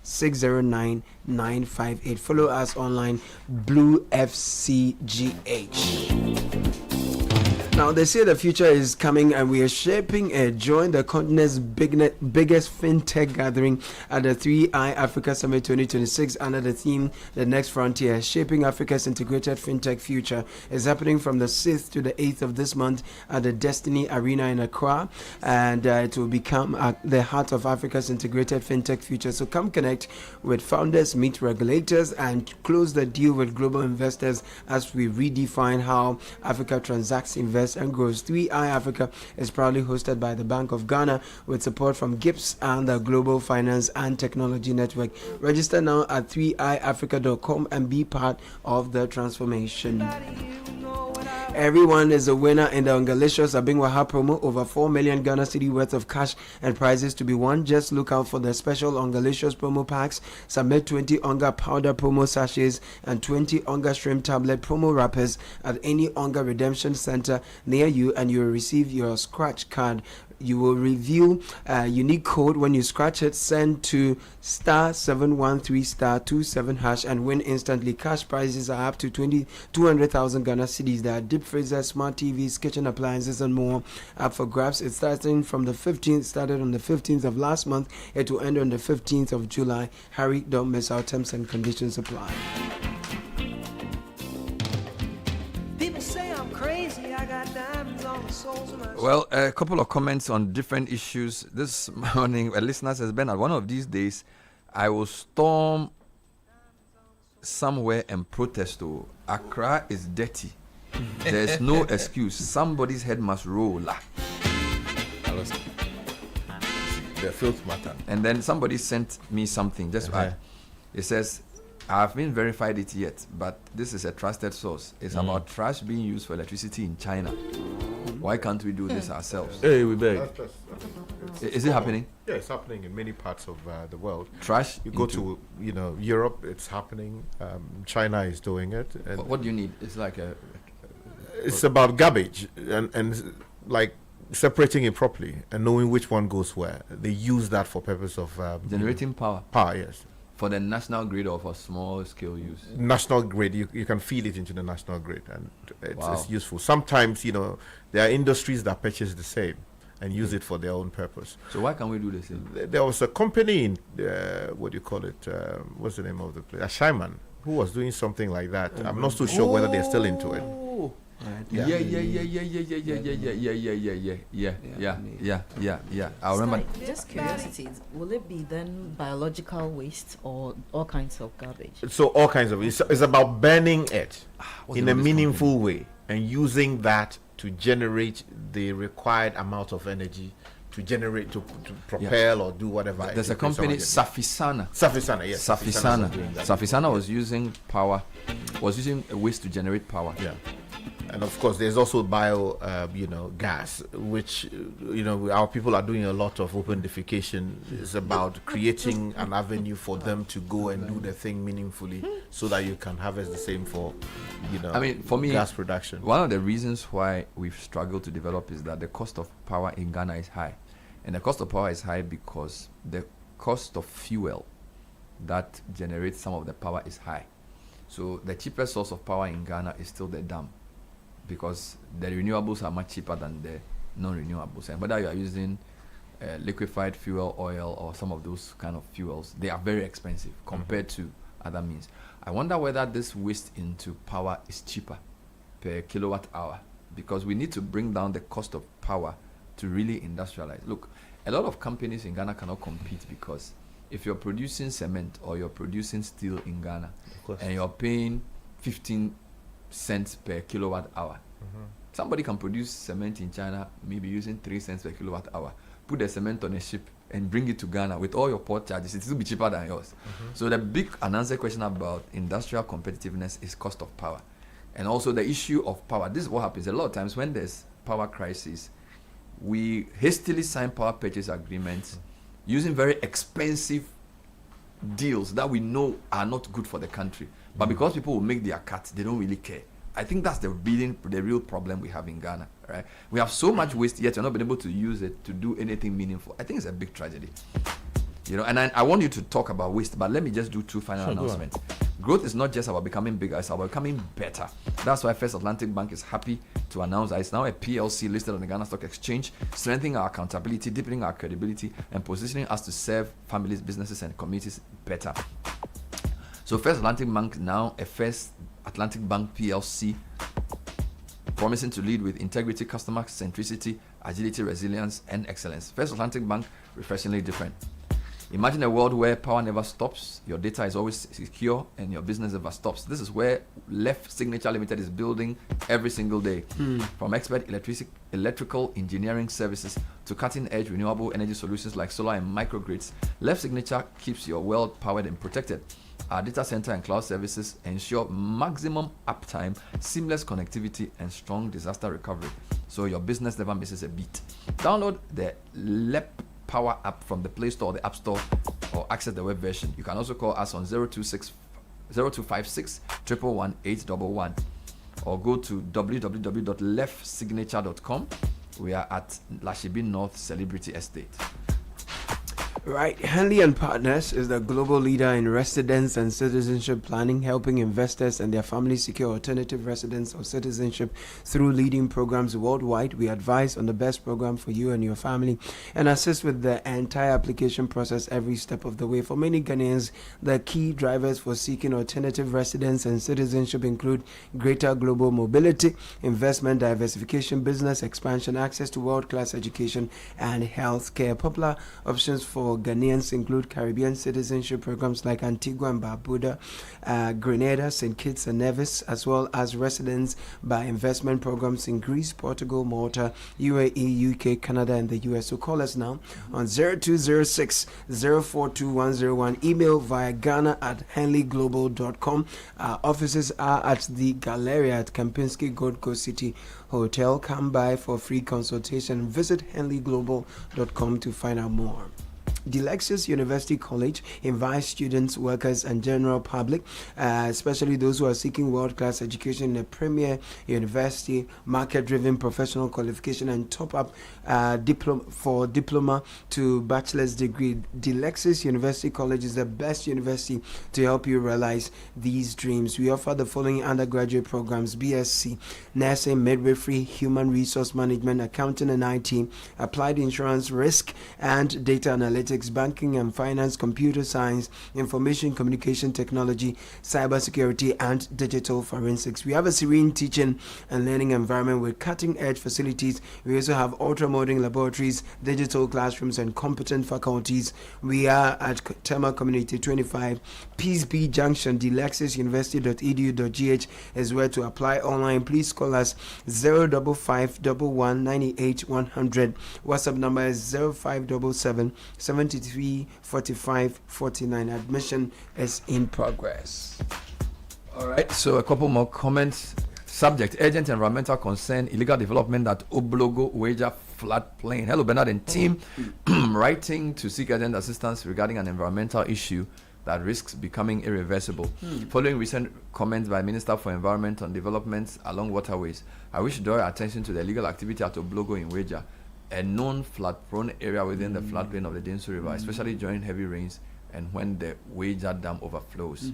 0501-609-958. Follow us online, Blue FCGH. Now, they say the future is coming and we are shaping it. Join the continent's biggest fintech gathering at the 3i Africa Summit 2026 under the theme, The Next Frontier, Shaping Africa's Integrated Fintech Future. It's happening from the 6th to the 8th of this month at the Destiny Arena in Accra, and it will become the heart of Africa's integrated fintech future. So come connect with founders, meet regulators, and close the deal with global investors as we redefine how Africa transacts, invests, and grows. 3i Africa is proudly hosted by the Bank of Ghana with support from GIPS and the Global Finance and Technology Network. Register now at 3iafrica.com and be part of the transformation. Everyone is a winner in the Ungalicious Abingwaha promo. Over 4 million Ghana Cedi worth of cash and prizes to be won. Just look out for the special Ungalicious promo packs. Submit 20 Unga powder promo sachets and 20 Unga shrimp tablet promo wrappers at any Unga redemption center near you, and you will receive your scratch card. You will reveal a unique code when you scratch it. Send to *713*27# and win instantly. Cash prizes are up to 200,000 Ghana cedis. There are deep freezers, smart TVs, kitchen appliances, and more up for grabs. It's starting from the 15th. Started on the 15th of last month. It will end on the 15th of July. Hurry, don't miss out. Terms and conditions apply. People say I'm crazy. I got diamonds on the soles of my Well, a couple of comments on different issues. This morning, a listener says, Bernard, one of these days, I will storm somewhere and protest. Oh, Accra is dirty. There's no excuse. Somebody's head must roll. The filth matter. And then somebody sent me something. Just it says, I haven't verified it yet, but this is a trusted source. It's about trash being used for electricity in China. Why can't we do this ourselves? Hey, we beg. Is it happening? Yeah, it's happening in many parts of the world. Trash. You go to Europe, it's happening. China is doing it. And what do you need? It's like it's about garbage and like separating it properly and knowing which one goes where. They use that for purpose of generating power. Power, yes. For the national grid or for small scale use? National grid, you can feed it into the national grid, and it's useful. Sometimes, there are industries that purchase the same and use it for their own purpose. So why can't we do the same? There was a company in, what do you call it? What's the name of the place? Ashaiman, who was doing something like that. I'm not so sure whether they're still into it. Yeah. I remember. Just curiosity, will it be then biological waste or all kinds of garbage? So all kinds of it's about burning it in a meaningful way and using that to generate the required amount of energy to generate to propel or do whatever. There's a company, Safisana. Yes. Safisana was using waste to generate power. Yeah. And of course, there's also bio, gas, which, our people are doing a lot of open defecation. It's about creating an avenue for them to go and do the thing meaningfully so that you can harvest the same for, for me, gas production. One of the reasons why we've struggled to develop is that the cost of power in Ghana is high. And the cost of power is high because the cost of fuel that generates some of the power is high. So the cheapest source of power in Ghana is still the dam, because the renewables are much cheaper than the non-renewables. And whether you are using liquefied fuel oil or some of those kind of fuels, they are very expensive compared to other means. I wonder whether this waste into power is cheaper per kilowatt hour, because we need to bring down the cost of power to really industrialize. Look, a lot of companies in Ghana cannot compete because if you're producing cement or you're producing steel in Ghana and you're paying 15 cents per kilowatt hour. Somebody can produce cement in China maybe using 3 cents per kilowatt hour, put the cement on a ship and bring it to Ghana with all your port charges. It will be cheaper than yours. So the big unanswered question about industrial competitiveness is cost of power, and also the issue of power. This is what happens a lot of times when there's power crisis. We hastily sign power purchase agreements using very expensive deals that we know are not good for the country. But because people will make their cuts, they don't really care. I think that's the real problem we have in Ghana, right? We have so much waste, yet we're not been able to use it to do anything meaningful. I think it's a big tragedy. And I want you to talk about waste, but let me just do two final announcements. Growth is not just about becoming bigger, it's about becoming better. That's why First Atlantic Bank is happy to announce that it's now a PLC listed on the Ghana Stock Exchange, strengthening our accountability, deepening our credibility, and positioning us to serve families, businesses, and communities better. So First Atlantic Bank now a First Atlantic Bank PLC, promising to lead with integrity, customer centricity, agility, resilience, and excellence. First Atlantic Bank, refreshingly different. Imagine a world where power never stops, your data is always secure, and your business never stops. This is where Left Signature Limited is building every single day. From expert electrical engineering services to cutting-edge renewable energy solutions like solar and microgrids, Left Signature keeps your world powered and protected. Our data center and cloud services ensure maximum uptime, seamless connectivity, and strong disaster recovery, so your business never misses a beat. Download the LEP Power app from the Play Store or the App Store, or access the web version. You can also call us on 0256 111 811, or go to www.leftsignature.com. We are at Lashibi North Celebrity Estate. Right, Henley and Partners is the global leader in residence and citizenship planning, helping investors and their families secure alternative residence or citizenship through leading programs worldwide. We advise on the best program for you and your family and assist with the entire application process every step of the way. For many Ghanaians, the key drivers for seeking alternative residence and citizenship include greater global mobility, investment diversification, business expansion, access to world-class education, and health care. Popular options for Ghanaians include Caribbean citizenship programs like Antigua and Barbuda, Grenada, St. Kitts and Nevis, as well as residence by investment programs in Greece, Portugal, Malta, UAE, UK, Canada, and the US. So call us now on 0206 042101. Email via ghana@henleyglobal.com. Our offices are at the Galleria at Kempinski Gold Coast City Hotel. Come by for free consultation. Visit henleyglobal.com to find out more. Lexus University College invites students, workers, and general public, especially those who are seeking world-class education in a premier university, market-driven professional qualification, and top-up diploma to bachelor's degree. Lexus University College is the best university to help you realize these dreams. We offer the following undergraduate programs: BSc, Nursing, Midwifery, Human Resource Management, Accounting and IT, Applied Insurance, Risk and Data Analytics, Banking and Finance, Computer Science, Information Communication Technology, Cybersecurity, and Digital Forensics. We have a serene teaching and learning environment with cutting-edge facilities. We also have ultra-modern laboratories, digital classrooms, and competent faculties. We are at Tema Community 25, Peace B Junction. DeLexisUniversity.edu.gh is where to apply online. Please call us 055 1198 100. WhatsApp number is 0577 73 45 49. Admission is in progress. All right, so a couple more comments. Subject: urgent environmental concern, illegal development at Oblogo Wager floodplain. Hello, Bernard and team. Writing to seek urgent assistance regarding an environmental issue that risks becoming irreversible. Following recent comments by Minister for Environment on developments along waterways, I wish to draw your attention to the illegal activity at Oblogo in Wager, a known flood-prone area within the floodplain of the Densu River, especially during heavy rains and when the Wager Dam overflows.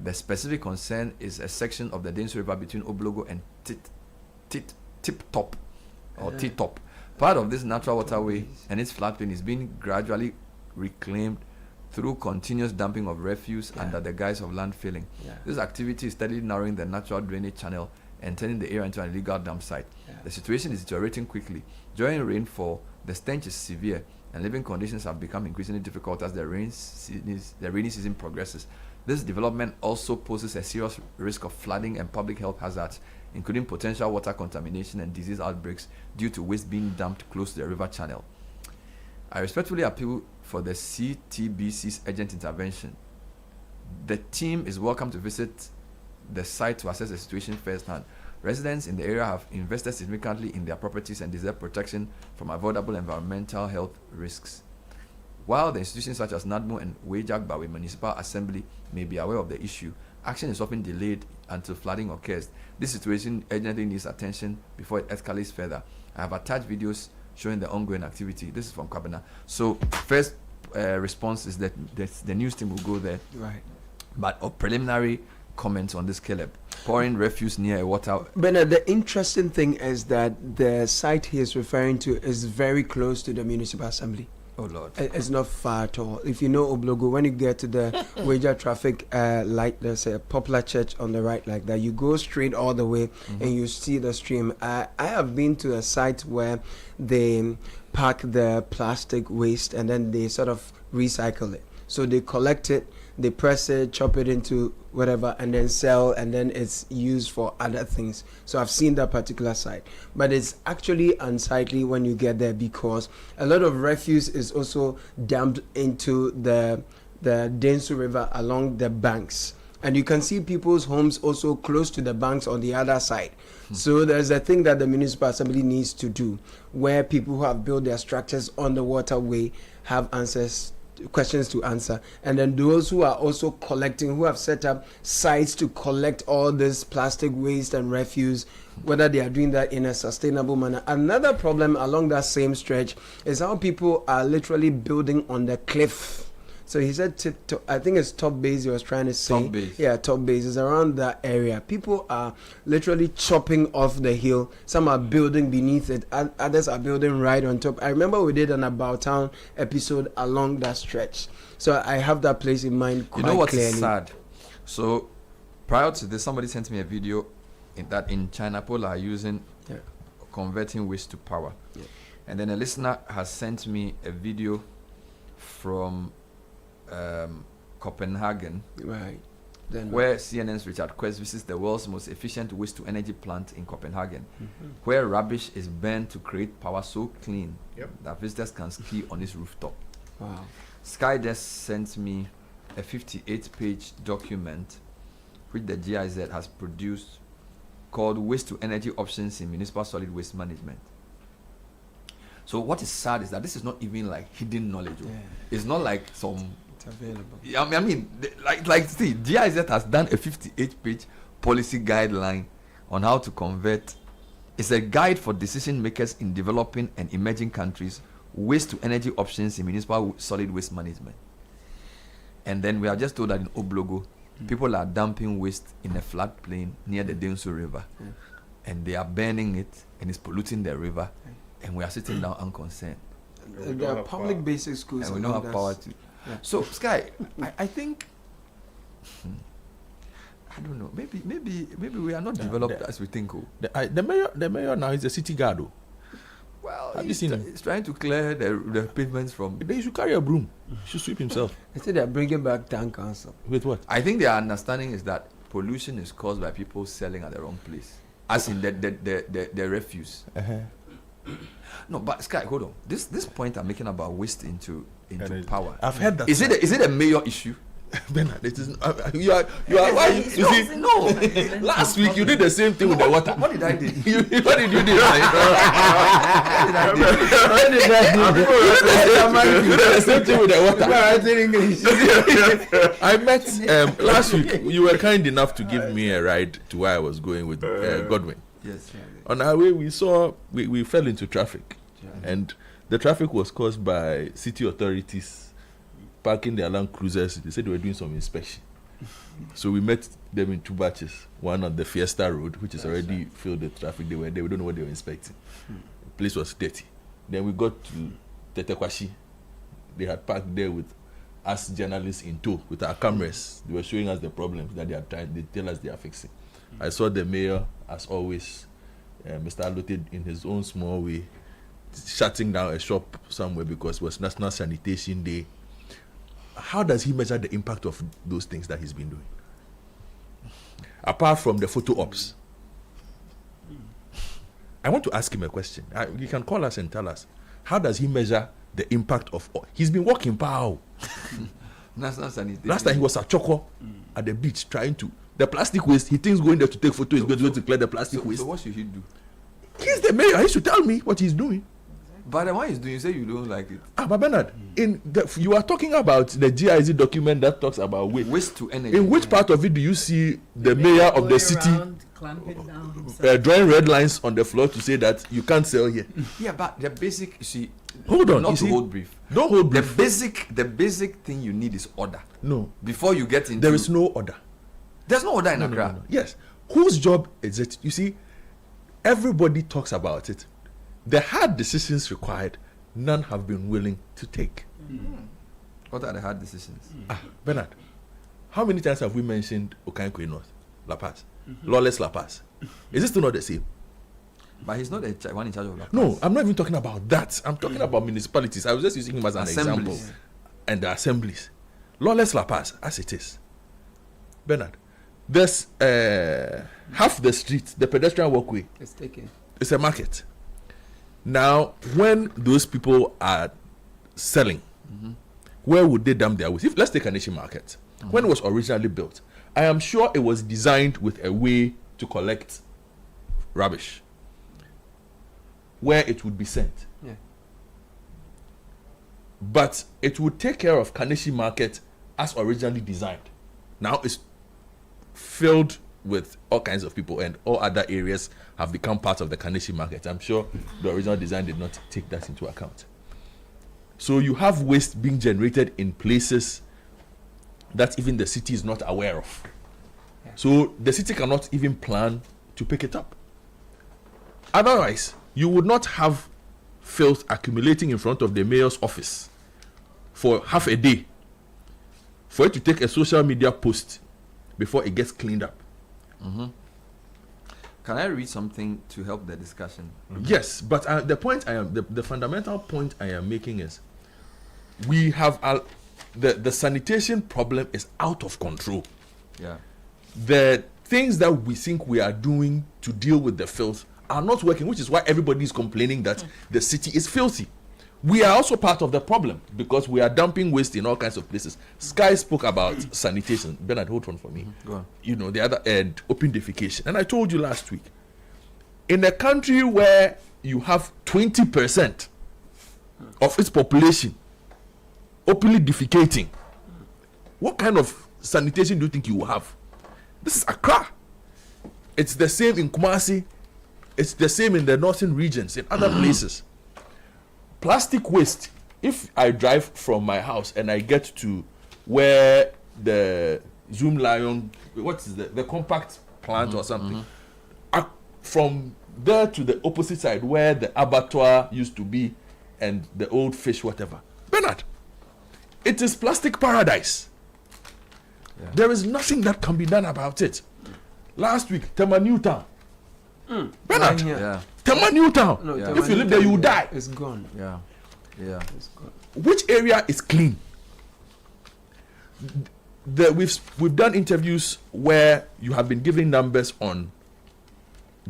The specific concern is a section of the Densu River between Oblogo and Tip-Top, or T-Top. Part of this natural waterway and its floodplain is being gradually reclaimed through continuous dumping of refuse under the guise of land filling. This activity is steadily narrowing the natural drainage channel and turning the area into an illegal dump site. The situation is deteriorating quickly. During rainfall, the stench is severe and living conditions have become increasingly difficult as the rainy season progresses. This development also poses a serious risk of flooding and public health hazards, including potential water contamination and disease outbreaks due to waste being dumped close to the river channel. I respectfully appeal for the CTBC's urgent intervention. The team is welcome to visit the site to assess the situation firsthand. Residents in the area have invested significantly in their properties and deserve protection from avoidable environmental health risks. While the institutions such as NADMO and Wejagbawe Municipal Assembly may be aware of the issue, action is often delayed until flooding occurs. This situation urgently needs attention before it escalates further. I have attached videos showing the ongoing activity. This is from Kabana. So first response is that the news team will go there. Right. But a preliminary comments on this, Caleb. Pouring refuse near a water. Bernard, the interesting thing is that the site he is referring to is very close to the municipal assembly. Oh Lord. It's not far at all. If you know Oblogo, when you get to the Wager traffic light, there's a popular church on the right like that. You go straight all the way and you see the stream. I have been to a site where they pack the plastic waste and then they sort of recycle it. So they collect it, they press it, chop it into whatever, and then sell, and then it's used for other things. So I've seen that particular site. But it's actually unsightly when you get there because a lot of refuse is also dumped into the the Densu River along the banks. And you can see people's homes also close to the banks on the other side. So there's a thing that the municipal assembly needs to do, where people who have built their structures on the waterway have questions to answer. And then those who are also collecting, who have set up sites to collect all this plastic waste and refuse, whether they are doing that in a sustainable manner. Another problem along that same stretch is how people are literally building on the cliff. So he said, I think it's Top Base he was trying to say. Top Base. Yeah, Top Base is around that area. People are literally chopping off the hill. Some are building beneath it. Others are building right on top. I remember we did an About Town episode along that stretch. So I have that place in mind quite clearly. You know what's sad? So prior to this, somebody sent me a video that in China, people are using converting waste to power. Yeah. And then a listener has sent me a video from Copenhagen, right? Where CNN's Richard Quest visits the world's most efficient waste-to-energy plant in Copenhagen, where rubbish is burned to create power so clean that visitors can ski on its rooftop. Wow. Sky just sent me a 58-page document which the GIZ has produced called Waste-to-Energy Options in Municipal Solid Waste Management. So what is sad is that this is not even like hidden knowledge. Yeah. It's not like some... It's available. I mean, see, GIZ has done a 58-page policy guideline on how to convert. It's a guide for decision makers in developing and emerging countries, waste-to-energy options in municipal solid waste management. And then we are just told that in Oblogo, people are dumping waste in a floodplain near the Densu River. And they are burning it, and it's polluting the river. And we are sitting down unconcerned. There are public basic schools. And we don't have power to. Yeah. So, Sky, I think, I don't know, maybe we are not developed as we think. The mayor now is a city guard. Well, have you seen him? He's trying to clear the pavements from. He should carry a broom. He should sweep himself. They say they're bringing back town council. With what? I think their understanding is that pollution is caused by people selling at the wrong place, as in the refuse. No, but Sky, hold on. This point I'm making about waste into power. I've heard that. Is it a major issue? Bernard, it is. You are. Why? You see, no. Last week you did the same thing with the water. What did I do? What did you do? The same thing with the water. I met last week. You were kind enough to give me a ride to where I was going with Godwin. Yes. On our way, we fell into traffic, and the traffic was caused by city authorities parking their Land Cruisers. They said they were doing some inspection. So we met them in two batches. One on the Fiesta Road, which is already filled with traffic. They don't know what they were inspecting. The place was dirty. Then we got to Tetekwashi. They had parked there with us journalists in tow with our cameras. They were showing us the problems that they are trying. They tell us they are fixing. I saw the mayor, as always, Mr. Alote, in his own small way, shutting down a shop somewhere because it was National Sanitation Day. How does he measure the impact of those things that he's been doing? Apart from the photo ops. I want to ask him a question. You can call us and tell us. How does he measure the impact of... He's been working pow. National Sanitation. Last time he was at Choco at the beach trying to... The plastic waste, he thinks going there to take photos is going to clear the plastic waste. So what should he do? He's the mayor. He should tell me what he's doing. But the one he's doing, you say you don't like it. But Bernard, you are talking about the GIZ document that talks about waste to energy. In which part of it do you see the mayor of the city drawing red lines on the floor to say that you can't sell here? Yeah, but the basic, you see, hold on, not to hold brief. Don't hold brief. The basic thing you need is order. No. Before you get into... There is no order. There's no order in Accra. No. Yes. Whose job is it? You see, everybody talks about it. The hard decisions required, none have been willing to take. What are the hard decisions? Bernard, how many times have we mentioned Okankwe North, La Paz, Lawless La Paz? Is this still not the same? But he's not the one in charge of La Paz. No, I'm not even talking about that. I'm talking about municipalities. I was just using him as an example. And the assemblies. Lawless La Paz, as it is. Bernard, there's half the street, the pedestrian walkway. It's taken. It's a market. Now, when those people are selling, where would they dump their waste? If let's take Kaneshie Market, when it was originally built, I am sure it was designed with a way to collect rubbish where it would be sent. Yeah. But it would take care of Kaneshie Market as originally designed. Now it's filled with all kinds of people, and all other areas have become part of the Kaneshie Market. I'm sure the original design did not take that into account. So you have waste being generated in places that even the city is not aware of. Yeah. So the city cannot even plan to pick it up. Otherwise, you would not have filth accumulating in front of the mayor's office for half a day for it to take a social media post before it gets cleaned up. Mm-hmm. Can I read something to help the discussion? Yes, but the point the fundamental point I am making is we have the sanitation problem is out of control. Yeah. The things that we think we are doing to deal with the filth are not working, which is why everybody is complaining that the city is filthy. We are also part of the problem because we are dumping waste in all kinds of places. Sky spoke about sanitation. Bernard, hold on for me. Go on. You know, the other end, open defecation. And I told you last week, in a country where you have 20% of its population openly defecating, what kind of sanitation do you think you will have? This is Accra. It's the same in Kumasi. It's the same in the northern regions, in other places. Plastic waste, if I drive from my house and I get to where the Zoom Lion, what is the compact plant or something, from there to the opposite side where the abattoir used to be and the old fish, whatever. Bernard, it is plastic paradise. Yeah. There is nothing that can be done about it. Last week, Tema Newtown. Bernard, Tema Newtown. No, if you live there, you will die. It's gone. Yeah. It's gone. Which area is clean? We've done interviews where you have been giving numbers on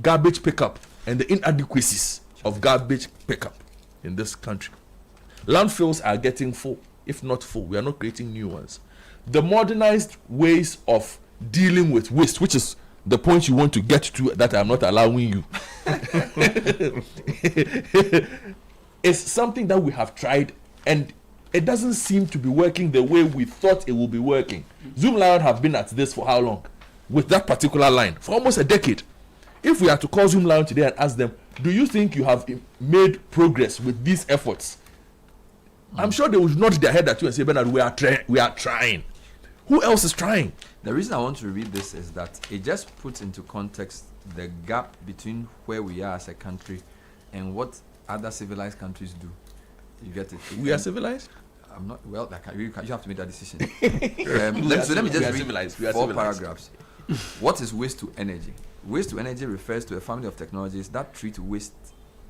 garbage pickup and the inadequacies of garbage pickup in this country. Landfills are getting full, if not full. We are not creating new ones. The modernized ways of dealing with waste, which is the point you want to get to that I'm not allowing you, is something that we have tried and it doesn't seem to be working the way we thought it would be working. Zoom Lion have been at this for how long? With that particular line? For almost a decade. If we are to call Zoom Lion today and ask them, do you think you have made progress with these efforts? I'm sure they would nod their head at you and say, Bernard, we are trying. Who else is trying? The reason I want to read this is that it just puts into context the gap between where we are as a country and what other civilized countries do. You get it? We are civilized? I'm not. Well, you have to make that decision. Let me just read 4 paragraphs. What is waste to energy? Waste to energy refers to a family of technologies that treat waste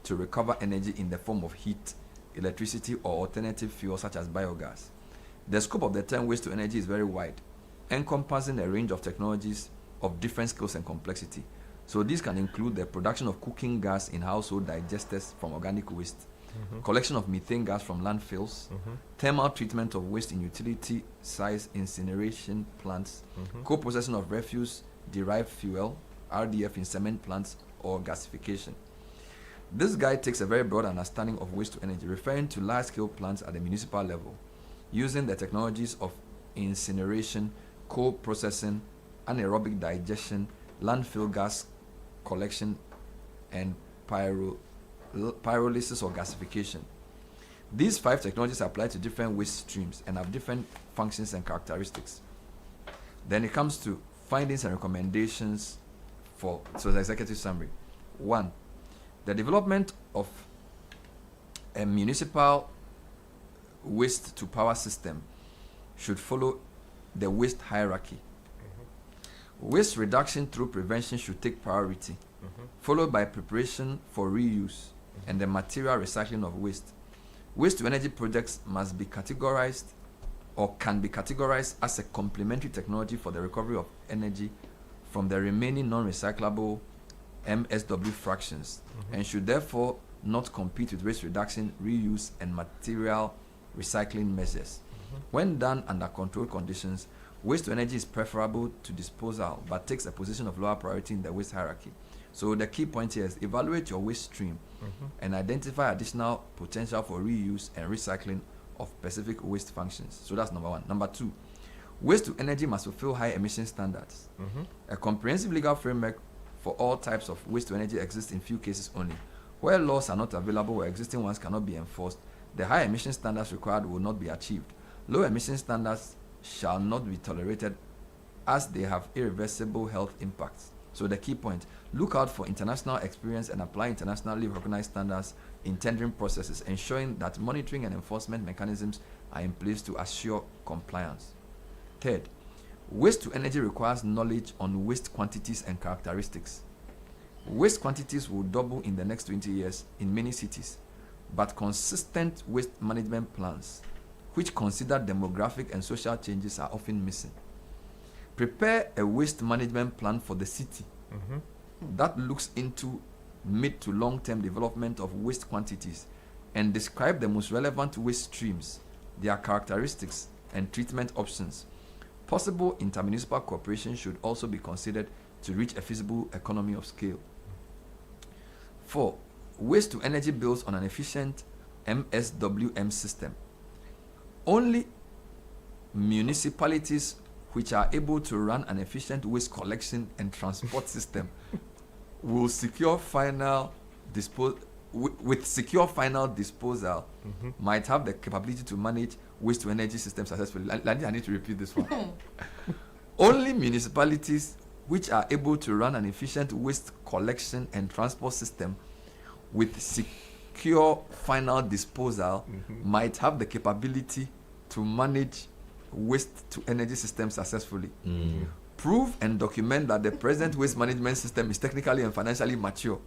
to recover energy in the form of heat, electricity, or alternative fuel such as biogas. The scope of the term waste to energy is very wide, encompassing a range of technologies of different scales and complexity. So these can include the production of cooking gas in household digesters from organic waste, collection of methane gas from landfills, thermal treatment of waste in utility size incineration plants, co-processing of refuse derived fuel, RDF in cement plants, or gasification. This guide takes a very broad understanding of waste to energy, referring to large-scale plants at the municipal level, using the technologies of incineration, co-processing, anaerobic digestion, landfill gas collection, and pyrolysis or gasification. These 5 technologies apply to different waste streams and have different functions and characteristics. Then it comes to findings and recommendations so the executive summary. 1. The development of a municipal waste to power system should follow the waste hierarchy. Waste reduction through prevention should take priority, followed by preparation for reuse and the material recycling of waste. Waste to energy projects must be categorized or can be categorized as a complementary technology for the recovery of energy from the remaining non-recyclable MSW fractions and should therefore not compete with waste reduction, reuse, and material recycling measures. When done under controlled conditions, waste to energy is preferable to disposal but takes a position of lower priority in the waste hierarchy. So the key point here is evaluate your waste stream and identify additional potential for reuse and recycling of specific waste functions. So that's number one. Number two, waste to energy must fulfill high emission standards. A comprehensive legal framework for all types of waste to energy exists in few cases only. Where laws are not available or existing ones cannot be enforced, the high emission standards required will not be achieved. Low emission standards shall not be tolerated as they have irreversible health impacts. So the key point, look out for international experience and apply internationally recognized standards in tendering processes, ensuring that monitoring and enforcement mechanisms are in place to assure compliance. Third, waste to energy requires knowledge on waste quantities and characteristics. Waste quantities will double in the next 20 years in many cities, but consistent waste management plans, which consider demographic and social changes, are often missing. Prepare a waste management plan for the city that looks into mid to long-term development of waste quantities and describe the most relevant waste streams, their characteristics, and treatment options. Possible intermunicipal cooperation should also be considered to reach a feasible economy of scale. 4. Waste to energy builds on an efficient MSWM system. Only municipalities which are able to run an efficient waste collection and transport system will secure final secure final disposal might have the capability to manage waste to energy systems successfully. I need to repeat this one. Only municipalities which are able to run an efficient waste collection and transport system with secure final disposal might have the capability to manage waste to energy systems successfully. Prove and document that the present waste management system is technically and financially mature.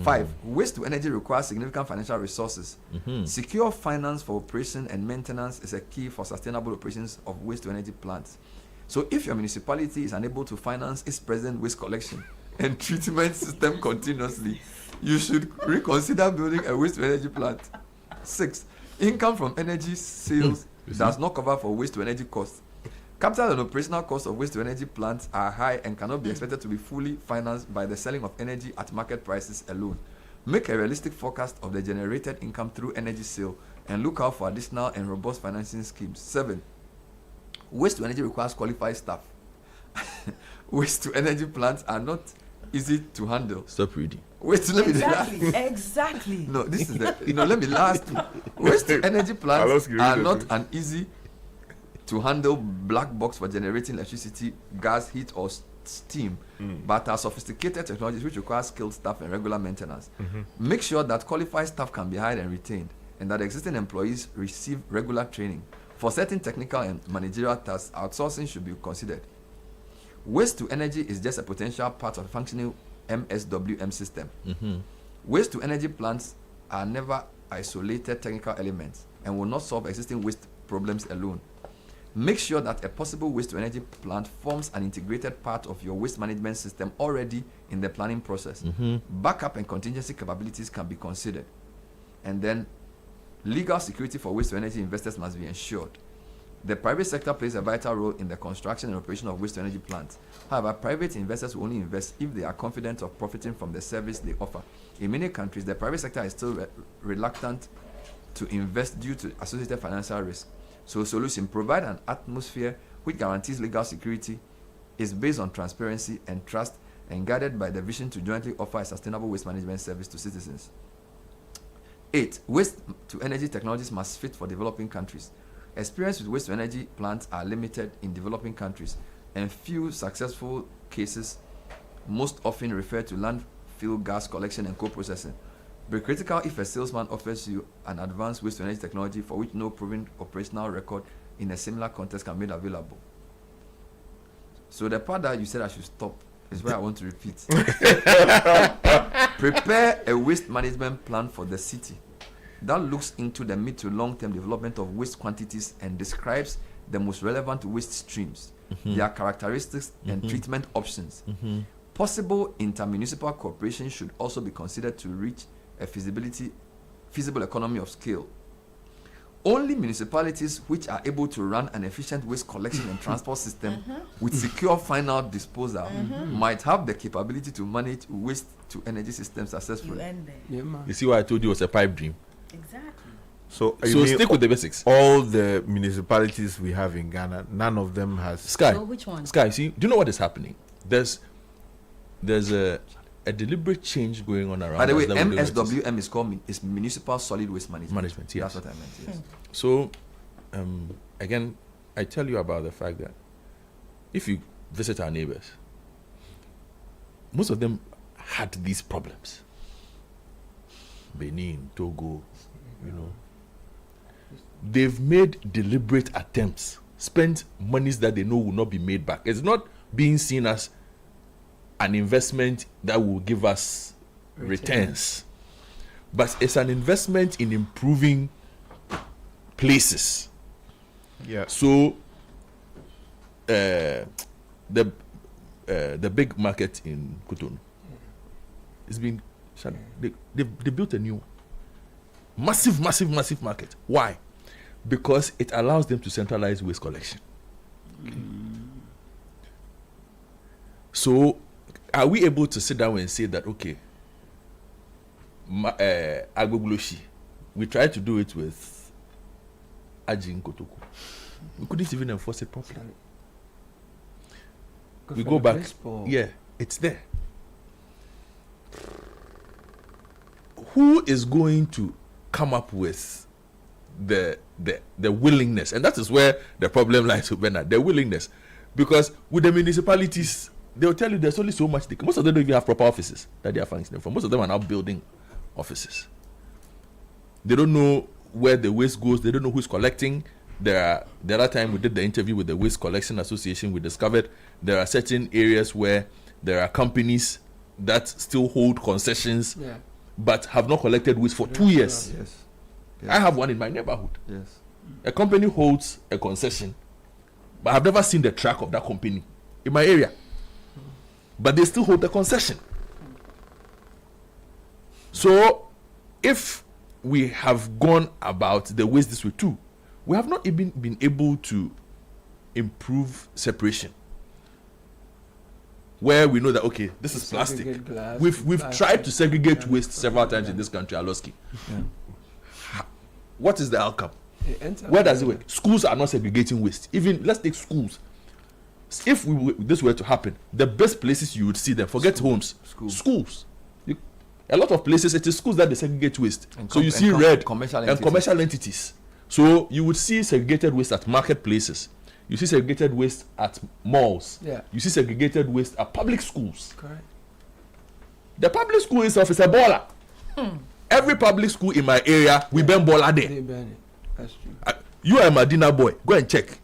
5. Waste to energy requires significant financial resources. Secure finance for operation and maintenance is a key for sustainable operations of waste to energy plants. So if your municipality is unable to finance its present waste collection and treatment system continuously, you should reconsider building a waste to energy plant. 6. Income from energy sales does not cover for waste to energy costs. Capital and operational costs of waste to energy plants are high and cannot be expected to be fully financed by the selling of energy at market prices alone. Make a realistic forecast of the generated income through energy sale and look out for additional and robust financing schemes. 7. Waste to energy requires qualified staff. Waste to energy plants are not easy to handle. Stop reading. Wait, let me Exactly. No, this is the let me last. Waste to energy plants are not an easy to handle black box for generating electricity, gas, heat, or steam, but are sophisticated technologies which require skilled staff and regular maintenance. Make sure that qualified staff can be hired and retained, and that existing employees receive regular training. For certain technical and managerial tasks, outsourcing should be considered. Waste to energy is just a potential part of a functioning MSWM system. Waste to energy plants are never isolated technical elements and will not solve existing waste problems alone. Make sure that a possible waste to energy plant forms an integrated part of your waste management system already in the planning process. Backup and contingency capabilities can be considered. And then legal security for waste to energy investors must be ensured. The private sector plays a vital role in the construction and operation of waste to energy plants. However, private investors will only invest if they are confident of profiting from the service they offer. In many countries, the private sector is still reluctant to invest due to associated financial risk. So solution, provide an atmosphere which guarantees legal security, is based on transparency and trust, and guided by the vision to jointly offer a sustainable waste management service to citizens. 8. Waste to energy technologies must fit for developing countries. Experience with waste to energy plants are limited in developing countries, and few successful cases most often refer to landfill gas collection and co-processing. Be critical if a salesman offers you an advanced waste to energy technology for which no proven operational record in a similar context can be made available. So the part that you said I should stop is where I want to repeat. Prepare a waste management plan for the city that looks into the mid to long-term development of waste quantities and describes the most relevant waste streams, their characteristics and treatment options. Possible intermunicipal cooperation should also be considered to reach a feasible economy of scale. only municipalities which are able to run an efficient waste collection and transport system with secure final disposal might have the capability to manage waste to energy systems successfully. You see why I told you it was a pipe dream? Exactly. So stick with the basics. All the municipalities we have in Ghana, none of them has Sky. So which one? Sky, see, do you know what is happening? There's a deliberate change going on around. By the way, MSWM is Municipal Solid Waste Management. Yes. That's what I meant. Yes. So, again, I tell you about the fact that if you visit our neighbors, most of them had these problems. Benin, Togo, they've made deliberate attempts, spent monies that they know will not be made back. It's not being seen as an investment that will give us returns, but it's an investment in improving places. Yeah. So the big market in Cotonou, it's been they built a new one. Massive market. Why? Because it allows them to centralize waste collection. So are we able to sit down and say that, okay, Agbogloshi, we tried to do it with Ajin Kotoko. We couldn't even enforce it properly. We go back. Yeah, it's there. Who is going to come up with the willingness? And that is where the problem lies with Bernard, the willingness. Because with the municipalities, they'll tell you there's only so much. Most of them don't even have proper offices that they are functioning from. Most of them are now building offices. They don't know where the waste goes. They don't know who's collecting. The other time we did the interview with the Waste Collection Association, we discovered there are certain areas where there are companies that still hold concessions, but have not collected waste for 2 years. Yes. I have one in my neighborhood. Yes. A company holds a concession, but I've never seen the track of that company in my area. But they still hold the concession. So, if we have gone about the waste this way too, we have not even been able to improve separation. Where we know that, okay, this is plastic. We've tried to segregate waste several times in this country, Aloski. What is the outcome? Where does it work? Schools are not segregating waste. Even, let's take schools. If this were to happen, the best places you would see them, forget homes, schools. A lot of places, it is schools that they segregate waste. So you see commercial entities. So you would see segregated waste at marketplaces. You see segregated waste at malls. You see segregated waste at public schools. Correct. The public school itself is a baller. Every public school in my area, we burn baller there. They burn it. That's true. You are a Medina boy. Go and check.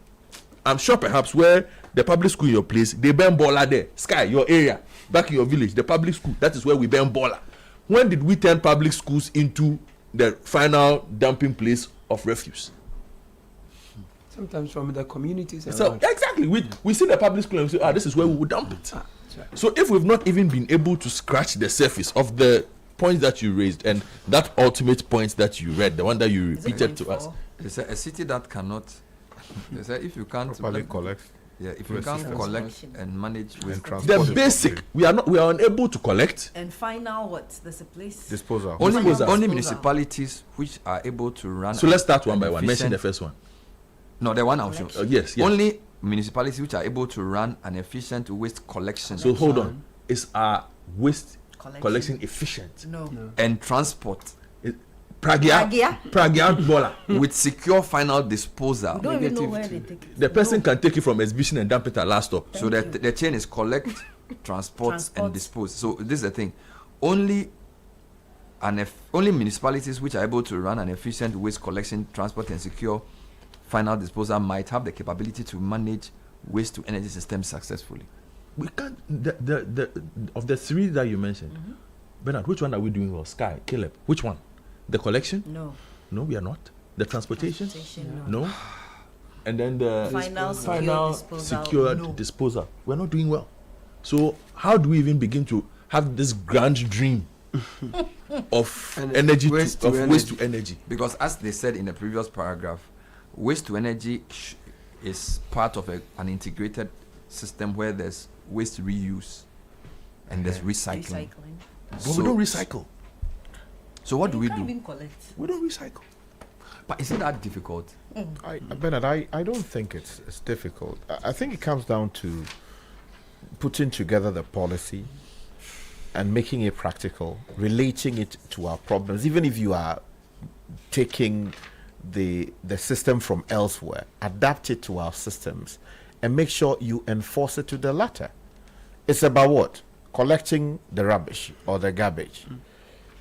I'm sure perhaps where the public school in your place, they burn baller there. Sky, your area, back in your village, the public school, that is where we burn baller. When did we turn public schools into the final dumping place of refuse? Sometimes from the communities around. So exactly, we see the public school and we say, this is where we would dump it. So if we've not even been able to scratch the surface of the points that you raised and that ultimate point that you read, the one that you repeated to us, it's a city that cannot. If you can't properly collect. Yeah, if you can't collect and manage waste, the basic, we are unable to collect. And final what? There's a place. Disposal. Only municipalities which are able to run. So let's start one by one. Mention the first one. No, the one I'll show. Yes. Only municipalities which are able to run an efficient waste collection. So hold on. Is our waste collection efficient? No. And transport. Pragya Bola. With secure final disposal. We don't even know where they take it. The person can take it from exhibition and dump it at last stop. So the chain is collect, transport, and dispose. So this is the thing. Only municipalities which are able to run an efficient waste collection, transport, and secure final disposal might have the capability to manage waste to energy systems successfully. We can't. Of the three that you mentioned, Bernard, which one are we doing well? Sky, Caleb, which one? The collection? No, we are not. The transportation? No. And then the final secure disposal. We're not doing well. So how do we even begin to have this grand dream of energy waste to energy. Because as they said in the previous paragraph, waste to energy is part of an integrated system where there's waste reuse and there's recycling. But we don't recycle. So what do we can't do? even collect. We don't recycle. But isn't that difficult? Bernard, I don't think it's difficult. I think it comes down to putting together the policy and making it practical, relating it to our problems. Even if you are taking the system from elsewhere, adapt it to our systems and make sure you enforce it to the latter. It's about what? Collecting the rubbish or the garbage.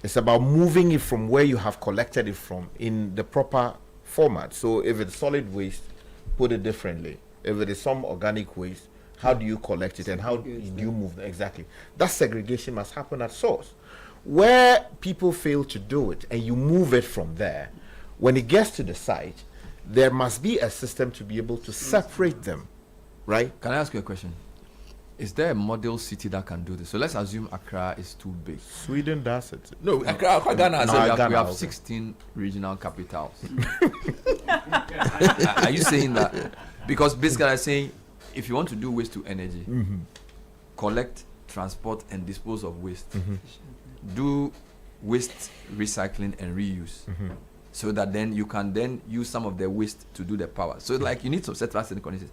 It's about moving it from where you have collected it from in the proper format. So if it's solid waste, put it differently. If it is some organic waste, how do you collect it and how do you move it? Exactly. That segregation must happen at source. Where people fail to do it and you move it from there, when it gets to the site, there must be a system to be able to separate them, right? Can I ask you a question? Is there a model city that can do this? So let's assume Accra is too big. Sweden does it. No, Accra Ghana. We have 16 regional capitals. Are you saying that? Because basically I'm saying, if you want to do waste to energy, collect, transport, and dispose of waste. Do waste recycling and reuse. So that then you can then use some of the waste to do the power. So like you need to set fast in the conditions.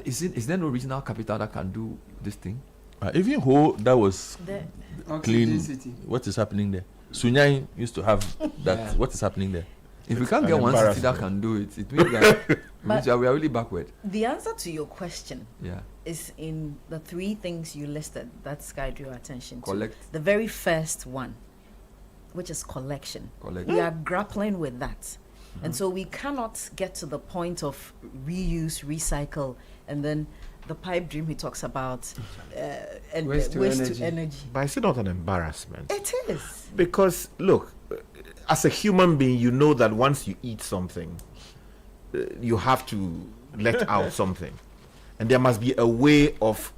Is there no regional capital that can do this thing? Even Ho, that was clean. City. What is happening there? Sunyai used to have that. Yeah. What is happening there? If we can't get one city that can do it, it means that we are really backward. The answer to your question yeah. is in the three things you listed that Sky drew your attention Collect. to. The very first one, which is collection. We are grappling with that. And so we cannot get to the point of reuse, recycle, and then the pipe dream he talks about, and waste to energy. But is it not an embarrassment? It is. Because, look, as a human being, you know that once you eat something, you have to let out something. And there must be a way of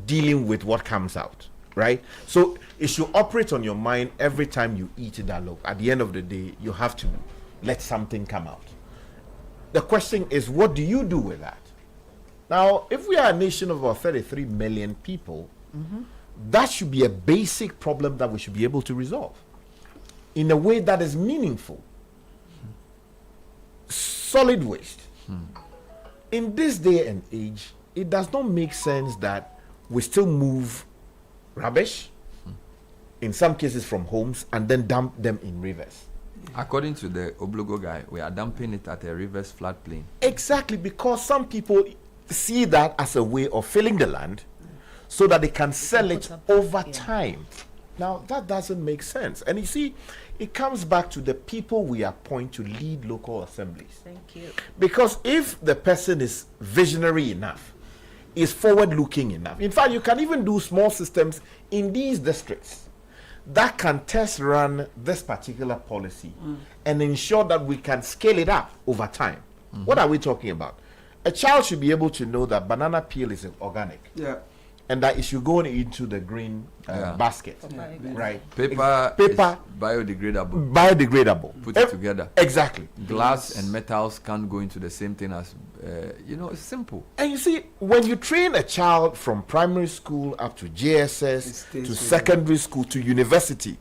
dealing with what comes out, right? So it should operate on your mind every time you eat that, look, at the end of the day, you have to let something come out. The question is, what do you do with that? Now, if we are a nation of about 33 million people, that should be a basic problem that we should be able to resolve in a way that is meaningful. Solid waste. In this day and age, it does not make sense that we still move rubbish, in some cases from homes, and then dump them in rivers. According to the Oblogo guy, we are dumping it at a river's floodplain. Exactly, because some people see that as a way of filling the land so that they can sell it over time. Now, that doesn't make sense. And you see, it comes back to the people we appoint to lead local assemblies. Thank you. Because if the person is visionary enough, is forward-looking enough, in fact, you can even do small systems in these districts that can test run this particular policy and ensure that we can scale it up over time. What are we talking about? A child should be able to know that banana peel is organic. Yeah. And that it should go into the green basket. Right. Paper is biodegradable. Biodegradable. Put it together. Exactly. Glass and metals can't go into the same thing as, it's simple. And you see, when you train a child from primary school up to JSS, to secondary school, to university,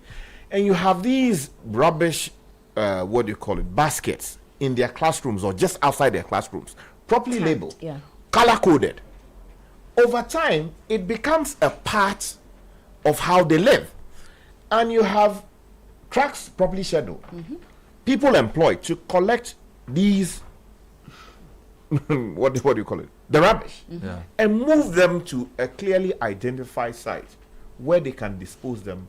and you have these rubbish, baskets in their classrooms or just outside their classrooms, properly labeled, color-coded, over time, it becomes a part of how they live. And you have tracks properly scheduled. People employed to collect these, what do you call it? The rubbish. And move them to a clearly identified site where they can dispose them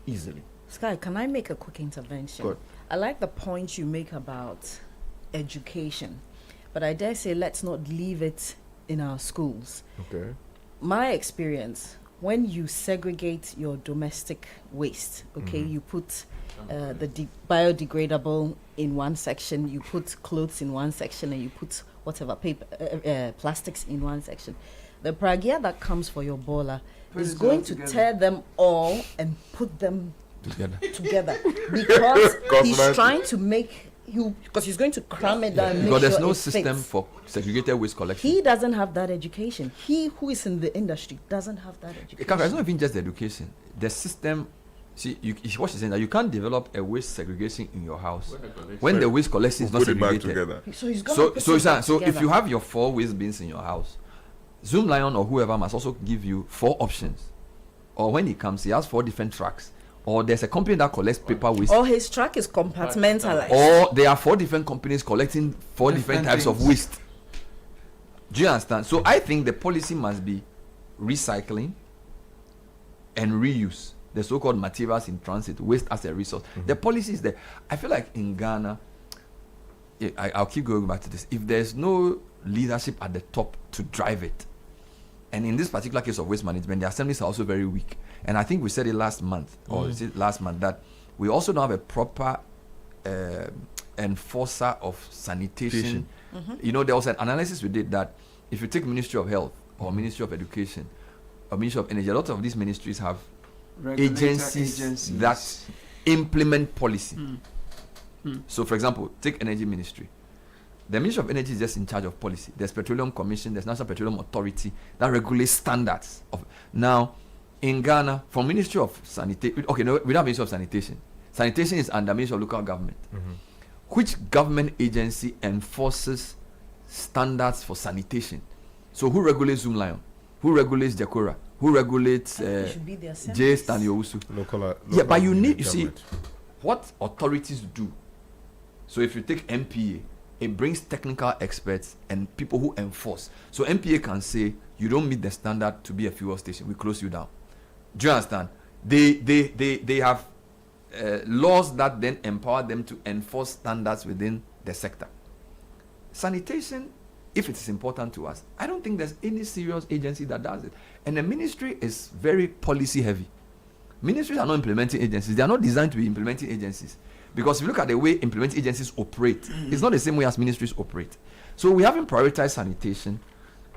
easily. Sky, can I make a quick intervention? Good. I like the point you make about education, but I dare say let's not leave it in our schools. Okay. My experience, when you segregate your domestic waste, you put the biodegradable in one section, you put clothes in one section, and you put whatever paper, plastics in one section. The pragya that comes for your bola is going to tear them all and put them together because he's trying to make you, because he's going to cram it down. Because there's no system for segregated waste collection. He doesn't have that education. He who is in the industry doesn't have that education. It's not even just the education. The system. See, what she's saying, that you can't develop a waste segregation in your house when the waste collection is not segregated. So if you have your 4 waste bins in your house, Zoom Lion or whoever must also give you 4 options. Or when he comes, he has 4 different tracks. Or there's a company that collects paper waste. Or his track is compartmentalized. Or there are 4 different companies collecting 4 different types of waste. Do you understand? So I think the policy must be recycling and reuse. The so-called materials in transit, waste as a resource. The policy is there. I feel like in Ghana, I'll keep going back to this. If there's no leadership at the top to drive it, and in this particular case of waste management, the assemblies are also very weak. And I think we said it last month, that we also don't have a proper enforcer of sanitation. You know, there was an analysis we did that if you take Ministry of Health or Ministry of Education or Ministry of Energy, a lot of these ministries have agencies that implement policy. So, for example, take Energy Ministry. The Ministry of Energy is just in charge of policy. There's Petroleum Commission, there's National Petroleum Authority that regulates standards. Now, in Ghana, from Ministry of Sanitation, we don't have Ministry of Sanitation. Sanitation is under Ministry of Local Government. Which government agency enforces standards for sanitation? So, who regulates Zoom Lion? Who regulates Jakora? Who regulates J. Stanley Owusu? Yeah, but you see, what authorities do. So if you take MPA, it brings technical experts and people who enforce. So MPA can say, you don't meet the standard to be a fuel station, we close you down. Do you understand? They have laws that then empower them to enforce standards within the sector. Sanitation, if it is important to us, I don't think there's any serious agency that does it. And the ministry is very policy heavy. Ministries are not implementing agencies. They are not designed to be implementing agencies. Because if you look at the way implementing agencies operate, it's not the same way as ministries operate. So we haven't prioritized sanitation.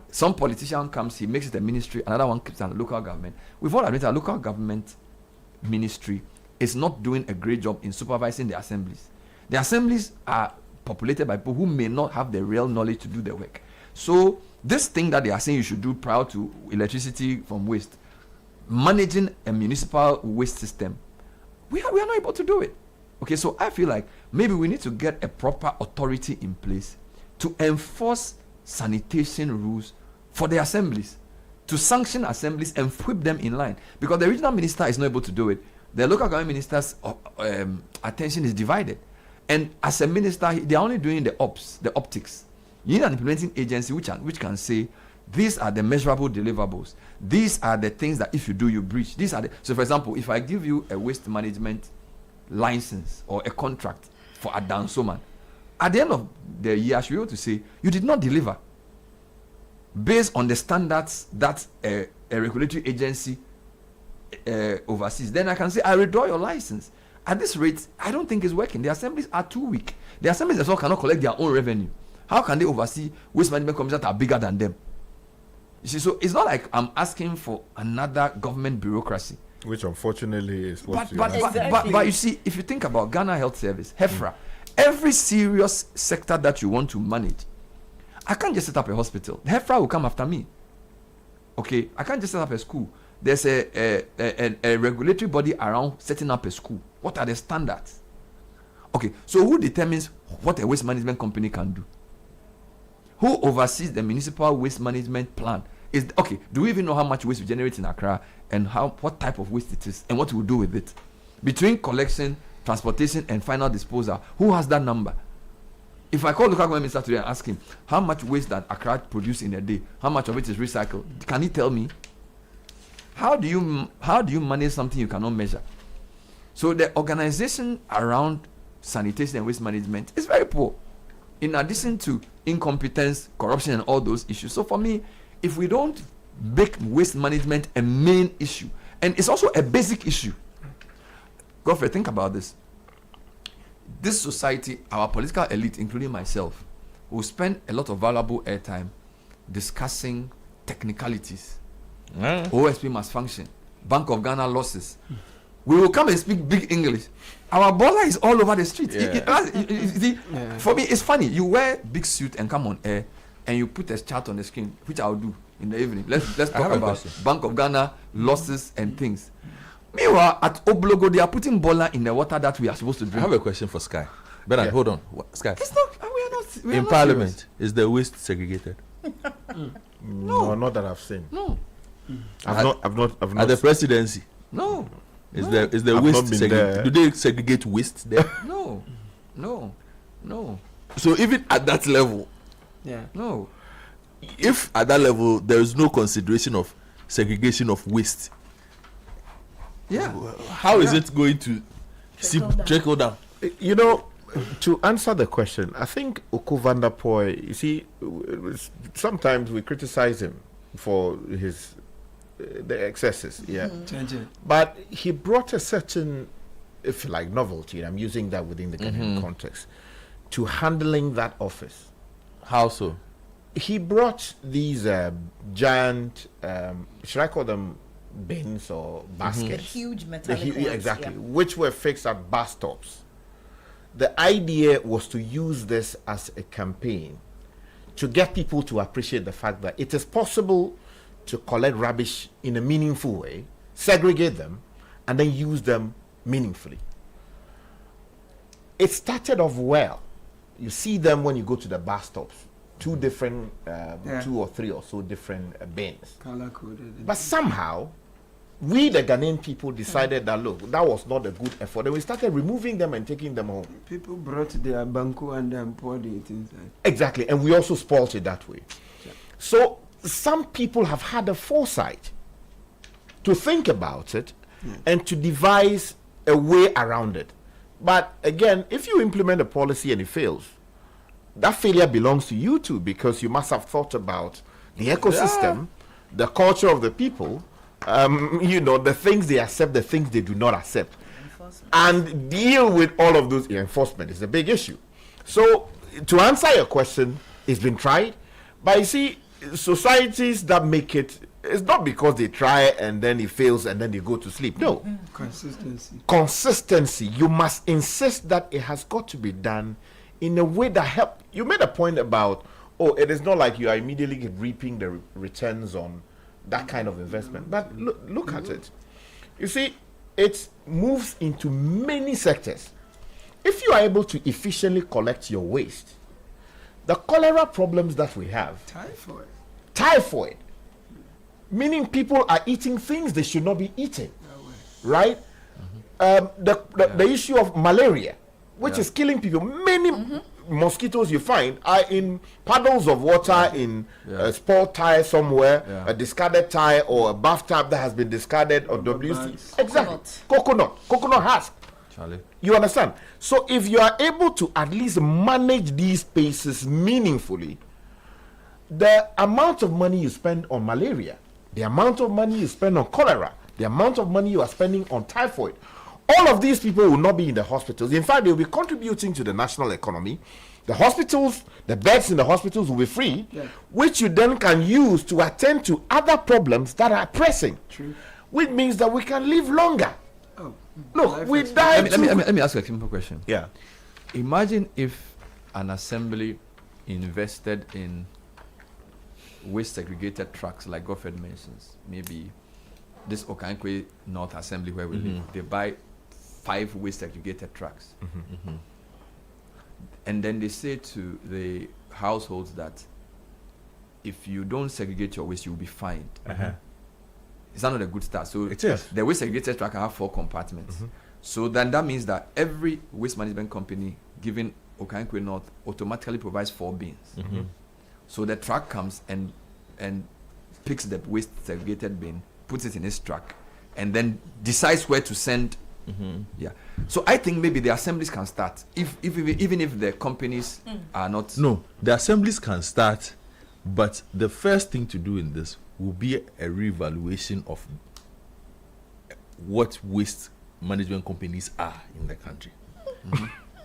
Some politician comes, he makes it a ministry, another one keeps it a local government. We've all admitted that local government ministry is not doing a great job in supervising the assemblies. The assemblies are populated by people who may not have the real knowledge to do the work. So this thing that they are saying you should do prior to electricity from waste, managing a municipal waste system, we are not able to do it. Okay, so I feel like maybe we need to get a proper authority in place to enforce sanitation rules for the assemblies, to sanction assemblies and whip them in line, because the regional minister is not able to do it. The local government minister's attention is divided. And as a minister, they are only doing the optics. You need an implementing agency which can say, these are the measurable deliverables. These are the things that if you do, you breach. So, for example, if I give you a waste management license or a contract for a Dansoman, at the end of the year, I should be able to say, you did not deliver based on the standards that a regulatory agency oversees. Then I can say, I withdraw your license. At this rate, I don't think it's working. The assemblies are too weak. The assemblies themselves cannot collect their own revenue. How can they oversee waste management commissions that are bigger than them? You see, so it's not like I'm asking for another government bureaucracy. Which unfortunately is what but you see, if you think about Ghana Health Service, HEFRA, every serious sector that you want to manage, I can't just set up a hospital. HEFRA will come after me. Okay, I can't just set up a school. There's a regulatory body around setting up a school. What are the standards? Okay, so who determines what a waste management company can do? Who oversees the municipal waste management plan? Do we even know how much waste we generate in Accra and what type of waste it is and what we do with it? Between collection, transportation, and final disposal, who has that number? If I call the local government minister today and ask him how much waste that Accra produces in a day, how much of it is recycled, can he tell me? How do you manage something you cannot measure? So the organization around sanitation and waste management is very poor, in addition to incompetence, corruption, and all those issues. So for me, if we don't make waste management a main issue, and it's also a basic issue. Godfrey, think about this. This society, our political elite, including myself, will spend a lot of valuable airtime discussing technicalities. OSP must function. Bank of Ghana losses. we will come and speak big English. Our baller is all over the street. You see, for me, it's funny. You wear big suit and come on air, and you put a chart on the screen, which I'll do in the evening. Let's talk about Bank of Ghana losses and things. Meanwhile, at Oblogo, they are putting baller in the water that we are supposed to drink. I have a question for Sky. Bernard, hold on. Sky. It's not. We are in not Parliament, serious. Is the waste segregated? No, not that I've seen. No. I've not. At the presidency. No. Is the waste segregated? Do they segregate waste there? No. So even at that level, no. If at that level there is no consideration of segregation of waste, how is it going to trickle down? You know, to answer the question, I think Oko van der Poel, you see, sometimes we criticize him for his the excesses, but he brought a certain, if you like, novelty. I'm using that within the Ghanaian context to handling that office. How so? He brought these giant, should I call them bins or baskets? The huge metallic ones, exactly, which were fixed at bus stops. The idea was to use this as a campaign to get people to appreciate the fact that it is possible to collect rubbish in a meaningful way, segregate them, and then use them meaningfully. It started off well. You see them when you go to the bus stops. Two different, 2 or 3 or so different bins. Color-coded. But somehow, we the Ghanaian people decided that, look, that was not a good effort. And we started removing them and taking them home. People brought their banku and then poured it inside. Exactly. And we also spoilt it that way. So some people have had the foresight to think about it and to devise a way around it. But again, if you implement a policy and it fails, that failure belongs to you too, because you must have thought about the ecosystem, the culture of the people, the things they accept, the things they do not accept, and deal with all of those. Enforcement is a big issue. So to answer your question, it's been tried, but you see, societies that make it's not because they try and then it fails and then they go to sleep. No. Consistency. You must insist that it has got to be done in a way that help. You made a point about, it is not like you are immediately reaping the returns on that kind of investment. But look at it. You see, it moves into many sectors. If you are able to efficiently collect your waste, the cholera problems that we have, typhoid, meaning people are eating things they should not be eating, right? The issue of malaria, which is killing people. Many mosquitoes you find are in puddles of water, in a sport tire somewhere, a discarded tire or a bathtub that has been discarded, or WC. Exactly. Coconut husk. You understand? So if you are able to at least manage these spaces meaningfully, the amount of money you spend on malaria, the amount of money you spend on cholera, the amount of money you are spending on typhoid, all of these people will not be in the hospitals. In fact, they will be contributing to the national economy. The hospitals, the beds in the hospitals will be free, which you then can use to attend to other problems that are pressing. Which means that we can live longer. Look, we die. Let me ask you a simple question. Yeah. Imagine if an assembly invested in waste segregated trucks, like Godfred mentions. Maybe this Okankwe North Assembly where we live, they buy 5 waste segregated trucks. And then they say to the households that if you don't segregate your waste, you'll be fined. It's not a good start. So the waste segregated truck have 4 compartments. So then that means that every waste management company given Okankwe North automatically provides 4 bins. So the truck comes and picks the waste segregated bin, puts it in his truck, and then decides where to send. So I think maybe the assemblies can start even if the companies are not. No, the assemblies can start, but the first thing to do in this will be a reevaluation of what waste management companies are in the country.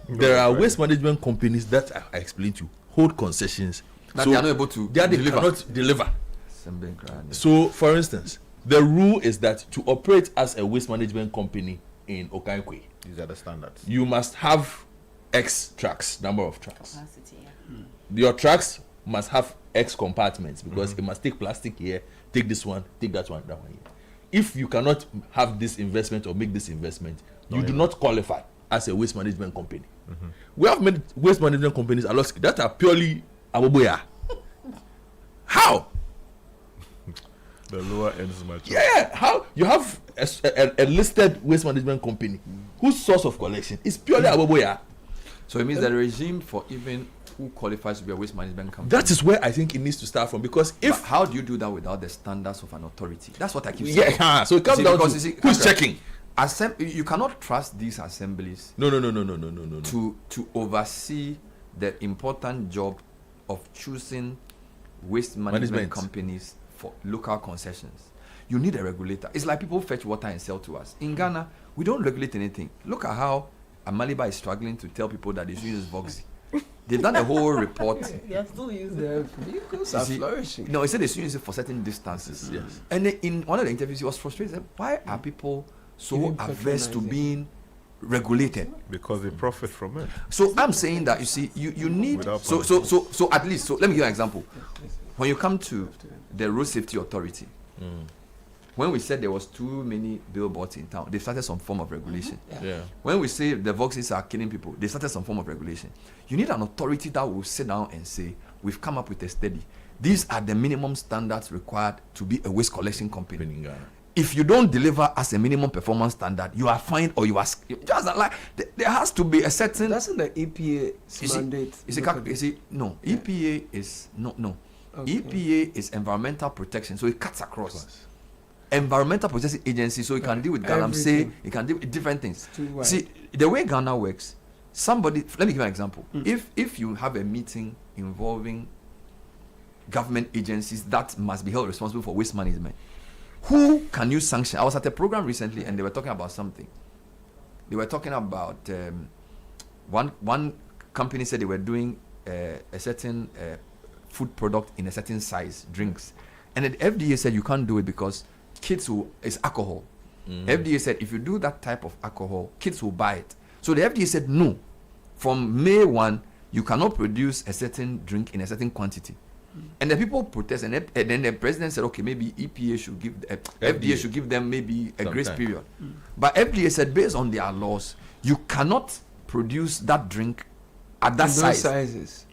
There are waste management companies that I explained to hold concessions that they are not able to deliver. So, for instance, the rule is that to operate as a waste management company, in Okankwe. These are the standards. You must have X trucks, number of trucks. Your trucks must have X compartments because it must take plastic here, take this one, take that one here. If you cannot have this investment or make this investment, you do not qualify as a waste management company. We have many waste management companies that are purely aboboya. How? The lower ends much. Yeah, how you have a listed waste management company whose source of collection is purely aboboya. So it means that the regime for even who qualifies to be a waste management company. That is where I think it needs to start from, because if how do you do that without the standards of an authority? That's what I keep saying. Yeah, so it comes down to who's checking. You cannot trust these assemblies. No. To oversee the important job of choosing waste management companies for local concessions. You need a regulator. It's like people fetch water and sell to us. In Ghana, we don't regulate anything. Look at how Amaliba is struggling to tell people that they should use Voxy. They've done a whole report. They still use the vehicles are flourishing. No, he said they should use it for certain distances. Yes. And in one of the interviews, he was frustrated. He said, why are people so averse to being regulated? Because they profit from it. So I'm saying that, you see, you need so at least, so let me give you an example. When you come to the Road Safety Authority, when we said there was too many billboards in town, they started some form of regulation. Yeah. When we say the Voxes are killing people, they started some form of regulation. You need an authority that will sit down and say, we've come up with a study. These are the minimum standards required to be a waste collection company. If you don't deliver as a minimum performance standard, you are fined or you are just like there has to be a certain. That's in the EPA mandate. EPA is no. Okay. EPA is environmental protection, so it cuts across. Environmental protection agency, so it can deal with galamsey, it can deal with different things. See, the way Ghana works, let me give you an example. If you have a meeting involving government agencies that must be held responsible for waste management, who can you sanction? I was at a program recently and they were talking about something. They were talking about one company said they were doing a certain food product in a certain size, drinks, and the FDA said you can't do it because it's alcohol. FDA said if you do that type of alcohol, kids will buy it. So the FDA said no, from May 1 you cannot produce a certain drink in a certain quantity. And the people protest, and then the president said, okay, maybe EPA should give FDA should give them maybe a grace period. But FDA said based on their laws, you cannot produce that drink at that size. Sizes.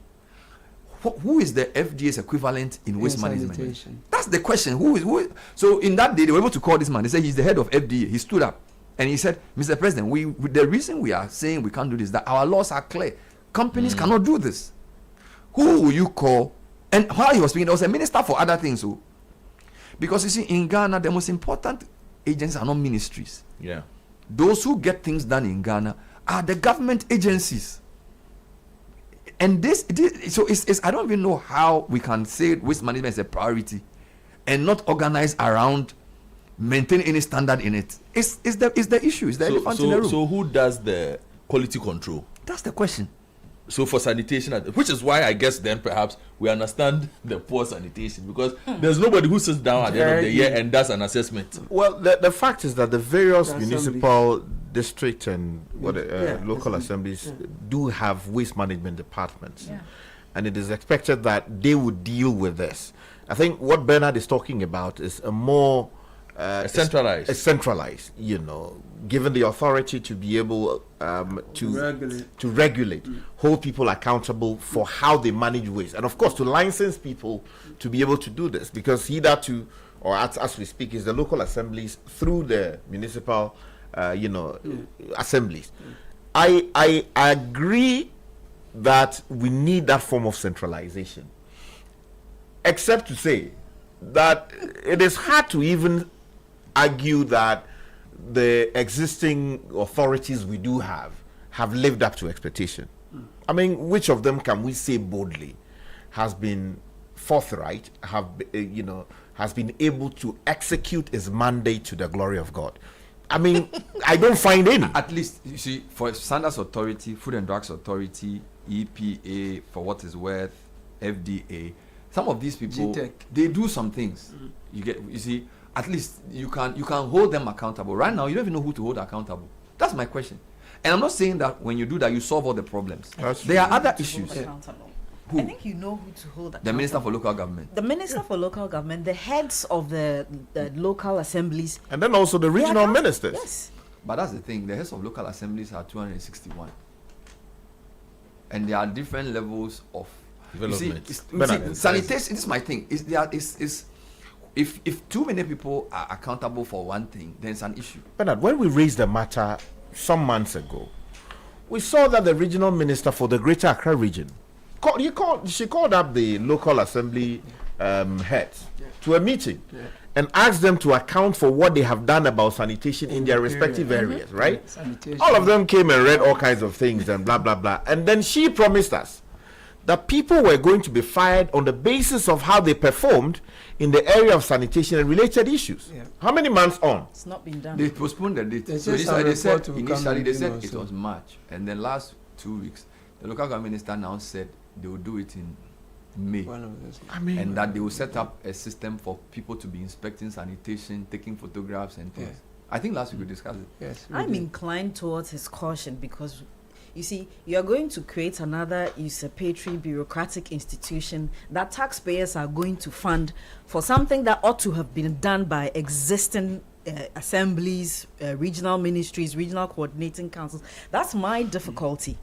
Who is the FDA's equivalent in waste management? That's the question. Who is? So in that day, they were able to call this man. They said he's the head of FDA. He stood up and he said, Mr. President, the reason we are saying we can't do this is that our laws are clear. Companies cannot do this. Who will you call? And while he was speaking, there was a minister for other things. So, because you see, in Ghana, the most important agencies are not ministries. Yeah. Those who get things done in Ghana are the government agencies. And so I don't even know how we can say waste management is a priority and not organize around maintaining any standard in it. It's the issue. It's the elephant in the room. So who does the quality control? That's the question. So for sanitation, which is why I guess then perhaps we understand the poor sanitation, because there's nobody who sits down at the end of the year and does an assessment. Well, the fact is that the various municipal district and local assemblies do have waste management departments, and it is expected that they would deal with this. I think what Bernard is talking about is a more centralized, given the authority to be able to regulate, hold people accountable for how they manage waste, and of course to license people to be able to do this, because as we speak, is the local assemblies through the municipal assemblies. I agree that we need that form of centralization, except to say that it is hard to even argue that the existing authorities we do have lived up to expectation. I mean, which of them can we say boldly has been forthright, has been able to execute its mandate to the glory of God? I mean, I don't find any. At least, you see, for Standards Authority, Food and Drugs Authority, EPA, for what is worth, FDA, some of these people, they do some things. You see, at least you can hold them accountable. Right now, you don't even know who to hold accountable. That's my question. And I'm not saying that when you do that, you solve all the problems. There are other issues. I think you know who to hold accountable. The Minister for Local Government. The Minister for Local Government, the heads of the local assemblies. And then also the regional ministers. Yes. But that's the thing. The heads of local assemblies are 261. And there are different levels of development. Sanitation, this is my thing. If too many people are accountable for one thing, then it's an issue. Bernard, when we raised the matter some months ago, we saw that the regional minister for the Greater Accra region, she called up the local assembly heads to a meeting and asked them to account for what they have done about sanitation in their respective areas, right? All of them came and read all kinds of things and blah, blah, blah. And then she promised us that people were going to be fired on the basis of how they performed in the area of sanitation and related issues. How many months on? It's not been done. They postponed the date. So they said initially it was March, and then last 2 weeks, the local government minister now said they will do it in May. And that they will set up a system for people to be inspecting sanitation, taking photographs and things. I think last week we discussed it. Yes, I'm inclined towards his caution because, you see, you are going to create another usurpatory bureaucratic institution that taxpayers are going to fund for something that ought to have been done by existing assemblies, regional ministries, regional coordinating councils. That's my difficulty.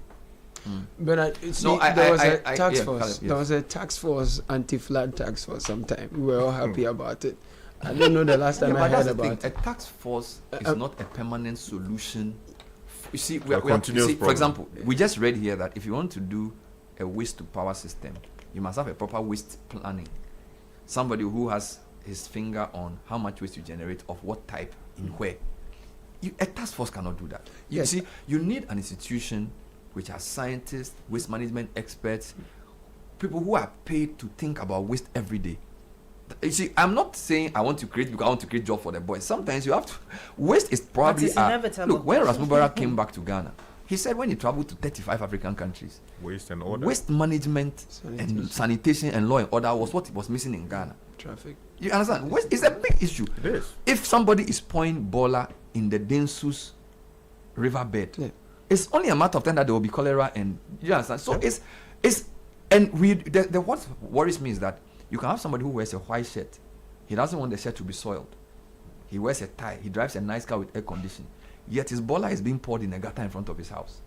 But there was a tax force. There was a tax force, anti-flood tax force. Sometime we were all happy about it. I don't know the last time I heard about it. A tax force is not a permanent solution. You see, for example, we just read here that if you want to do a waste to power system, you must have a proper waste planning. Somebody who has his finger on how much waste you generate, of what type, in where. A task force cannot do that. You see, you need an institution which has scientists, waste management experts, people who are paid to think about waste every day. You see, I'm not saying I want to create jobs for the boys. Sometimes you have to. Waste is probably inevitable. Look, when Ras Mubarak came back to Ghana, he said when he traveled to 35 African countries, waste and order, waste management and sanitation and law and order was what was missing in Ghana. Traffic. You understand? Waste is a big issue. It is. If somebody is pouring bola in the Densus riverbed, it's only a matter of time that there will be cholera, and you understand. So what worries me is that you can have somebody who wears a white shirt. He doesn't want the shirt to be soiled. He wears a tie. He drives a nice car with air conditioning. Yet his bola is being poured in a gutter in front of his house.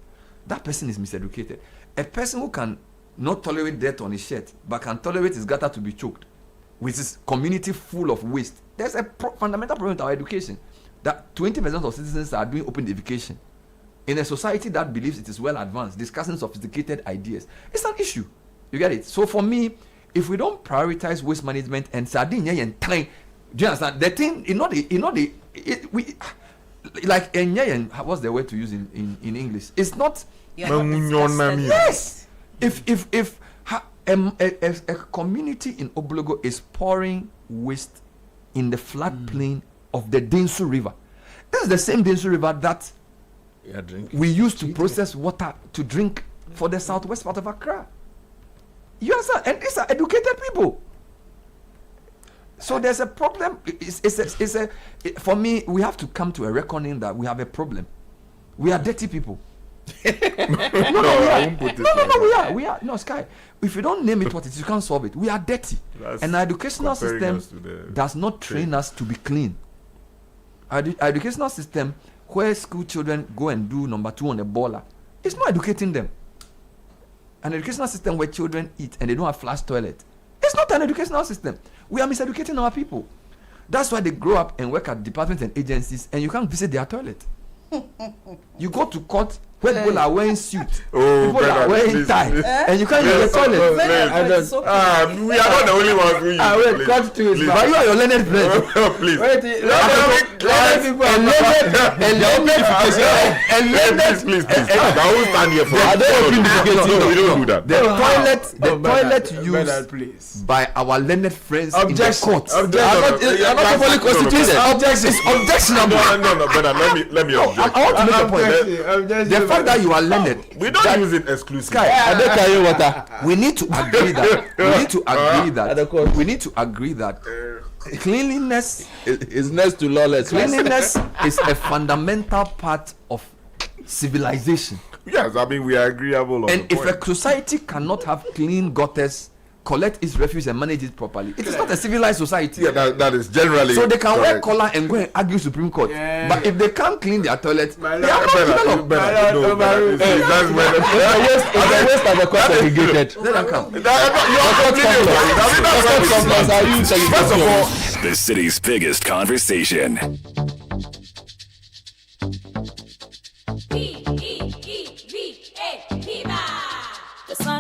That person is miseducated. A person who can not tolerate dirt on his shirt, but can tolerate his gutter to be choked, with his community full of waste. There's a fundamental problem with our education. That 20% of citizens are doing open defecation. In a society that believes it is well advanced, discussing sophisticated ideas, it's an issue. You get it? So for me, if we don't prioritize waste management and sardine and time, do you understand? The thing, what's the word to use in English? It's not. Yes. If a community in Oblogo is pouring waste in the floodplain of the Densu River, this is the same Densu River that we use to process water to drink for the southwest part of Accra. You understand? And these are educated people. So there's a problem. For me, we have to come to a reckoning that we have a problem. We are dirty people. We are. No, Sky. If you don't name it what it is, you can't solve it. We are dirty. And our educational system does not train us to be clean. Our educational system, where school children go and do number 2 on the baller, it's not educating them. An educational system where children eat and they don't have flush toilet, it's not an educational system. We are miseducating our people. That's why they grow up and work at departments and agencies and you can't visit their toilet. You go to court where people are wearing suits, people are wearing tie, and you can't use the toilet. We are not the only ones who use wait, cut to it. But you are your learned friend. Please. Wait, learned people and please. I won't stand here for that. No, we don't do that. The toilet used by our learned friends in the court are not properly constituted. Objectionable. No, but let me object. I want to make a point. The fact that you are learned, we don't use it exclusively. We need to agree that cleanliness is next to lawlessness. Cleanliness is a fundamental part of civilization. Yes, I mean we are agreeable on and the if point. a society cannot have clean gutters, collect its refuse and manage it properly, it is not a civilized society. Yeah, that is generally. So they can wear correct. collar and go and argue Supreme Court. Yeah. But if they can't clean their toilets, they are not That's where the court segregated. Let them come. First of all, the city's biggest conversation.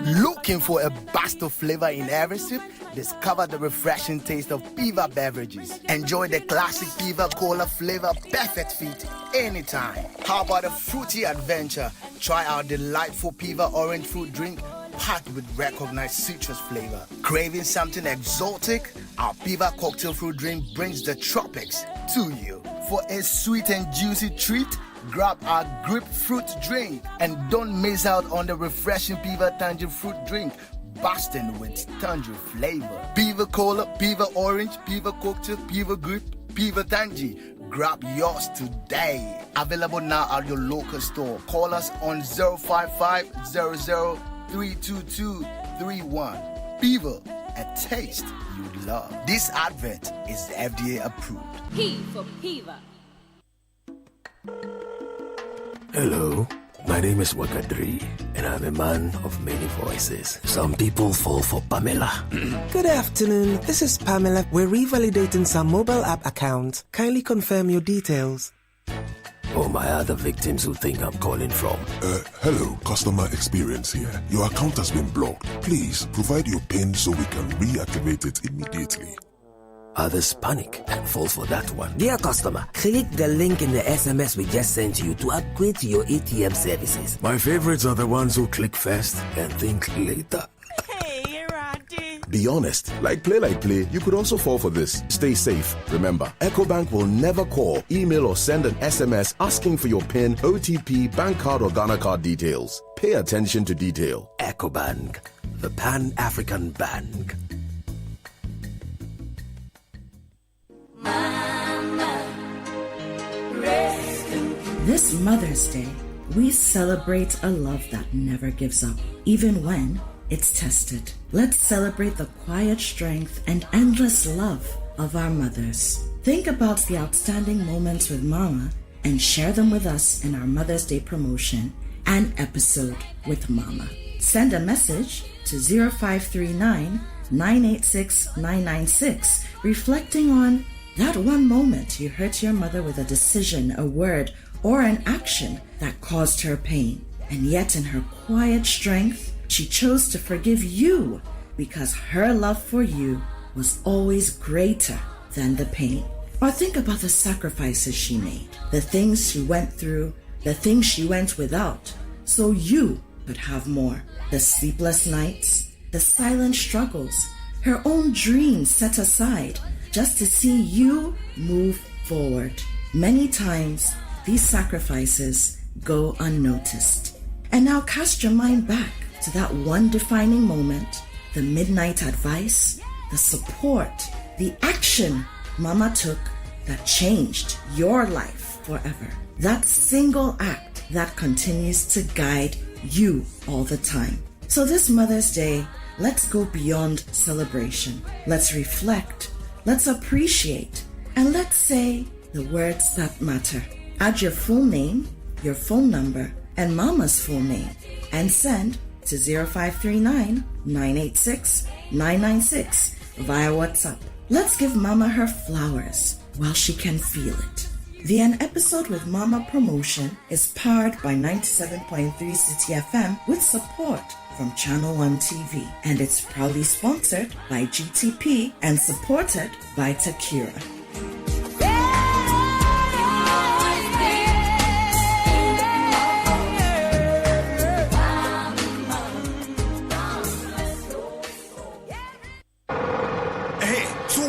Looking for a burst of flavor in every sip? Discover the refreshing taste of Piva beverages. Enjoy the classic Piva Cola flavor, perfect fit anytime. How about a fruity adventure? Try our delightful Piva orange fruit drink packed with recognized citrus flavor. Craving something exotic? Our Piva cocktail fruit drink brings the tropics to you. For a sweet and juicy treat, grab our grapefruit drink and don't miss out on the refreshing Piva tangerine fruit drink, bursting with tangerine flavor. Piva Cola, Piva Orange, Piva Cocktail, Piva Grape, Piva Tangy. Grab yours today. Available now at your local store. Call us on 055-00-322-31. Piva, a taste you love. This advert is FDA approved. P for Piva. Hello, my name is Wakadri, and I'm a man of many voices. Some people fall for Pamela. Good afternoon, this is Pamela. We're revalidating some mobile app accounts. Kindly confirm your details. Or my other victims who think I'm calling from. Hello, customer experience here. Your account has been blocked. Please provide your PIN so we can reactivate it immediately. Others panic and fall for that one. Dear customer, click the link in the SMS we just sent you to upgrade to your ATM services. My favorites are the ones who click first and think later. Be honest. Like play, you could also fall for this. Stay safe. Remember, EcoBank will never call, email, or send an SMS asking for your PIN, OTP, bank card, or Ghana card details. Pay attention to detail. EcoBank, the Pan-African Bank. This Mother's Day, we celebrate a love that never gives up, even when it's tested. Let's celebrate the quiet strength and endless love of our mothers. Think about the outstanding moments with Mama and share them with us in our Mother's Day promotion and episode with Mama. Send a message to 0539 986 996 reflecting on that one moment you hurt your mother with a decision, a word, or an action that caused her pain. And yet in her quiet strength, she chose to forgive you because her love for you was always greater than the pain. Or think about the sacrifices she made, the things she went through, the things she went without, so you could have more. The sleepless nights, the silent struggles, her own dreams set aside just to see you move forward. Many times, these sacrifices go unnoticed. And now cast your mind back to that one defining moment, the midnight advice, the support, the action Mama took that changed your life forever. That single act that continues to guide you all the time. So this Mother's Day, let's go beyond celebration. Let's reflect, let's appreciate, and let's say the words that matter. Add your full name, your phone number, and Mama's full name, and send to 0539 986 996 via WhatsApp. Let's give Mama her flowers while she can feel it. The An Episode with Mama promotion is powered by 97.3 Citi FM with support from Channel 1 TV, and it's proudly sponsored by GTP and supported by Takira.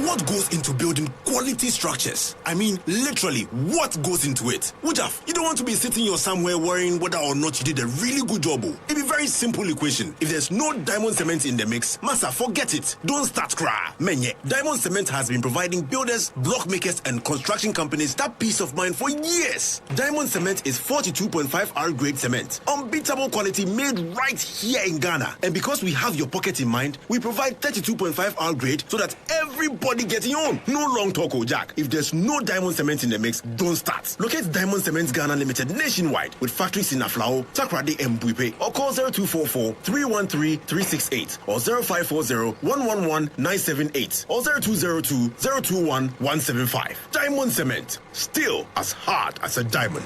What goes into building quality quality structures. I mean, literally, what goes into it? Wujaf, you don't want to be sitting here somewhere worrying whether or not you did a really good job. It'd be very simple equation. If there's no diamond cement in the mix, massa, forget it. Don't start cry. Menye, diamond cement has been providing builders, block makers, and construction companies that peace of mind for years. Diamond cement is 42.5 R grade cement, unbeatable quality made right here in Ghana. And because we have your pocket in mind, we provide 32.5 R grade so that everybody gets your own. No long talk, Jack. If there's no diamond cement in the mix, don't start. Locate Diamond Cement Ghana Limited nationwide with factories in Aflao, Takrade, and Buipe, or call 0244-313-368 or 0540-111-978 or 0202-021-175. Diamond Cement, still as hard as a diamond.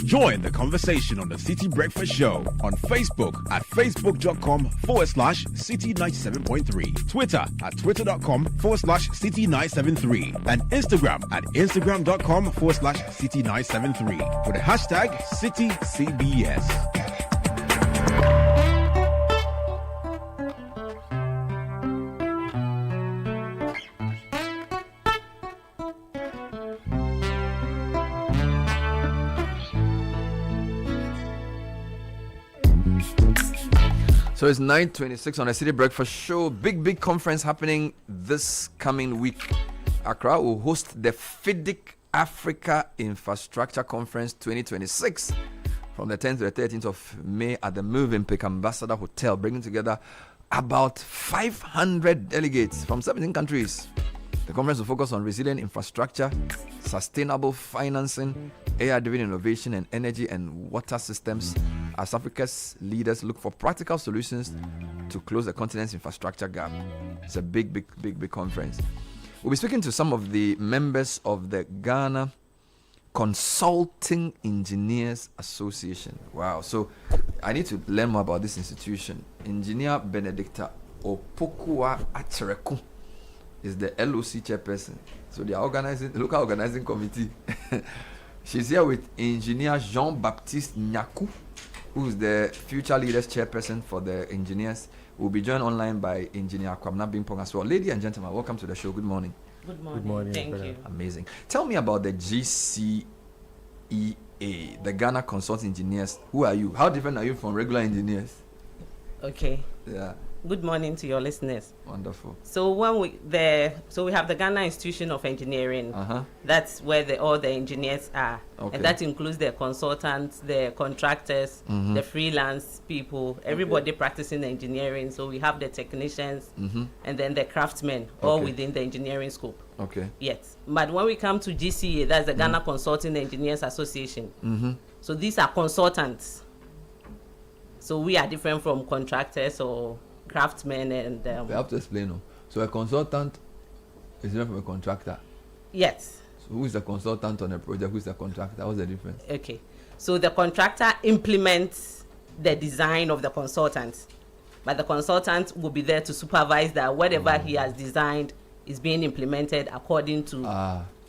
Join the conversation on the Citi Breakfast Show on Facebook at facebook.com/Citi97.3, Twitter at twitter.com/Citi973, and Instagram at instagram.com/Citi973 with the hashtag CitiCBS. So it's 9:26 on the Citi Breakfast Show. Big conference happening this coming week. Accra will host the FIDIC Africa Infrastructure Conference 2026 from the 10th to the 13th of May at the Movenpick Ambassador Hotel, bringing together about 500 delegates from 17 countries. The conference will focus on resilient infrastructure, sustainable financing, AI-driven innovation, and energy and water systems as Africa's leaders look for practical solutions to close the continent's infrastructure gap. It's a big conference. We'll be speaking to some of the members of the Ghana Consulting Engineers Association. Wow. So I need to learn more about this institution. Engineer Benedicta Opokua Achereku is the LOC chairperson. So they are organizing the local organizing committee. She's here with Engineer Jean-Baptiste Nyaku, who is the Future Leaders chairperson for the engineers. We'll be joined online by Engineer Kwabna Bimpong as well. Ladies and gentlemen, welcome to the show. Good morning. Good morning. Good morning. Thank you. Amazing. Tell me about the GCEA, the Ghana Consulting Engineers. Who are you? How different are you from regular engineers? Okay. Yeah. Good morning to your listeners. Wonderful. So we have the Ghana Institution of Engineering. That's where all the engineers are, and that includes the consultants, the contractors, the freelance people, everybody practicing engineering. So we have the technicians, and then the craftsmen, all within the engineering scope. Okay. Yes, but when we come to GCA, that's the Ghana Consulting Engineers Association. So these are consultants. So we are different from contractors or craftsmen, and we have to explain. So a consultant is different from a contractor. Yes. So who is the consultant on a project? Who is the contractor? What's the difference? Okay. So the contractor implements the design of the consultant, but the consultant will be there to supervise that whatever he has designed is being implemented according to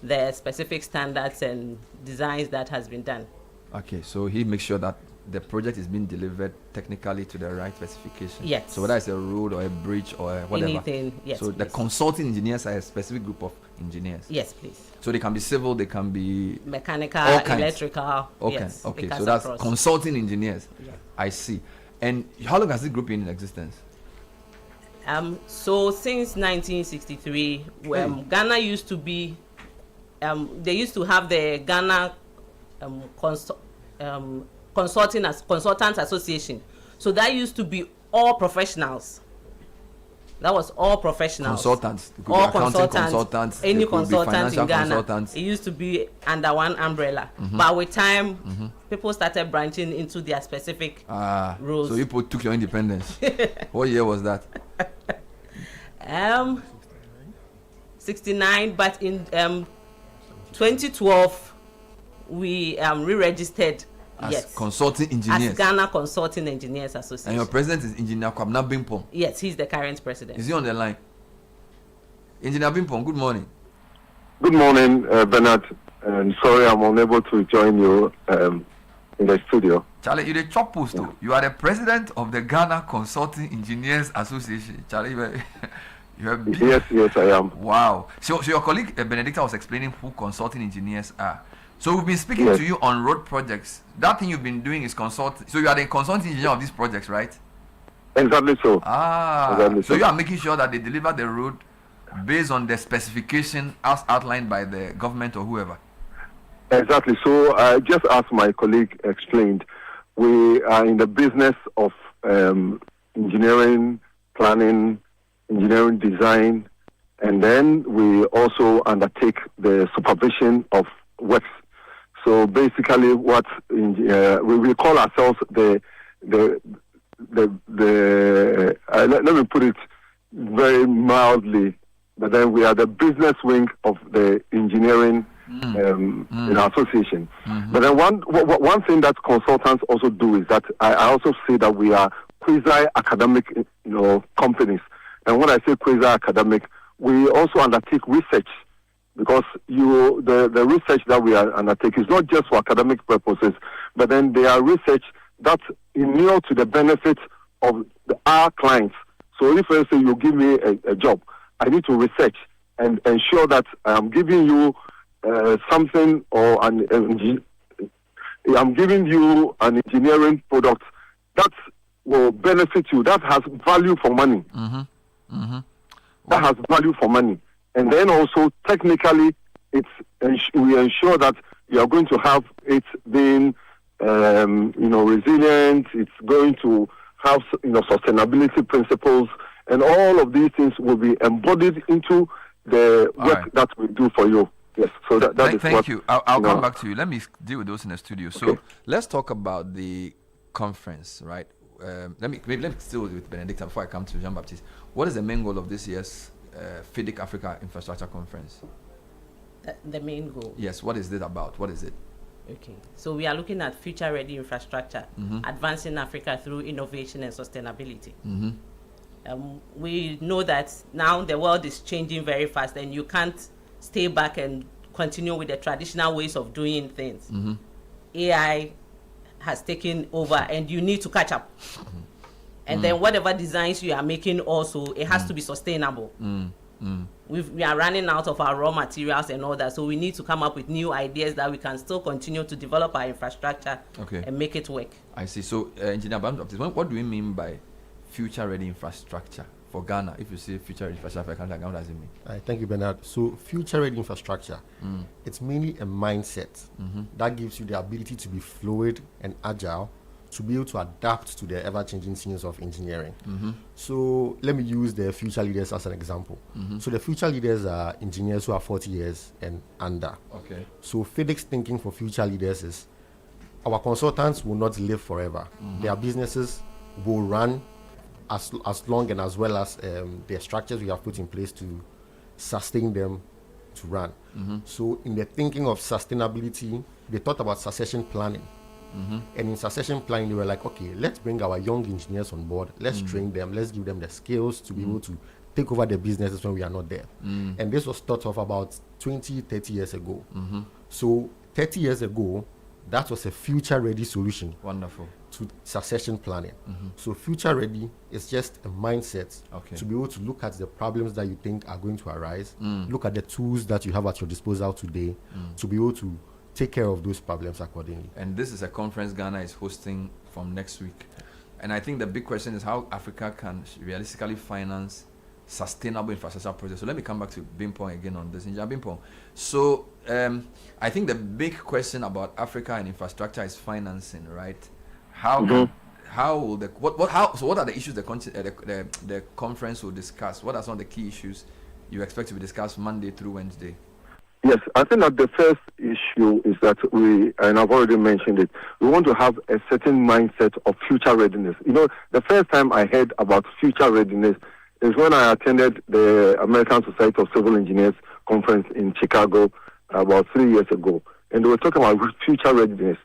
the specific standards and designs that has been done. Okay, so he makes sure that the project is being delivered technically to the right specification. Yes. So whether it's a road or a bridge or whatever. Anything, yes. So the consulting engineers are a specific group of engineers. Yes, please. So they can be civil, they can be mechanical, electrical. Yes. Okay. So that's consulting engineers. Yeah. I see. And how long has this group been in existence? So since 1963, Ghana used to be, they used to have the Ghana Consultants Association. So that used to be all professionals. That was all professionals. Consultants. All consultants. Any consultant in Ghana. It used to be under one umbrella. But with time, people started branching into their specific roles. So you took your independence. What year was that? 69. But in 2012, we re-registered. As consulting engineers. As Ghana Consulting Engineers Association. And your president is Engineer Kwabna Bimpong. Yes, he's the current president. Is he on the line? Engineer Bimpong, good morning. Good morning, Bernard. And sorry I'm unable to join you in the studio. Charlie, you're the chop post. You are the president of the Ghana Consulting Engineers Association. Charlie, You have been? Yes, I am. Wow. So your colleague Benedicta was explaining who consulting engineers are. So we've been speaking to you on road projects. That thing you've been doing is consulting. So you are the consulting engineer of these projects, right? Exactly so. Exactly so you are making sure that they deliver the road based on the specification as outlined by the government or whoever. Exactly. So just as my colleague explained, we are in the business of engineering, planning, engineering design, and then we also undertake the supervision of works. So basically, what we call ourselves let me put it very mildly, but then we are the business wing of the engineering in our association. But then one thing that consultants also do is that I also say that we are quasi-academic, companies. And when I say quasi-academic, we also undertake research, because the research that we undertake is not just for academic purposes, but then they are research that inure to the benefit of our clients. So if, let's say, you give me a job, I need to research and ensure that I'm giving you something, or I'm giving you an engineering product that will benefit you, that has value for money. That has value for money. And then also technically, we ensure that you are going to have it being, resilient. It's going to have, sustainability principles, and all of these things will be embodied into the work that we do for you. Yes. So thank you. I'll come back to you. Let me deal with those in the studio. Okay. So let's talk about the conference, right? Let me still with Benedicta before I come to Jean-Baptiste. What is the main goal of this year's FIDIC Africa Infrastructure Conference? The main goal? Yes. What is it about? What is it? Okay. So we are looking at future-ready infrastructure, advancing Africa through innovation and sustainability. We know that now the world is changing very fast, and you can't stay back and continue with the traditional ways of doing things. AI has taken over, and you need to catch up. And then whatever designs you are making also, it has to be sustainable. We are running out of our raw materials and all that, so we need to come up with new ideas that we can still continue to develop our infrastructure and make it work. I see. So, Engineer Baptiste, what do we mean by future-ready infrastructure for Ghana? If you say future-ready infrastructure for Ghana, what does it mean? Thank you, Bernard. So, future-ready infrastructure, it's mainly a mindset that gives you the ability to be fluid and agile, to be able to adapt to the ever-changing scenes of engineering. So let me use the future leaders as an example. So the future leaders are engineers who are 40 years and under. Okay. So FIDIC's thinking for future leaders is our consultants will not live forever. Their businesses will run as long and as well as the structures we have put in place to sustain them to run. So in the thinking of sustainability, they thought about succession planning. And in succession planning, they were like, okay, let's bring our young engineers on board, let's train them, let's give them the skills to be able to take over the businesses when we are not there. And this was thought of about 20-30 years ago. So 30 years ago, that was a future-ready solution. Wonderful. To succession planning. So future-ready is just a mindset to be able to look at the problems that you think are going to arise, look at the tools that you have at your disposal today, to be able to take care of those problems accordingly. And this is a conference Ghana is hosting from next week. And I think the big question is how Africa can realistically finance sustainable infrastructure projects. So let me come back to Bimpong again on this. Bimpong. So I think the big question about Africa and infrastructure is financing, right? What are the issues the conference will discuss? What are some of the key issues you expect to be discussed Monday through Wednesday? Yes, I think that the first issue is that and I've already mentioned it, we want to have a certain mindset of future readiness. The first time I heard about future readiness is when I attended the American Society of Civil Engineers conference in Chicago about 3 years ago. And they were talking about future readiness.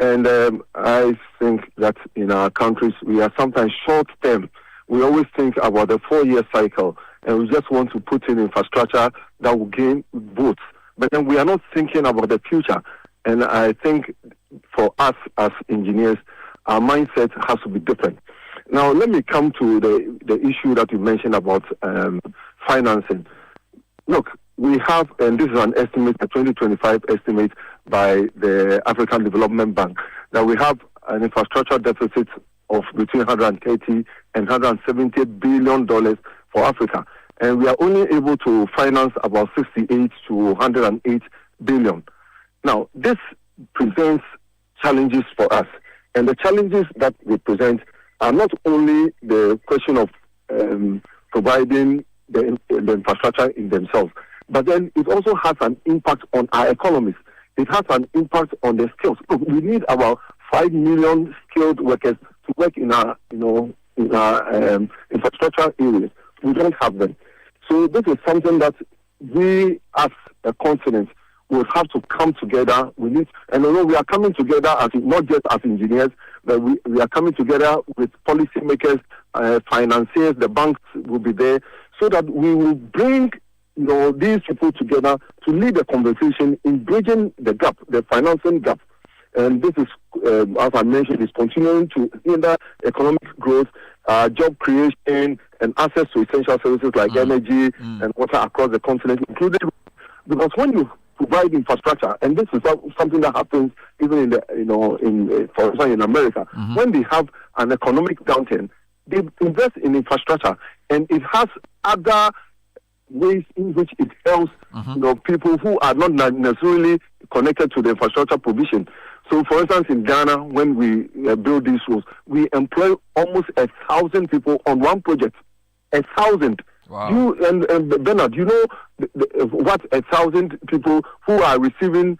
And I think that in our countries, we are sometimes short-term. We always think about the 4-year cycle, and we just want to put in infrastructure that will gain votes. But then we are not thinking about the future. And I think for us as engineers, our mindset has to be different. Now, let me come to the issue that you mentioned about financing. Look, we have, and this is an estimate, a 2025 estimate by the African Development Bank, that we have an infrastructure deficit of between 130 and 170 billion dollars for Africa, and we are only able to finance about 68 to 108 billion. Now, this presents challenges for us, and the challenges that we present are not only the question of providing the infrastructure in themselves, but then it also has an impact on our economies. It has an impact on the skills. Look, we need about 5 million skilled workers to work in our, infrastructure areas. We don't have them. So this is something that we, as a continent, will have to come together. We need, and although we are coming together as not just as engineers, but we are coming together with policymakers, financiers. The banks will be there, so that we will bring these people together to lead a conversation in bridging the gap, the financing gap. And this is, as I mentioned, is continuing to hinder economic growth, job creation, and access to essential services like energy and water across the continent, including, because when you provide infrastructure, and this is something that happens even in the, for example, in America, when they have an economic downturn, they invest in infrastructure, and it has other ways in which it helps people who are not necessarily connected to the infrastructure provision. So, for instance, in Ghana, when we build these roads, we employ almost 1,000 people on one project. 1,000. Wow. And Bernard, you know what 1,000 people who are receiving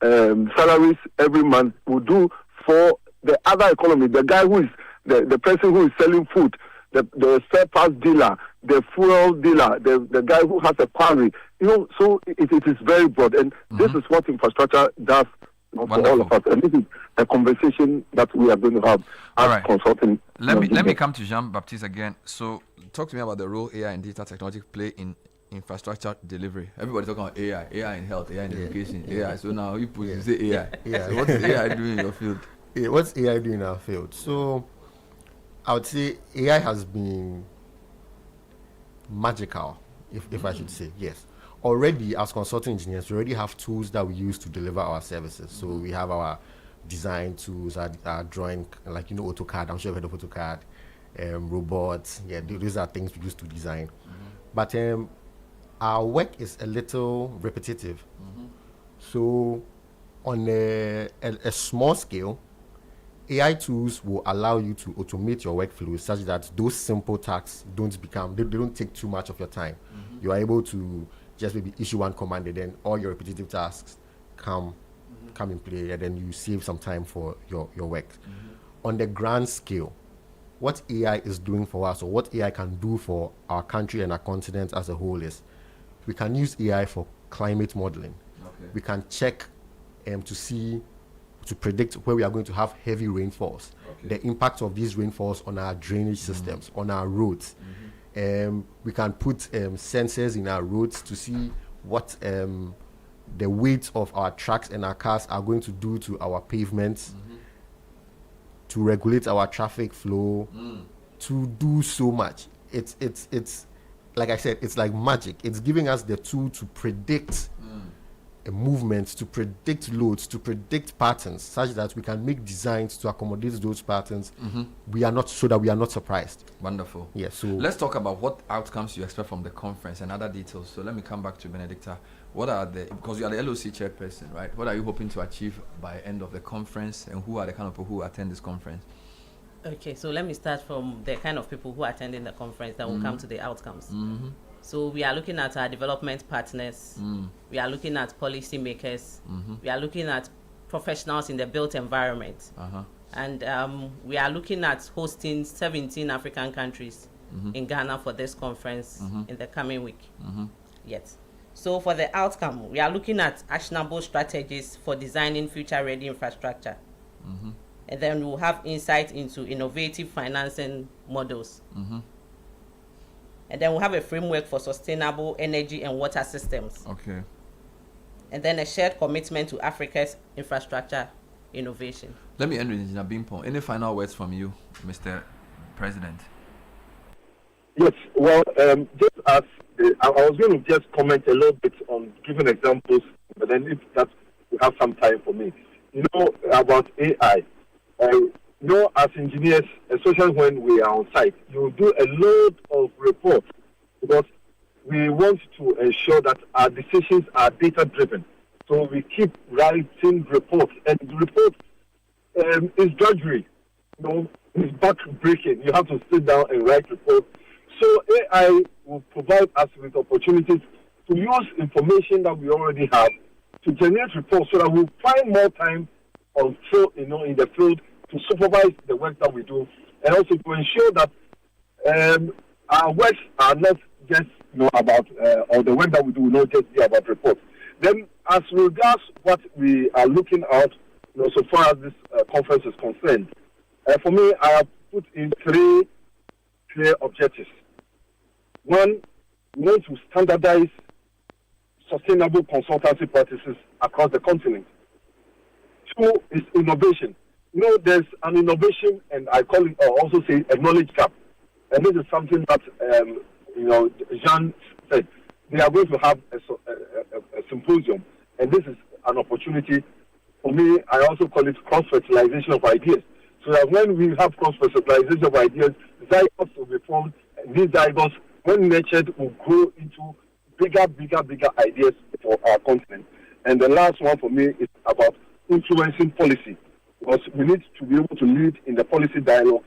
salaries every month will do for the other economy? The guy who is the person who is selling food, the spare parts dealer, the fuel dealer, the guy who has a quarry. So it is very broad, and this is what infrastructure does for all of us. And this is a conversation that we are going to have as consulting. Let me come to Jean-Baptiste again. So talk to me about the role AI and data technology play in infrastructure delivery. Everybody talking about AI in health, AI in education, AI. So now you say AI. So what is AI doing in your field? What's AI doing in our field? So I would say AI has been magical, if I should say, yes. Already, as consulting engineers, we already have tools that we use to deliver our services. So we have our design tools, our drawing, like AutoCAD. I'm sure you've heard of AutoCAD, robots. Yeah, these are things we use to design. But our work is a little repetitive. So on a small scale, AI tools will allow you to automate your workflows such that those simple tasks they don't take too much of your time. You are able to just maybe issue one command, and then all your repetitive tasks come in play, and then you save some time for your work. On the grand scale, what AI is doing for us, or what AI can do for our country and our continent as a whole, is we can use AI for climate modeling. We can check to predict where we are going to have heavy rainfalls, the impact of these rainfalls on our drainage systems, on our roads. We can put sensors in our roads to see what the weight of our trucks and our cars are going to do to our pavements, to regulate our traffic flow, to do so much. It's like I said, it's like magic. It's giving us the tool to predict movements, to predict loads, to predict patterns, such that we can make designs to accommodate those patterns. So that we are not surprised. Wonderful. Yeah. So let's talk about what outcomes you expect from the conference and other details. So let me come back to Benedicta. Because you are the LOC chairperson, right? What are you hoping to achieve by end of the conference, and who are the kind of people who attend this conference? Okay, so let me start from the kind of people who are attending the conference that will come to the outcomes. So we are looking at our development partners. We are looking at policy makers. We are looking at professionals in the built environment. And we are looking at hosting 17 African countries in Ghana for this conference in the coming week. Yes. So for the outcome, we are looking at actionable strategies for designing future-ready infrastructure. And then we'll have insight into innovative financing models. And then we'll have a framework for sustainable energy and water systems. Okay. And then a shared commitment to Africa's infrastructure innovation. Let me end with Engineer Bimpon. Any final words from you, Mr. President. Yes, well, just as I was going to just comment a little bit on giving examples, but then if that you have some time for me, about AI. As engineers, especially when we are on site, you do a lot of reports because we want to ensure that our decisions are data-driven. So we keep writing reports, and the report is drudgery. It's back-breaking. You have to sit down and write reports. So AI will provide us with opportunities to use information that we already have to generate reports so that we'll find more time in the field to supervise the work that we do, and also to ensure that our works are not just about, or the work that we do will not just be about reports. Then, as regards what we are looking at, so far as this conference is concerned, for me, I have put in 3 clear objectives. One, we want to standardize sustainable consultancy practices across the continent. 2 is innovation. There's an innovation, and I call it, also say, a knowledge gap. And this is something that, Jean said. They are going to have a symposium, and this is an opportunity. For me, I also call it cross-fertilization of ideas. So that when we have cross-fertilization of ideas, zygotes will be formed, and these zygotes, when nurtured, will grow into bigger ideas for our continent. And the last one for me is about influencing policy, because we need to be able to lead in the policy dialogue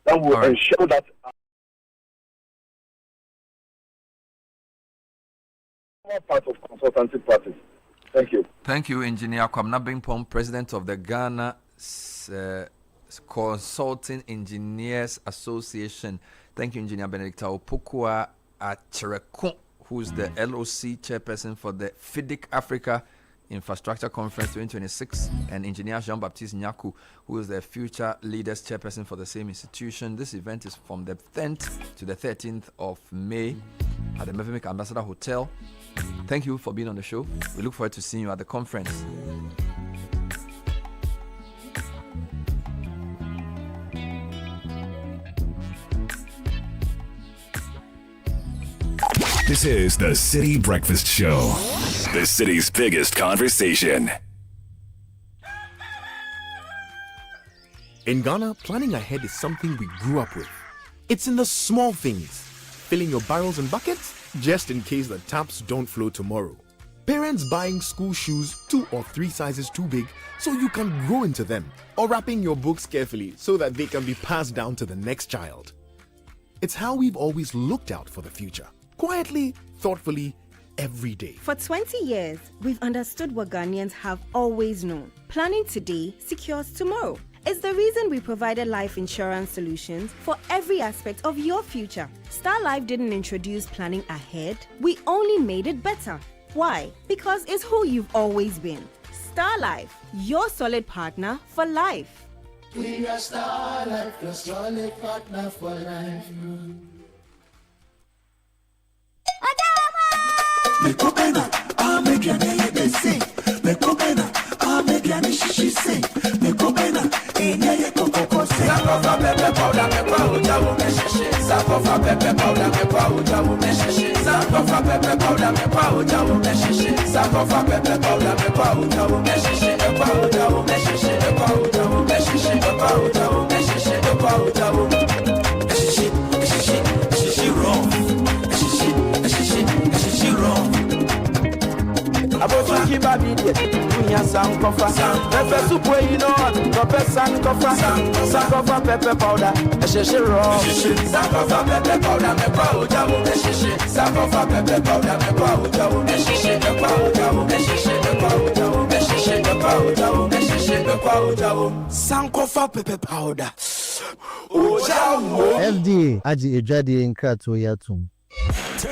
that will ensure that our part of consultancy practice. Thank you. Thank you, Engineer Kwamna Bimpong, President of the Ghana Consulting Engineers Association. Thank you, Engineer Benedicta Opokua Acherekun, who's the LOC chairperson for the FIDIC Africa Infrastructure Conference 2026, and Engineer Jean-Baptiste Nyaku, who is the Future Leaders Chairperson for the same institution. This event is from the 10th to the 13th of May at the Mevimic Ambassador Hotel. Thank you for being on the show. We look forward to seeing you at the conference. This is the City Breakfast Show, the city's biggest conversation. In Ghana, planning ahead is something we grew up with. It's in the small things. Filling your barrels and buckets just in case the taps don't flow tomorrow. Parents buying school shoes 2 or 3 sizes too big so you can grow into them. Or wrapping your books carefully so that they can be passed down to the next child. It's how we've always looked out for the future. Quietly, thoughtfully, every day. For 20 years, we've understood what Ghanaians have always known. Planning today secures tomorrow. It's the reason we provided life insurance solutions for every aspect of your future. Star Life didn't introduce planning ahead, we only made it better. Why? Because it's who you've always been. Star Life, your solid partner for life. We are Star Life, your solid partner for life. Me kopena, make your name be sing. Me kopena, make your name she sing. Me kopena, ye koko sing. Sakofa pepe powder me kwa ujawu me shishi. Sakofa pepe powder me kwa ujawu me shishi. Sakofa pepe powder me kwa ujawu me shishi. Sakofa pepe powder me kwa ujawu me shishi. Me kwa ujawu me shishi. Me kwa ujawu me shishi. Me kwa ujawu me shishi. Me kwa ujawu me shishi. Shishi wrong. Abosu kiba bidye, kunya sang kofa. Pepe soup where you know, pepe sang kofa. Sang kofa pepe powder, shishi raw. Sang kofa pepe powder, me kwa ujawu me shishi. Sang kofa pepe powder, me kwa ujawu me shishi. Me kwa ujawu me shishi. Me kwa ujawu me shishi. Me kwa ujawu me shishi. Me kwa ujawu. Sang kofa pepe powder. Ujawu. FDA aji ejade nkrato yatum.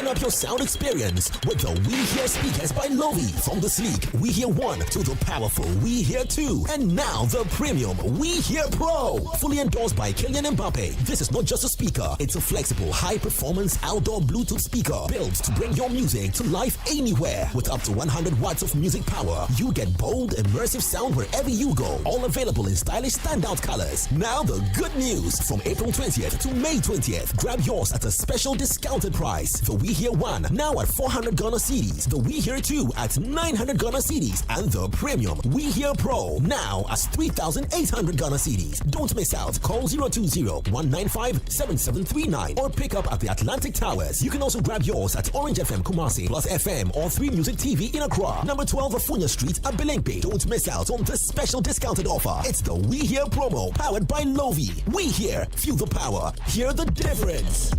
Liven up your sound experience with the We Hear speakers by Lovi. From the sleek We Hear 1 to the powerful We Hear 2. And now the premium We Hear Pro. Fully endorsed by Kylian Mbappe. This is not just a speaker. It's a flexible, high-performance outdoor Bluetooth speaker built to bring your music to life anywhere. With up to 100 watts of music power, you get bold, immersive sound wherever you go. All available in stylish standout colors. Now the good news. From April 20th to May 20th, grab yours at a special discounted price. The We Hear 1 now at 400 Ghana cedis. The We Hear 2 at 900 Ghana cedis. And the premium We Hear Pro now as 3,800 Ghana cedis. Don't miss out. Call 020-195-7739 or pick up at the Atlantic Towers. You can also grab yours at Orange FM Kumasi, Plus FM or 3 Music TV in Accra. Number 12 Afunya Street at Belengpe. Don't miss out on this special discounted offer. It's the We Hear promo powered by Lovi. We Hear. Feel the power. Hear the difference.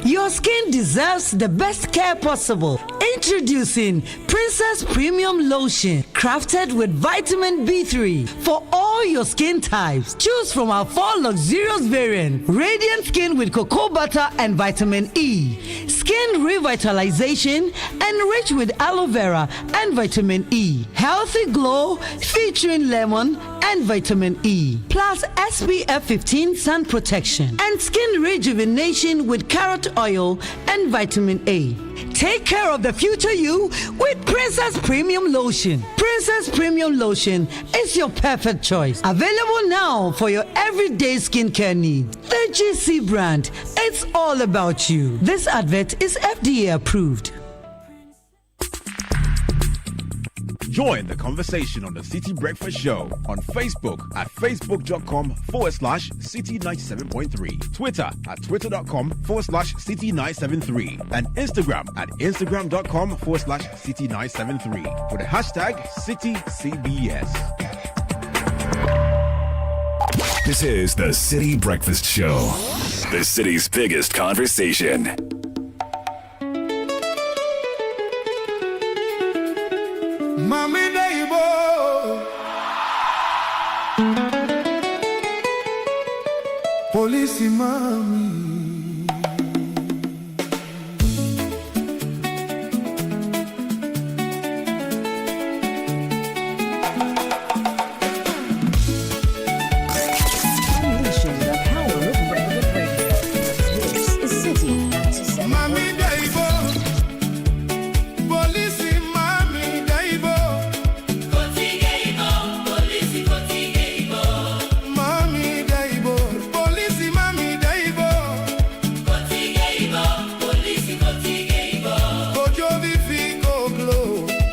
Your skin deserves the best care possible. Introducing Princess Premium Lotion, crafted with vitamin B3 for all your skin types. Choose from our 4 luxurious variants: Radiant Skin with cocoa butter and vitamin E, Skin Revitalization enriched with aloe vera and vitamin E, Healthy Glow featuring lemon and vitamin E, plus SPF 15 sun protection, and Skin Rejuvenation with carrot oil and vitamin A. Take care of the future you with Princess Premium Lotion. Princess Premium Lotion is your perfect choice. Available now for your everyday skincare needs. The GC brand, it's all about you. This advert is FDA approved. Join the conversation on the Citi Breakfast Show on Facebook at facebook.com/Citi97.3, Twitter at twitter.com/Citi973, and Instagram at instagram.com/Citi973 with the hashtag CitiCBS. This is the Citi Breakfast Show, the city's biggest conversation. Mami Daibo, Police Mami. Unleashing the power of regular breakfast. This is Citi 97. Mami Daibo, Police Mami Daibo. Mami Daibo, Police Mami Daibo. Kojo Vivi Koglo.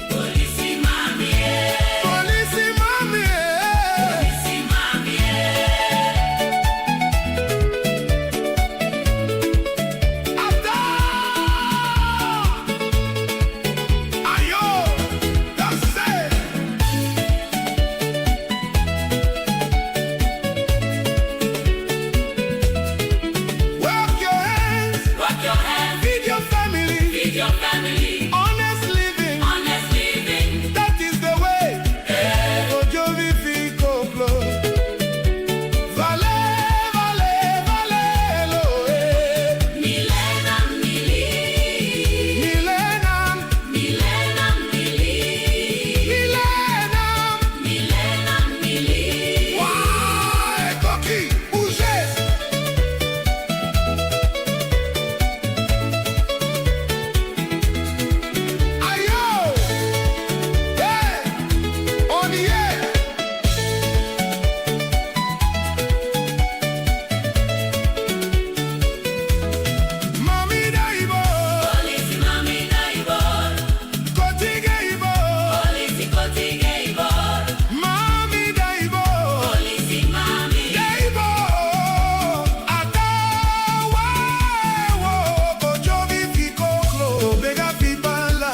Police Mami, Police Mami, Ayo, that's it. Work your hands, feed your family, honest living, that is the way. Kojo Vivi Koglo. Vale, vale, vale, lo, Milenam, Why, Koki, bougez. Ayo, yeah, on y est. Mami Daibo, Koti Gaibo, Mami Daibo, Daibo, Atawa, Kojo Vivi Koglo, Tobega Fibala,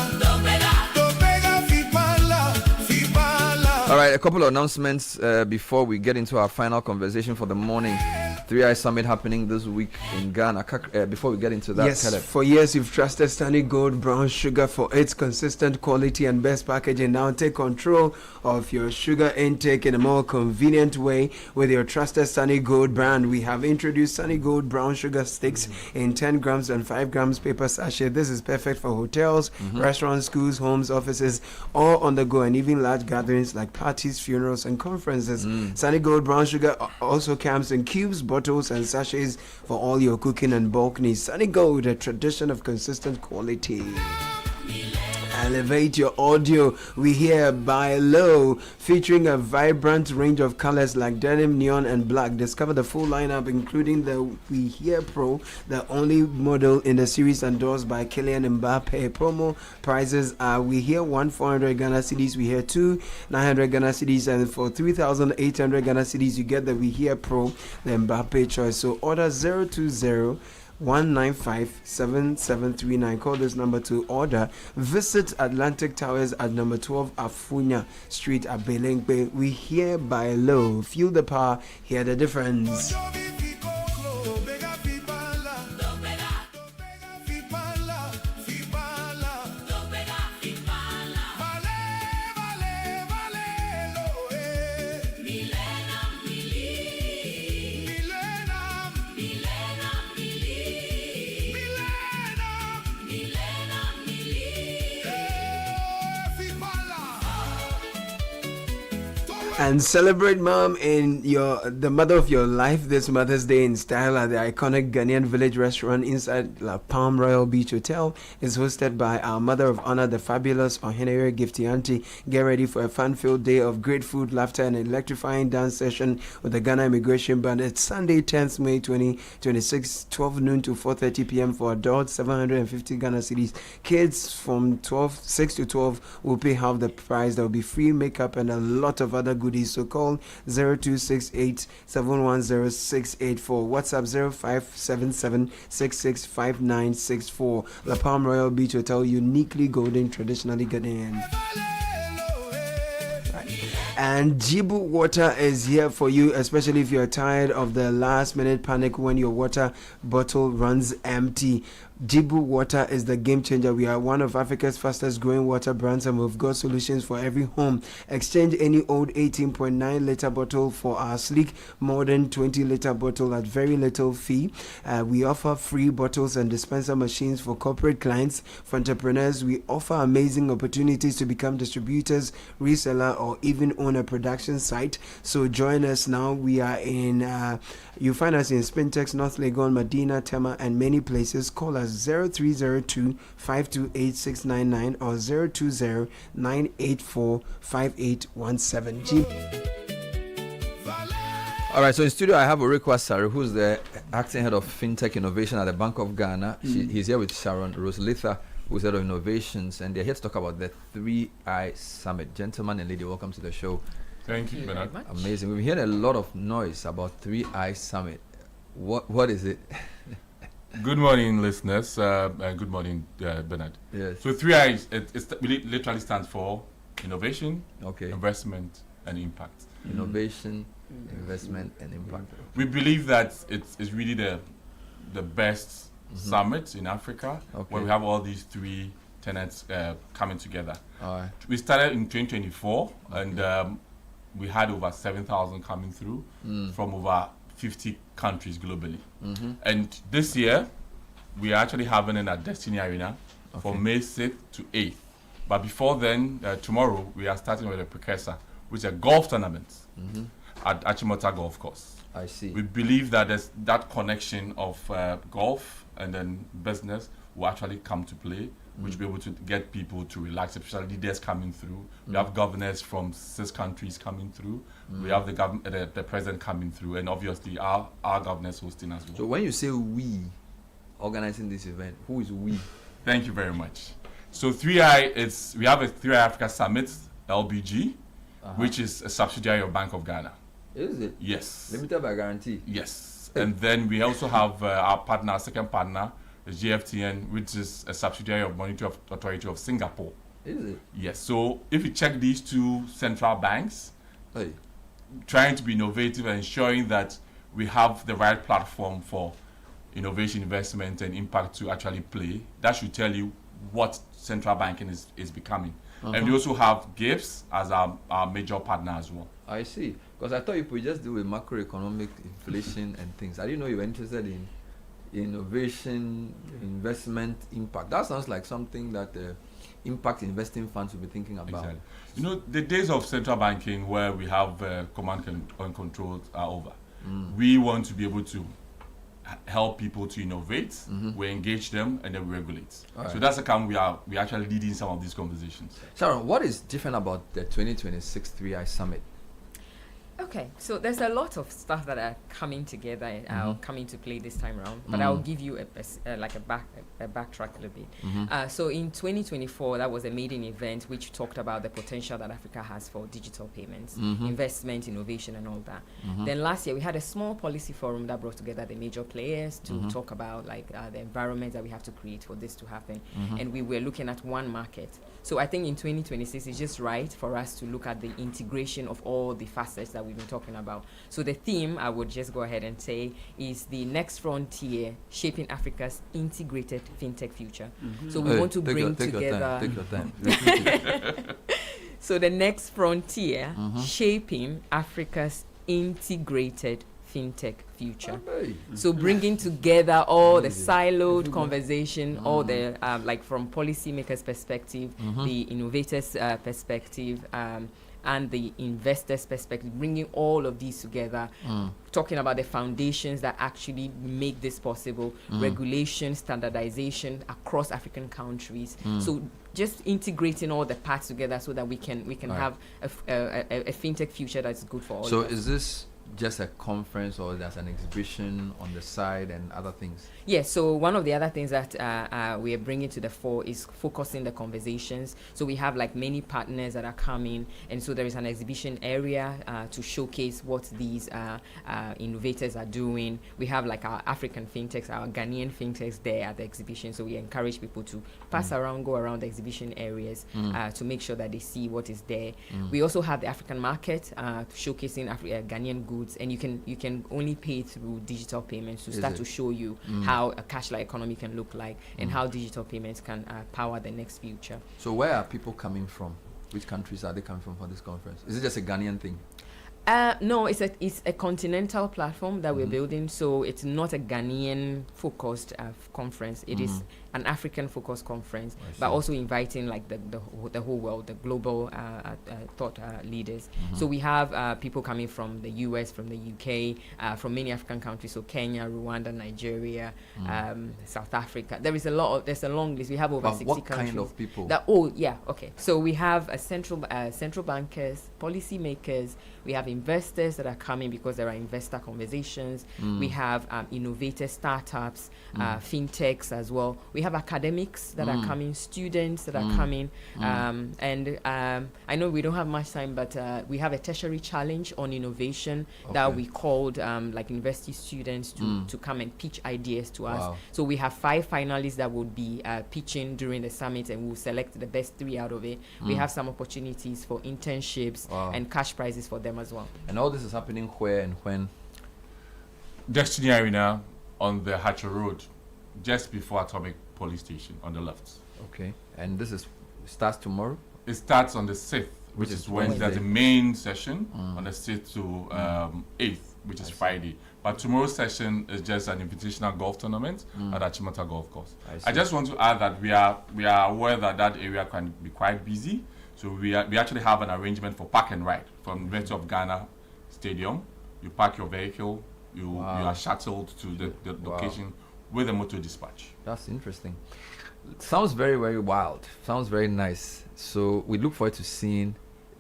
Tobega Fibala, Fibala. All right, a couple of announcements before we get into our final conversation for the morning. 3i Summit happening this week in Ghana. Before we get into that, yes, for years you've trusted Sunny Gold Brown Sugar for its consistent quality and best packaging. Now take control of your sugar intake in a more convenient way with your trusted Sunny Gold brand. We have introduced Sunny Gold Brown Sugar sticks in 10 grams and 5 grams paper sachet. This is perfect for hotels, restaurants, schools, homes, offices, all on the go, and even large gatherings like parties, funerals, and conferences. Sunny Gold Brown Sugar also comes in cubes, bottles, and sachets for all your cooking and bulk needs. Sunny Gold, a tradition of consistent quality. Elevate your audio. We hear by Low, featuring a vibrant range of colors like denim, neon, and black. Discover the full lineup, including the We Hear Pro, the only model in the series endorsed by Kylian Mbappe. Promo prices are: We Hear 1 400 Ghana cedis, We Hear 2 900 Ghana cedis, and for 3,800 Ghana cedis you get the We Hear Pro, the Mbappe choice. So order 020 195-7739. Call this number to order. Visit Atlantic Towers at number 12 Afunya Street at Belengbe. We hear by Low. Feel the power, hear the difference. And celebrate mom in the mother of your life this Mother's Day in style at the iconic Ghanaian village restaurant inside La Palm Royal Beach Hotel. Is hosted by our mother of honor, the fabulous Ohenere Gifty Auntie. Get ready for a fun-filled day of great food, laughter, and electrifying dance session with the Ghana Immigration Band. It's Sunday, 10th May 2026, 12 noon to 4:30 p.m. for adults, 750 Ghana cedis. Kids from 6 to 12 will pay half the price. There will be free makeup and a lot of other goodies. So call 0268-710-684. WhatsApp 0577-665964. La Palm Royal Beach Hotel, uniquely golden, traditionally Ghanaian. And Jibu Water is here for you, especially if you're tired of the last minute panic when your water bottle runs empty. Jibu Water is the game changer. We are one of Africa's fastest growing water brands, and we've got solutions for every home. Exchange any old 18.9 liter bottle for our sleek modern 20 liter bottle at very little fee. We offer free bottles and dispenser machines for corporate clients. For entrepreneurs, we offer amazing opportunities to become distributors, reseller, or even own a production site. So join us now. We are in you find us in Spintex, North Legon, Medina, Tema, and many places. Call us 0302-528-699 or 020-984-5817. All right, so in studio I have Orikwa Sari, who's the acting head of FinTech Innovation at the Bank of Ghana. He's here with Sharon Roselitha, who's head of innovations, and they're here to talk about the 3i Summit. Gentlemen and lady, welcome to the show. Thank you, Bernard. Amazing. We've heard a lot of noise about 3i Summit. What is it? Good morning, listeners. Good morning, Bernard. Yes. So 3i literally stands for innovation, investment, and impact. Innovation, investment, and impact. We believe that it's really the best summit in Africa, where we have all these three tenets coming together. All right. We started in 2024, and we had over 7,000 coming through from over 50 countries globally. And this year, we are actually having it at Destiny Arena from May 6th to 8th. But before then, tomorrow, we are starting with a precursor, which is a golf tournament at Achimota Golf Course. I see. We believe that there's that connection of golf and then business will actually come to play, which will be able to get people to relax, especially leaders coming through. We have governors from 6 countries coming through. We have the president coming through, and obviously our governors hosting as well. So when you say we organizing this event, who is we? Thank you very much. So 3i we have a 3i Africa Summit, LBG, which is a subsidiary of Bank of Ghana. Is it? Yes. Limited by guarantee. Yes. And then we also have our second partner, the GFTN, which is a subsidiary of Monetary Authority of Singapore. Is it? Yes. So if you check these two central banks, trying to be innovative and ensuring that we have the right platform for innovation, investment, and impact to actually play. That should tell you what central banking is becoming. And we also have GIPS as our major partner as well. I see. Because I thought you could just do with macroeconomic inflation and things. I didn't know you were interested in innovation, investment, impact. That sounds like something that impact investing funds will be thinking about. Exactly. You know, the days of central banking where we have command and control are over. We want to be able to help people to innovate, we engage them, and then we regulate. So that's the kind we actually leading some of these conversations. Sharon, what is different about the 2026 3i Summit? Okay, so there's a lot of stuff that are coming together and coming to play this time around, but I'll give you a backtrack a little bit. So in 2024, that was a maiden event which talked about the potential that Africa has for digital payments, investment, innovation, and all that. Then last year, we had a small policy forum that brought together the major players to talk about the environment that we have to create for this to happen. And we were looking at one market. So I think in 2026, it's just right for us to look at the integration of all the facets that we've been talking about. So the theme, I would just go ahead and say, is the next frontier, shaping Africa's integrated fintech future. So we want to bring together... Take your time. So the next frontier, shaping Africa's integrated fintech future. So bringing together all the siloed conversation, all the from policymakers' perspective, the innovators' perspective, and the investors' perspective, bringing all of these together, talking about the foundations that actually make this possible, regulation, standardization across African countries. So just integrating all the parts together so that we can have a fintech future that's good for all of us. So is this just a conference, or there's an exhibition on the side and other things? Yes, so one of the other things that we are bringing to the fore is focusing the conversations. So we have many partners that are coming, and so there is an exhibition area to showcase what these innovators are doing. We have our African fintechs, our Ghanaian fintechs there at the exhibition, so we encourage people to pass around, go around the exhibition areas to make sure that they see what is there. We also have the African market showcasing Ghanaian goods, and you can only pay through digital payments to start to show you how a cash-like economy can look like and how digital payments can power the next future. So where are people coming from? Which countries are they coming from for this conference? Is it just a Ghanaian thing? No, it's a continental platform that we're building, so it's not a Ghanaian focused conference. It is an African focused conference, but also inviting the whole world, the global thought leaders. So we have people coming from the US, from the UK, from many African countries, so Kenya, Rwanda, Nigeria, South Africa. There's a long list. We have over 60 what countries. Kind of people? So we have central bankers, policymakers. We have investors that are coming because there are investor conversations. We have innovative startups, fintechs as well. We have academics that are coming, students that are coming. And I know we don't have much time, but we have a tertiary challenge on innovation that we called university students to come and pitch ideas to us. So we have 5 finalists that would be pitching during the summit, and we'll select the best 3 out of it. We have some opportunities for internships and cash prizes for them as well. And all this is happening where and when? Destiny Arena on the Hatcher Road, just before Atomic Police Station on the left. Okay. And this starts tomorrow? It starts on the 6th, which is Wednesday. That's the main session on the 6th to 8th, which is Friday. But tomorrow's session is just an invitational golf tournament at Achimota Golf Course. I just want to add that we are aware that area can be quite busy. So we actually have an arrangement for park and ride from University of Ghana Stadium. You park your vehicle, you are shuttled to the location with a motor dispatch. That's interesting. Sounds very, very wild. Sounds very nice. So we look forward to seeing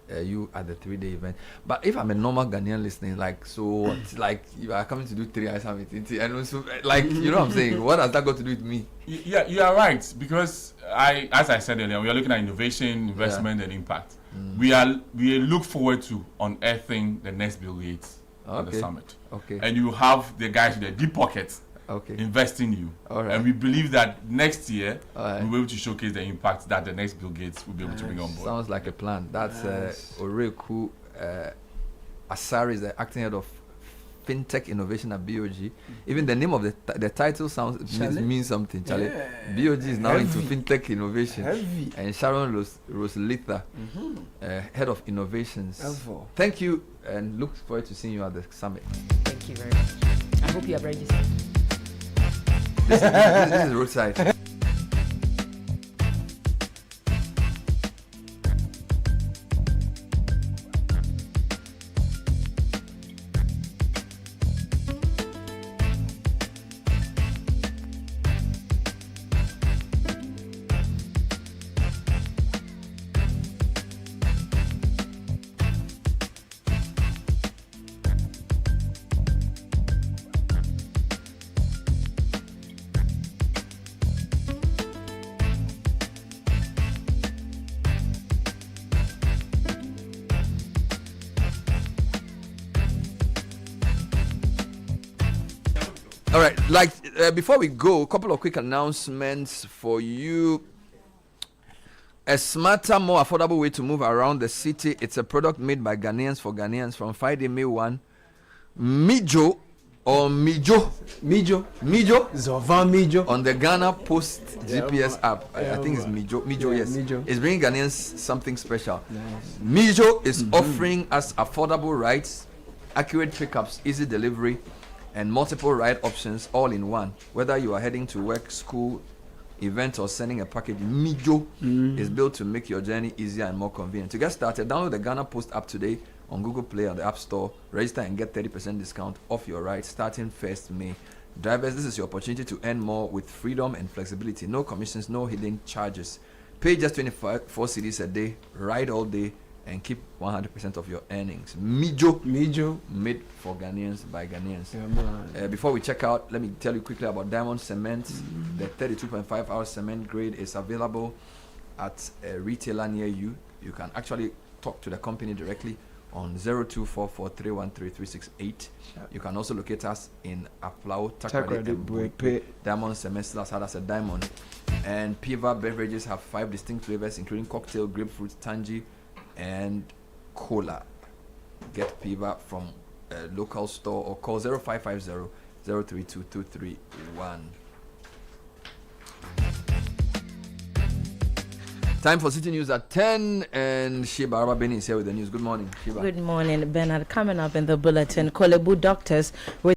you at the 3-day event. But if I'm a normal Ghanaian listening, you are coming to do 3i Summit, and also you know what I'm saying? What has that got to do with me? Yeah, you are right, because as I said earlier, we are looking at innovation, investment, and impact. We look forward to unearthing the next Bill Gates at the summit. And you have the guys with the deep pockets invest in you. And we believe that next year we'll be able to showcase the impact that the next Bill Gates will be able to bring on board. Sounds like a plan. That's Oreku Asari is the acting head of fintech innovation at BOG. Even the name of the title means something. Charlie. Yeah. BOG is now into fintech innovation. Heavy. And Sharon Roslitha, head of innovations. Thank you, and look forward to seeing you at the summit. Thank you very much. I hope you are registered. This is roadside. All right, before we go, a couple of quick announcements for you. A smarter, more affordable way to move around the city. It's a product made by Ghanaians for Ghanaians from Friday, May 1. Mijo Zovan Mijo on the Ghana Post GPS app. I think it's Mijo. Yes. Mijo. It's bringing Ghanaians something special. Nice. Mijo is offering us affordable rides, accurate pickups, easy delivery, and multiple ride options all in one. Whether you are heading to work, school, event, or sending a package, Mijo is built to make your journey easier and more convenient. To get started, download the Ghana Post app today on Google Play or the App Store. Register and get 30% discount off your ride starting 1st May. Drivers, this is your opportunity to earn more with freedom and flexibility. No commissions, no hidden charges. Pay just 24 cedis a day, ride all day, and keep 100% of your earnings. Mijo, made for Ghanaians by Ghanaians. Yeah, before we check out, let me tell you quickly about Diamond Cement. The 32.5 hour cement grade is available at a retailer near you. You can actually talk to the company directly on 0244313368. You can also locate us in Aflao, Takrady, and Buipe. Diamond Cement still has had as a diamond. And Piva beverages have 5 distinct flavors, including cocktail, grapefruit, tangy, and cola. Get Piva from a local store or call 0550-032-231. Time for City News at 10, and Sheba Arabeni is here with the news. Good morning, Sheba. Good morning, Bernard. Coming up in the bulletin, Kolebu doctors with